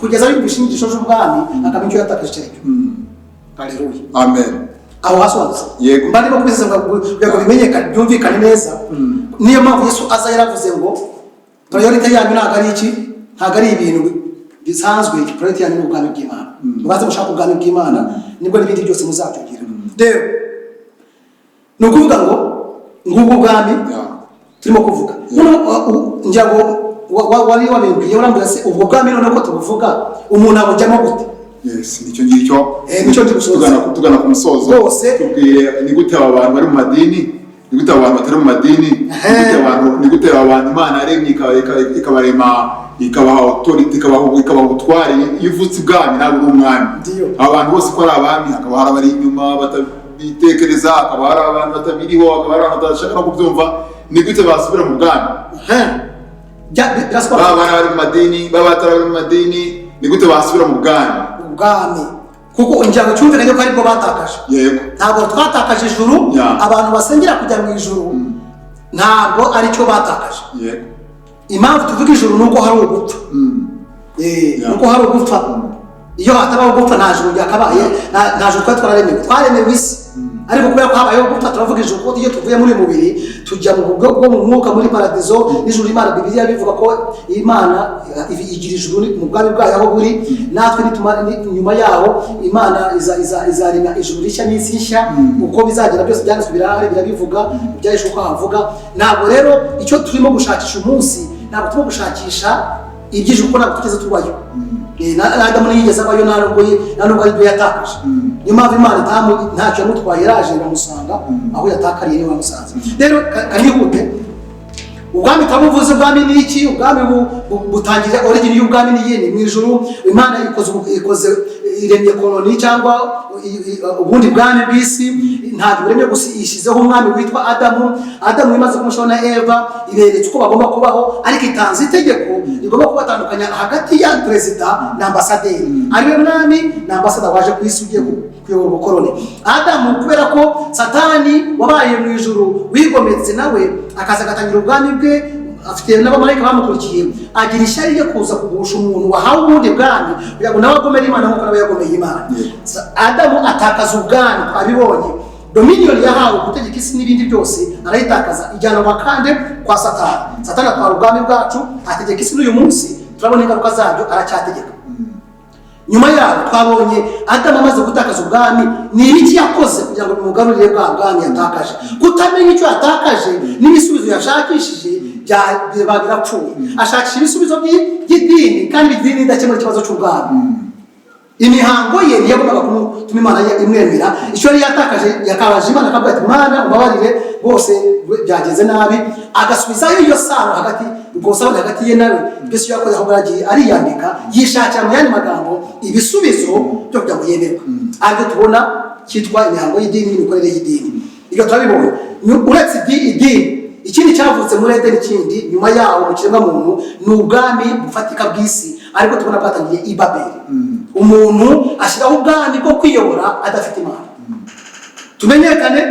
kugeza yumvisha inyigisho z'ubwami akamenya icyo yatakaje icyo ari cyo. Haleluya. Amen. Aho hasobanutse. Yego. Mbari no kubisanga ngo bimenyekane byumvikane neza. Niyo mpamvu Yesu aza yaravuze ngo priority yanyu ntabwo ari iki, ntabwo ari ibintu bisanzwe. Priority yanyu ni ubwami bw'Imana. Mubaze mushaka ubwami bw'Imana nibwo n'ibindi byose muzabyongera. Rero ni ukuvuga ngo ngubwo ubwami turimo kuvuga. Ngira ngo wari wabibwiye urambwira se ubwo bwami none ko tubuvuga umuntu abujyamo gute? Yes, nicyo ngicyo ndi gusoza tugana ku musozo. Tubwire ni gute abantu bari mu madini, ni gute abantu batari mu madini, ni gute abantu Imana yaremye ikabarema, ikabaha authority, ikabaha ubutware. Iyo uvutse ubwami ntabwo uri umwami. Abantu bose ko ari abami, hakaba hari abari inyuma batabitekereza, hakaba hari abantu batabiriho, hakaba hari abantu badashaka no kubyumva. Ni gute basubira mu bwami? Baba bari mu madini, baba batari mu madini, ni gute basubira mu bwami? Kuko injyago cyumvikanye ko aribwo batakaje. Yego. Ntabwo twatakaje ijuru, abantu basengera kujya mu ijuru ntabwo ari cyo batakaje. Yego. Impamvu tuvuga ijuru nuko hari ugupfa. Nuko hari ugupfa. Iyo hatabaho gupfa nta juru ryakabaye, nta juru twaremewe isi. Ariko kubera ko habayeho gupfa turavuga ijuru ko iyo tuvuye muri mubiri tujya mu bwo mu mwuka muri paradizo. N'ijuru Imana Bibiliya bivuga ko Imana igira ijuru mu bwami bwayo aho buri, natwe nyuma yaho Imana izarema ijuru rishya n'isi nshya. Uko bizagera byose byanditswe birahari birabivuga, byahishwe ko havuga. Ntabwo rero icyo turimo gushakisha umunsi, ntabwo turimo gushakisha iby'ijuru ko ntabwo tugeze tubayo. Adamu ntiyigeze abayo ntabwo aribyo yatakaje. Niyo mpamvu Imana ntacyo yamutwaye, yaraje iramusanga aho yatakariye niwe wamusanze. Rero kanihute ubwami twabuvuze. Ubwami ni iki? Ubwami butangira origin y'ubwami ni yene mu ijuru. Imana ikoze iremye koloni cyangwa ubundi bwami bw'isi. Ntabwo buremye gusa ishyizeho umwami witwa Adamu imaze kumushaho na Eva, iberetse uko bagomba kubaho, ariko itanze itegeko rigomba kubatandukanya hagati ya perezida na ambasaderi. Ariwe mwami na ambasada waje ku isi ugiye kuyobora ubukoroni. Adamu kubera ko Satani wabaye mu ijuru wigometse nawe akaza agatangira ubwami bwe, afite n'abamarayika bamukurikiye, agira ishyari ryo kuza kugusha umuntu wahawe ubundi bwami kugira ngo nawe agomere Imana nk'uko nawe yagomeye Imana. Adamu atakaza ubwami, twabibonye. Dominion yahawe gutegeka isi n'ibindi byose arayitakaza, ijyana wakande kwa Satani. Satani atwara ubwami bwacu, ategeka isi n'uyu munsi turabona ingaruka zabyo, aracyategeka. nyuma yaho twabonye Adamu amaze gutakaza ubwami ni ibiki yakoze kugira ngo bimugarurire bwa bwami yatakaje. Kutamenya icyo yatakaje n'ibisubizo yashakishije biba birapfuye. Ashakisha ibisubizo by'idini kandi idini idakemura ikibazo cy'ubwami. Imihango ye ntiyagombaga kumutuma Imana imwemera. Icyo yari yatakaje yakabaje Imana akavuga ati Mana ubabarire bose byageze nabi, agasubizayo iyo sano hagati hagati ye nawe. Mbese yakoze aho baragiye ariyandika yishakira mu yandi magambo ibisubizo byo kugira ngo yemerwe. Ariko tubona cyitwa imihango y'idini n'imikorere y'idini. Ibyo turabibona uretse idini. Ikindi cyavutse muri Edeni kindi nyuma yaho mu kiremwa muntu ni ubwami bufatika bw'isi, ariko tubona bwatangiye i Babeli. Umuntu ashyiraho ubwami bwo kwiyobora adafite Imana. Tumenyekane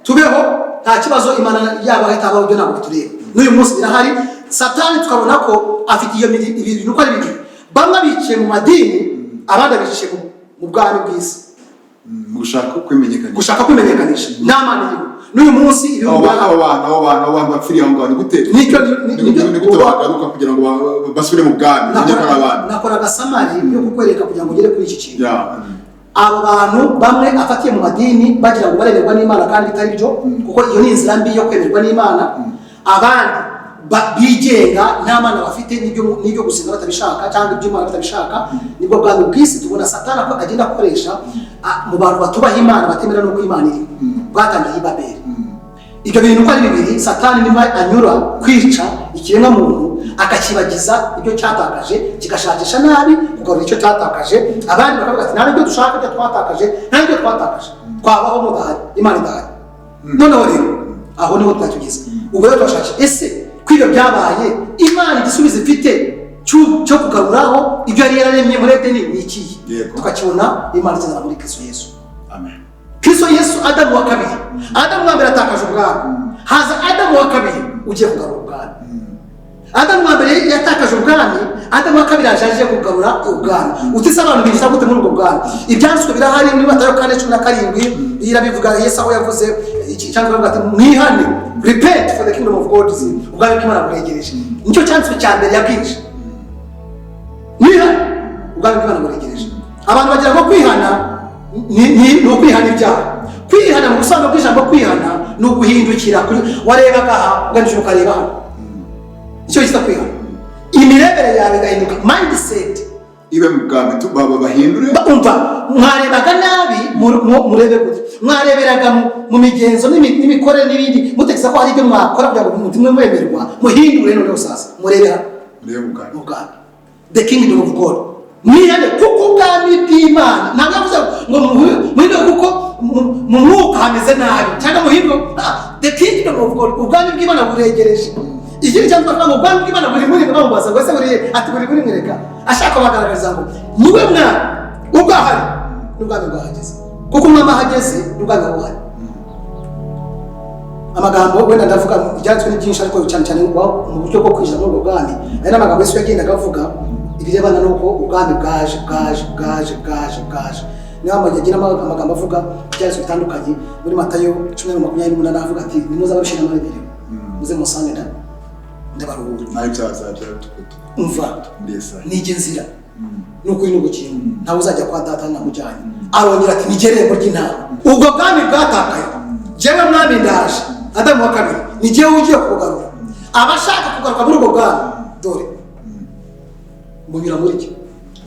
tubeho nta kibazo Imana yaba itabaho byo ntabwo tureba. N'uyu munsi birahari. Satani tukabona ko afite iyo ibintu uko ari bibiri. Bamwe biciye mu madini, abandi biciye mu bwami bw'isi. Gushaka kwimenyekanisha nta Mana iriho. N'uyu munsi abantu bapfiriye aho ngaho ni gute bagaruka kugira ngo basubire mu bwami? Nakora agasamari yo kukwereka kugira ngo ugere kuri iki kintu. Abo bantu bamwe afatiye mu madini bagira ngo baremerwa n'Imana kandi bitari byo, kuko iyo ni inzira mbi yo kwemerwa n'Imana. Abandi bigenga nta Mana bafite n'ibyo gusenga batabishaka cyangwa ibyo Imana batabishaka. Nibwo bwami bw'isi tubona Satani agenda akoresha mu bantu batubaha Imana batemera n'uko Imana iri. Bwatangiye i Babeli. Ibyo bintu uko ari bibiri, Satani niba anyura kwica ikiremwa muntu akakibagiza ibyo cyatakaje, kigashakisha nabi kugarura icyo cyatakaje. Abandi bakavuga ati nta n'ibyo dushaka, ibyo twatakaje nta n'ibyo twatakaje, twabaho mudahari, Imana idahari. Noneho rero aho niho twatugeze. Ubwo rero twashakisha ese kw'ibyo byabaye Imana igisubizo ifite cyo kugaruraho ibyo yari yararemye muri Edeni ni ikihe? Tukakibona Imana izana muri Kristo Yesu. Amen. Kristo Yesu Adamu wa kabiri. Adamu wa mbere atakaje ubwami, haza Adamu wa kabiri ugiye kugarura ubwami. Adamu wa mbere yatakaje ubwami, Adamu wa kabiri aje kugarura ubwami. Utise abantu binjira gute muri ubwo bwami? Ibyanditswe birahari muri Matayo 4:17 birabivuga. Yesu aho yavuze cyangwa ngo ati mwihane, repent for the kingdom of God is ubwami bw'Imana buregereje. Nicyo cyanditswe cya mbere yabwirije. Mwihane, ubwami bw'Imana buregereje. Abantu bagira ngo kwihana ni ukwihana ibyaha. Kwihana mu busanzwe bw'ijambo kwihana ni uguhindukira warebaga aha uganisha ukareba hano. Icyo cyitwa kwihana. Imirebere yawe igahinduka, mindset ibe mu bwami baba bahindure. Umva, mwarebaga nabi murebe gute, mwareberaga mu migenzo n'imikorere n'ibindi mutekeza ko hari ibyo mwakora kugira ngo umutima mwemerwa, muhindure noneho sasa murebe hano mu bwami, the kingdom of God. Mwihane kuko ubwami bw'Imana ntabwo yavuze ngo muhindure kuko mu mwuka hameze nabi cyangwa muhindure. The kingdom of God, ubwami bw'Imana buregereje. Ikindi cyane twavuga ngo ubwami bw'Imana buri muri bamubaza ngo ese buri muri mwereka, ashaka bagaragariza ngo niwe mwana ubwahari n'ubwami bwahageze, kuko umwami ahageze n'ubwami buhari. Amagambo wenda ndavuga ibyanditswe ni byinshi, ariko cyane cyane mu buryo bwo kwinjira muri ubwo bwami ari n'amagambo Yesu yagendaga avuga ibirebana n'uko ubwami bwaje. Niyo mpamvu yagira amagambo avuga ibyanditswe bitandukanye muri Matayo 10:28 avuga ati nimuze ababishira amareberewe muze musange ndabaruhura. Umva nige nzira n'ukuri n'ubukingo ntawe uzajya kwa data namujyanye. Arongera ati nigerembo ry'intama. Ubwo bwami bwatakaye, jewe mwami ndaje. Adamu wa kabiri ni jewe ugiye kugarura. Abashaka kugaruka muri ubwo bwami dore munyura muri cyo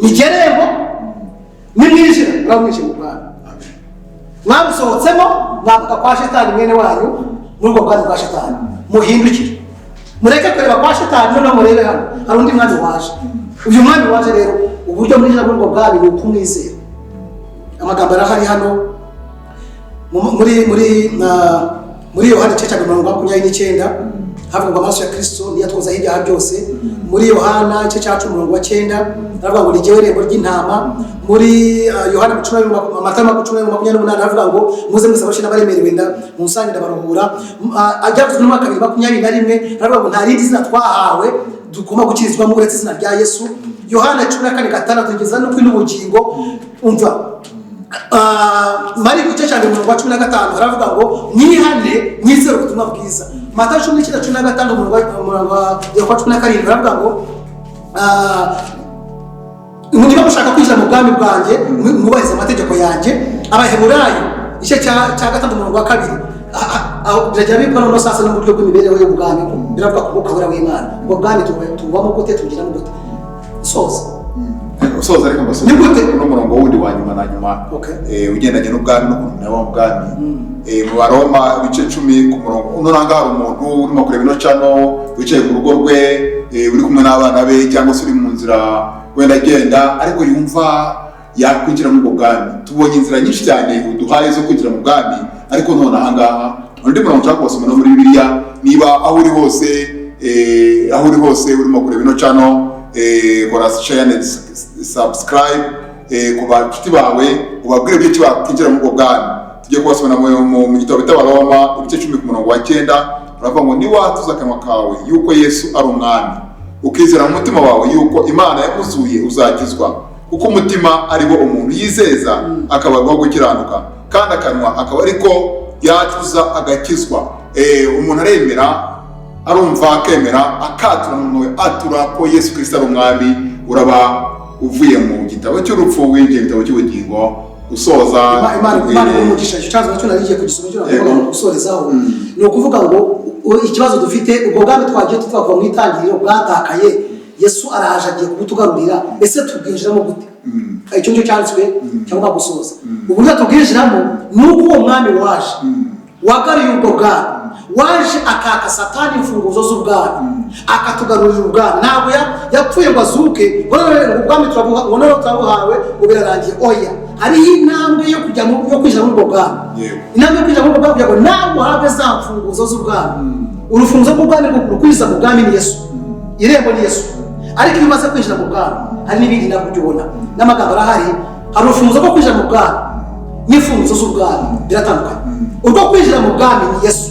nigerembo nimwijira mwamwishyira mu bwami. Mwabusohotsemo mwavuga kwa Shetani mwene wanyu muri ubwo bwami bwa Shetani, muhindukire mureke kureba kwa Shetani noneho murebe hano hari undi mwami waje. Uyu mwami waje rero uburyo mwinjira muri ubwo bwami ni ukumwizera. Amagambo arahari hano muri Yohana 10:29 havuga ngo amaraso ya Kristo niyo atwozaho ibyaha byose. Muri Yohana 10:9 havuga ngo ni jyewe rembo ry'intama. Muri Yohana 10:28 havuga ngo muze mwese abashina baremerewe nda musange ndabaruhura. Ajyavuzwe mu 2021 havuga ngo nta rindi zina twahawe dukoma gukirizwamo uretse izina rya Yesu. Yohana 14:6 tugeza no kw'ubugingo. Umva Mari kuce cyane mu 15 haravuga ngo mwihane mwizere ubutumwa bwiza. Matayo 19:15 mu 17 haravuga ngo niba mushaka kwinjira mu bwami bwanjye mwubahiriza amategeko yanjye. Abaheburayo igice cya 6:2 biragira bikora no sasa n'uburyo bw'imibereho y'ubwami biravuga ku mwuka wera w'Imana. Ubwo bwami tubamo gute, tugiramo gute? Soza ariko mbasoma no murongo wundi wa nyuma na nyuma ugendanye n'ubwami no kuntu nabo ubwami mu Baroma ibice 10 ku murongo unuranga hari umuntu urimo kureba ino cano wicaye ku rugo rwe uri kumwe n'abana be cyangwa se uri mu nzira wenda agenda ariko yumva yakwinjira mu bwami. Tubonye inzira nyinshi cyane uduhaye zo kwinjira mu bwami, ariko none ahangaha undi murongo nshaka kubasoma no muri Bibiliya, niba aho uri hose urimo kureba ino cano kora share and subscribe ku bacuti bawe ubabwire byinshi bakwinjira mu bwami. Tujye kubasoma mu gitabo cy'Abaroma ibice 10 ku murongo wa 9 baravuga ngo ni watuza akanwa kawe yuko Yesu ari umwami, ukizera mu mutima wawe yuko Imana yamuzuye uzakizwa, kuko umutima ari wo umuntu yizeza akabarwaho gukiranuka, kandi akanwa akaba ariko yacuza agakizwa. Umuntu aremera, arumva akemera, akatura mu mwoyo atura ko Yesu Kristo ari umwami, uraba uvuye mu gitabo cy'urupfu winjiye mu gitabo cy'ubugingo. Usoza Imana umugisha icyo cyazo cyo narigiye kugisoma cyo navuga gusorezaho ni ukuvuga ngo ikibazo dufite ubwo bwami twagiye tuva mu itangiriro bwatakaye, Yesu araje agiye kubutugarurira. Ese tubwinjiramo gute? Icyo cyo cyanditswe cyangwa gusoza uburyo tubwinjiramo nuko uwo mwami waje wagariye ubwo bwami, waje akaka Satani imfunguzo z'ubwami akatugarurira ubwami. Ntabwo yapfuye ngo azuke ubwami turabuhawe ngo birarangiye. Oya, hariho intambwe yo kujya yo kwinjira muri ubwo bwami. Intambwe yo kwinjira muri ubwo bwami kugira ngo nawe uhabwe za mfunguzo z'ubwami. Urufunguzo rw'ubwami rukwiza mu bwami ni Yesu, irembo ni Yesu. Ariko iyo umaze kwinjira mu bwami hari n'ibindi nabyo ubona n'amagambo arahari. Hari urufunguzo rwo kwinjira mu bwami n'imfunguzo z'ubwami biratandukanye. Urwo kwinjira mu bwami ni Yesu,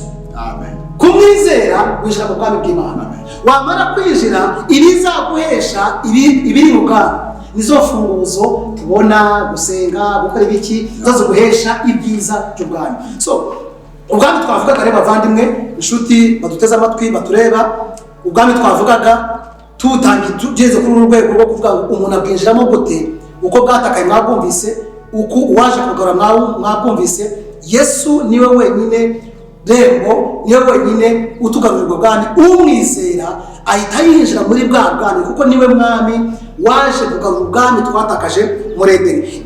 kumwizera winjira mu bwami bw'Imana. Wamara kwinjira ibizaguhesha ibiri mu bwami nizo funguzo tubona, gusenga, gukora ibiki zazo guhesha ibyiza by'ubwami. So ubwami twavugaga reba bavandimwe inshuti baduteze amatwi batureba, ubwami twavugaga tugeze kuri urwego rwo kuvuga umuntu abwinjiramo gute, uko bwatakaye mwabwumvise, uko uwaje kugarura mwabwumvise. Yesu niwe wenyine rembo, niwe wenyine utugarurirwa bwami. Umwizera ahita yinjira muri bwa bwami kuko niwe mwami waje kugarura ubwami twatakaje muri Edeni.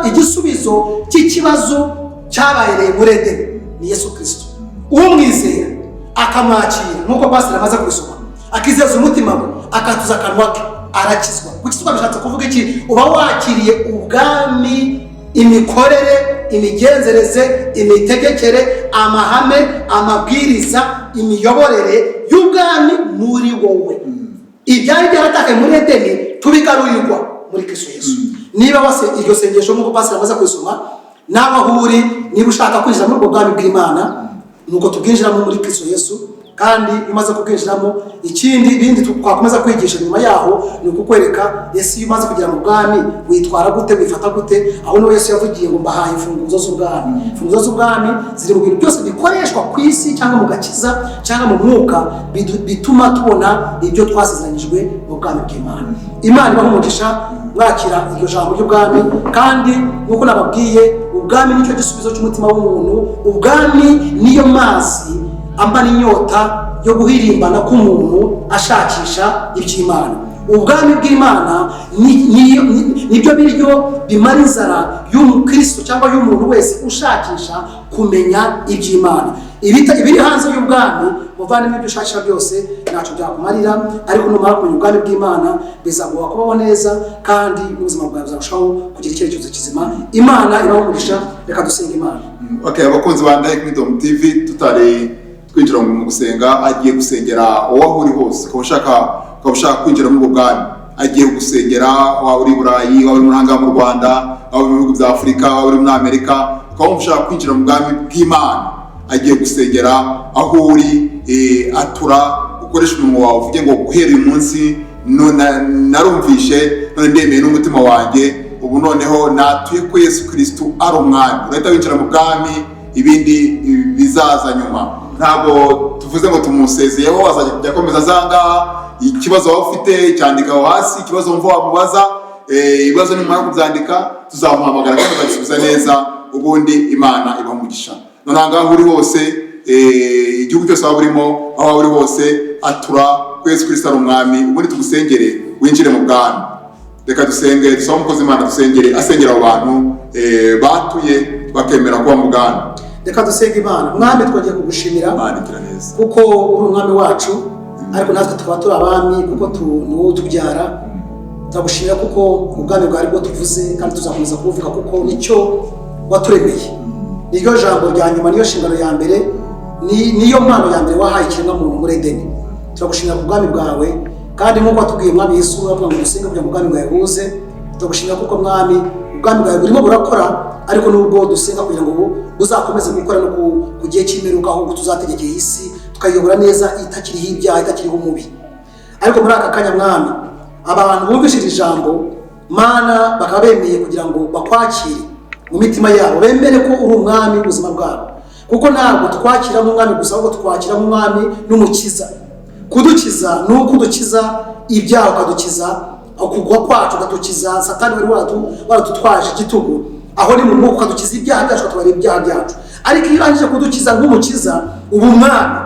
Igisubizo cy'ikibazo cyabaye muri Edeni ni Yesu Kristo. Umwizera akamwakira nk'uko pastor amaze kubisoma, akizeza umutima we, akatuza akanwa ke, arakizwa. Gukizwa bishatse kuvuga iki? Uba wakiriye ubwami, imikorere, imigenzereze, imitegekere, amahame, amabwiriza, imiyoborere y'ubwami muri wowe. Ibyari byaratakaye muri Edeni tubigarurirwa muri Kristo Yesu. Niba wase iryo sengesho nk'uko pastor amaze kubisoma, nawe aho uri, niba ushaka kwinjira muri ubwo bwami bw'Imana, nuko tubwinjiramo muri Kristo Yesu. Kandi umaze kubwinjiramo, ibindi twakomeza kwigisha nyuma yaho ni ukukwereka Yesu umaze kugira mu bwami witwara gute, wifata gute. Aho niwe Yesu yavugiye ngo mbahaye imfunguzo z'ubwami. Imfunguzo z'ubwami ziri mu bintu byose bikoreshwa ku isi cyangwa mu gakiza cyangwa mu mwuka bituma tubona ibyo twasezeranyijwe mu bwami bw'Imana. Imana ibaha umugisha mwakira iryo jambo ry'ubwami. Kandi nk'uko nababwiye, ubwami nicyo gisubizo cy'umutima w'umuntu. Ubwami niyo mazi amba n'inyota yo guhirimbana k'umuntu ashakisha iby'Imana. Ubwami bw'Imana nibyo biryo bimara inzara y'umukristo cyangwa y'umuntu wese ushakisha kumenya iby'Imana. Ibiri hanze y'ubwami muvandimwe ibyo ushakisha byose ntacyo byakumarira, ariko numara kumenya ubwami bw'Imana bizaguha kubaho neza kandi n'ubuzima bwawe buzarushaho kugira icyerekezo kizima. Imana ibaho umugisha. Reka dusenga Imana. Okay, abakunzi ba Ndahiro Kingdom TV, tutari kwinjira mu gusenga, agiye gusengera aho uri hose. Ukaba ushaka kwinjira mu bwami, agiye gusengera waba uri Burayi, waba uri mu mahanga mu Rwanda, waba uri mu bihugu bya Afurika, waba uri muri Amerika, ukaba ushaka kwinjira mu bwami bw'Imana, agiye gusengera aho uri. Atura, ukoresha umunwa wawe uvuge ngo guhera uyu munsi narumvishe, none ndemeye n'umutima wanjye, ubu noneho natuye ko Yesu Kristo ari umwami. Urahita winjira mu bwami, ibindi bizaza nyuma. Ntabwo tuvuze ngo tumusezeyeho azajya akomeza azanga. Ikibazo waba ufite cyandika aho hasi, ikibazo wumva wamubaza, ibibazo nimara kubyandika tuzamuhamagara kandi bazisubiza neza, ubundi Imana ibamugisha. None ngaho uri hose, igihugu cyose waba urimo, aho waba uri hose, atura ko Yesu Kristo ari umwami, ubundi tugusengere winjire mu bwami. Reka dusenge, dusaba umukozi Imana dusengere, asengera abo bantu batuye bakemera kuba mu bwami. Reka dusenge Imana. Mwami, twagiye kugushimira kuko uri umwami wacu, ariko natwe tukaba turi abami kuko ni wowe utubyara. Turagushimira kuko ubwami bwawe bwo tuvuze, kandi tuzakomeza kubuvuga kuko nicyo waturemeye. Niryo jambo rya nyuma, niyo nshingano ya mbere, niyo mpano ya mbere wahaye ikiremwamuntu muri Edeni. Turagushimira ku bwami bwawe, kandi nk'uko watubwiye Mwami Yesu avuga ngo dusenge kugira ngo ubwami bwawe buze. Turagushimira kuko Mwami ubwami bwawe burimo burakora, ariko nubwo dusenga kugira ngo buzakomeze gukora no ku gihe cy'imperuka, ahubwo tuzategekeye isi tukayobora neza itakiriho ibyaha, itakiriho umubi. Ariko muri aka kanya Mwami, abantu bumvishije ijambo Mana bakaba bemeye kugira ngo bakwakire mu mitima yabo, bemere ko uri umwami w'ubuzima bwabo, kuko ntabwo twakira nk'umwami gusa, ahubwo twakira nk'umwami n'umukiza. Kudukiza ni uko udukiza ibyaha, ukadukiza ukugwa kwacu, ukadukiza Satani wari waradutwaje igitugu, aho ni mu mwuka, ukadukiza ibyaha byacu, ukatubarira ibyaha byacu. Ariko iyo urangije kudukiza nk'umukiza, uba umwami,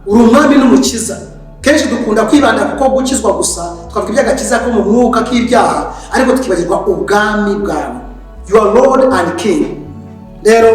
uri umwami n'umukiza. Kenshi dukunda kwibanda kuko gukizwa gusa, twavuga iby'agakiza ko mu mwuka k'ibyaha, ariko tukibagirwa ubwami bwawe. You are Lord and King. Rero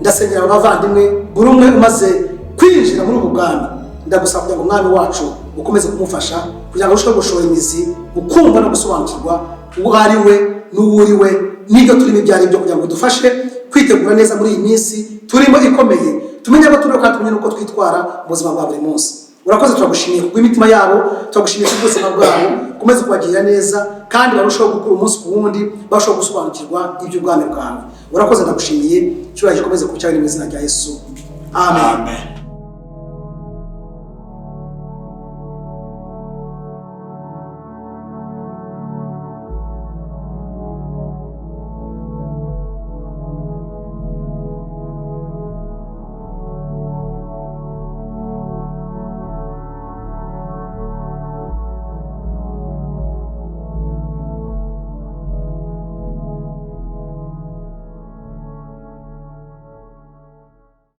ndasengera abavandimwe, buri umwe umaze kwinjira muri ubu bwami, ndagusaba kugira ngo umwami wacu ukomeze kumufasha kugira ngo arusheho gushora imizi mu kumva no gusobanukirwa uwo ari we n'uwo uri we, n'ibyo turimo ibyo ari byo, kugira ngo dufashe kwitegura neza muri iyi minsi turimo ikomeye, tumenye abo turiho kandi tumenye n'uko twitwara mu buzima bwa buri munsi. Urakoze, turagushimiye kubw'imitima yabo, turagushimiye kubw'ubuzima bwabo, ukomeze kubagirira neza kandi barushaho gukura umunsi ku wundi, barushaho gusobanukirwa iby'ubwami bwawe. Urakoze, ndagushimiye, cyubahiro gikomeze kuba cyari mu izina rya Yesu. Amen.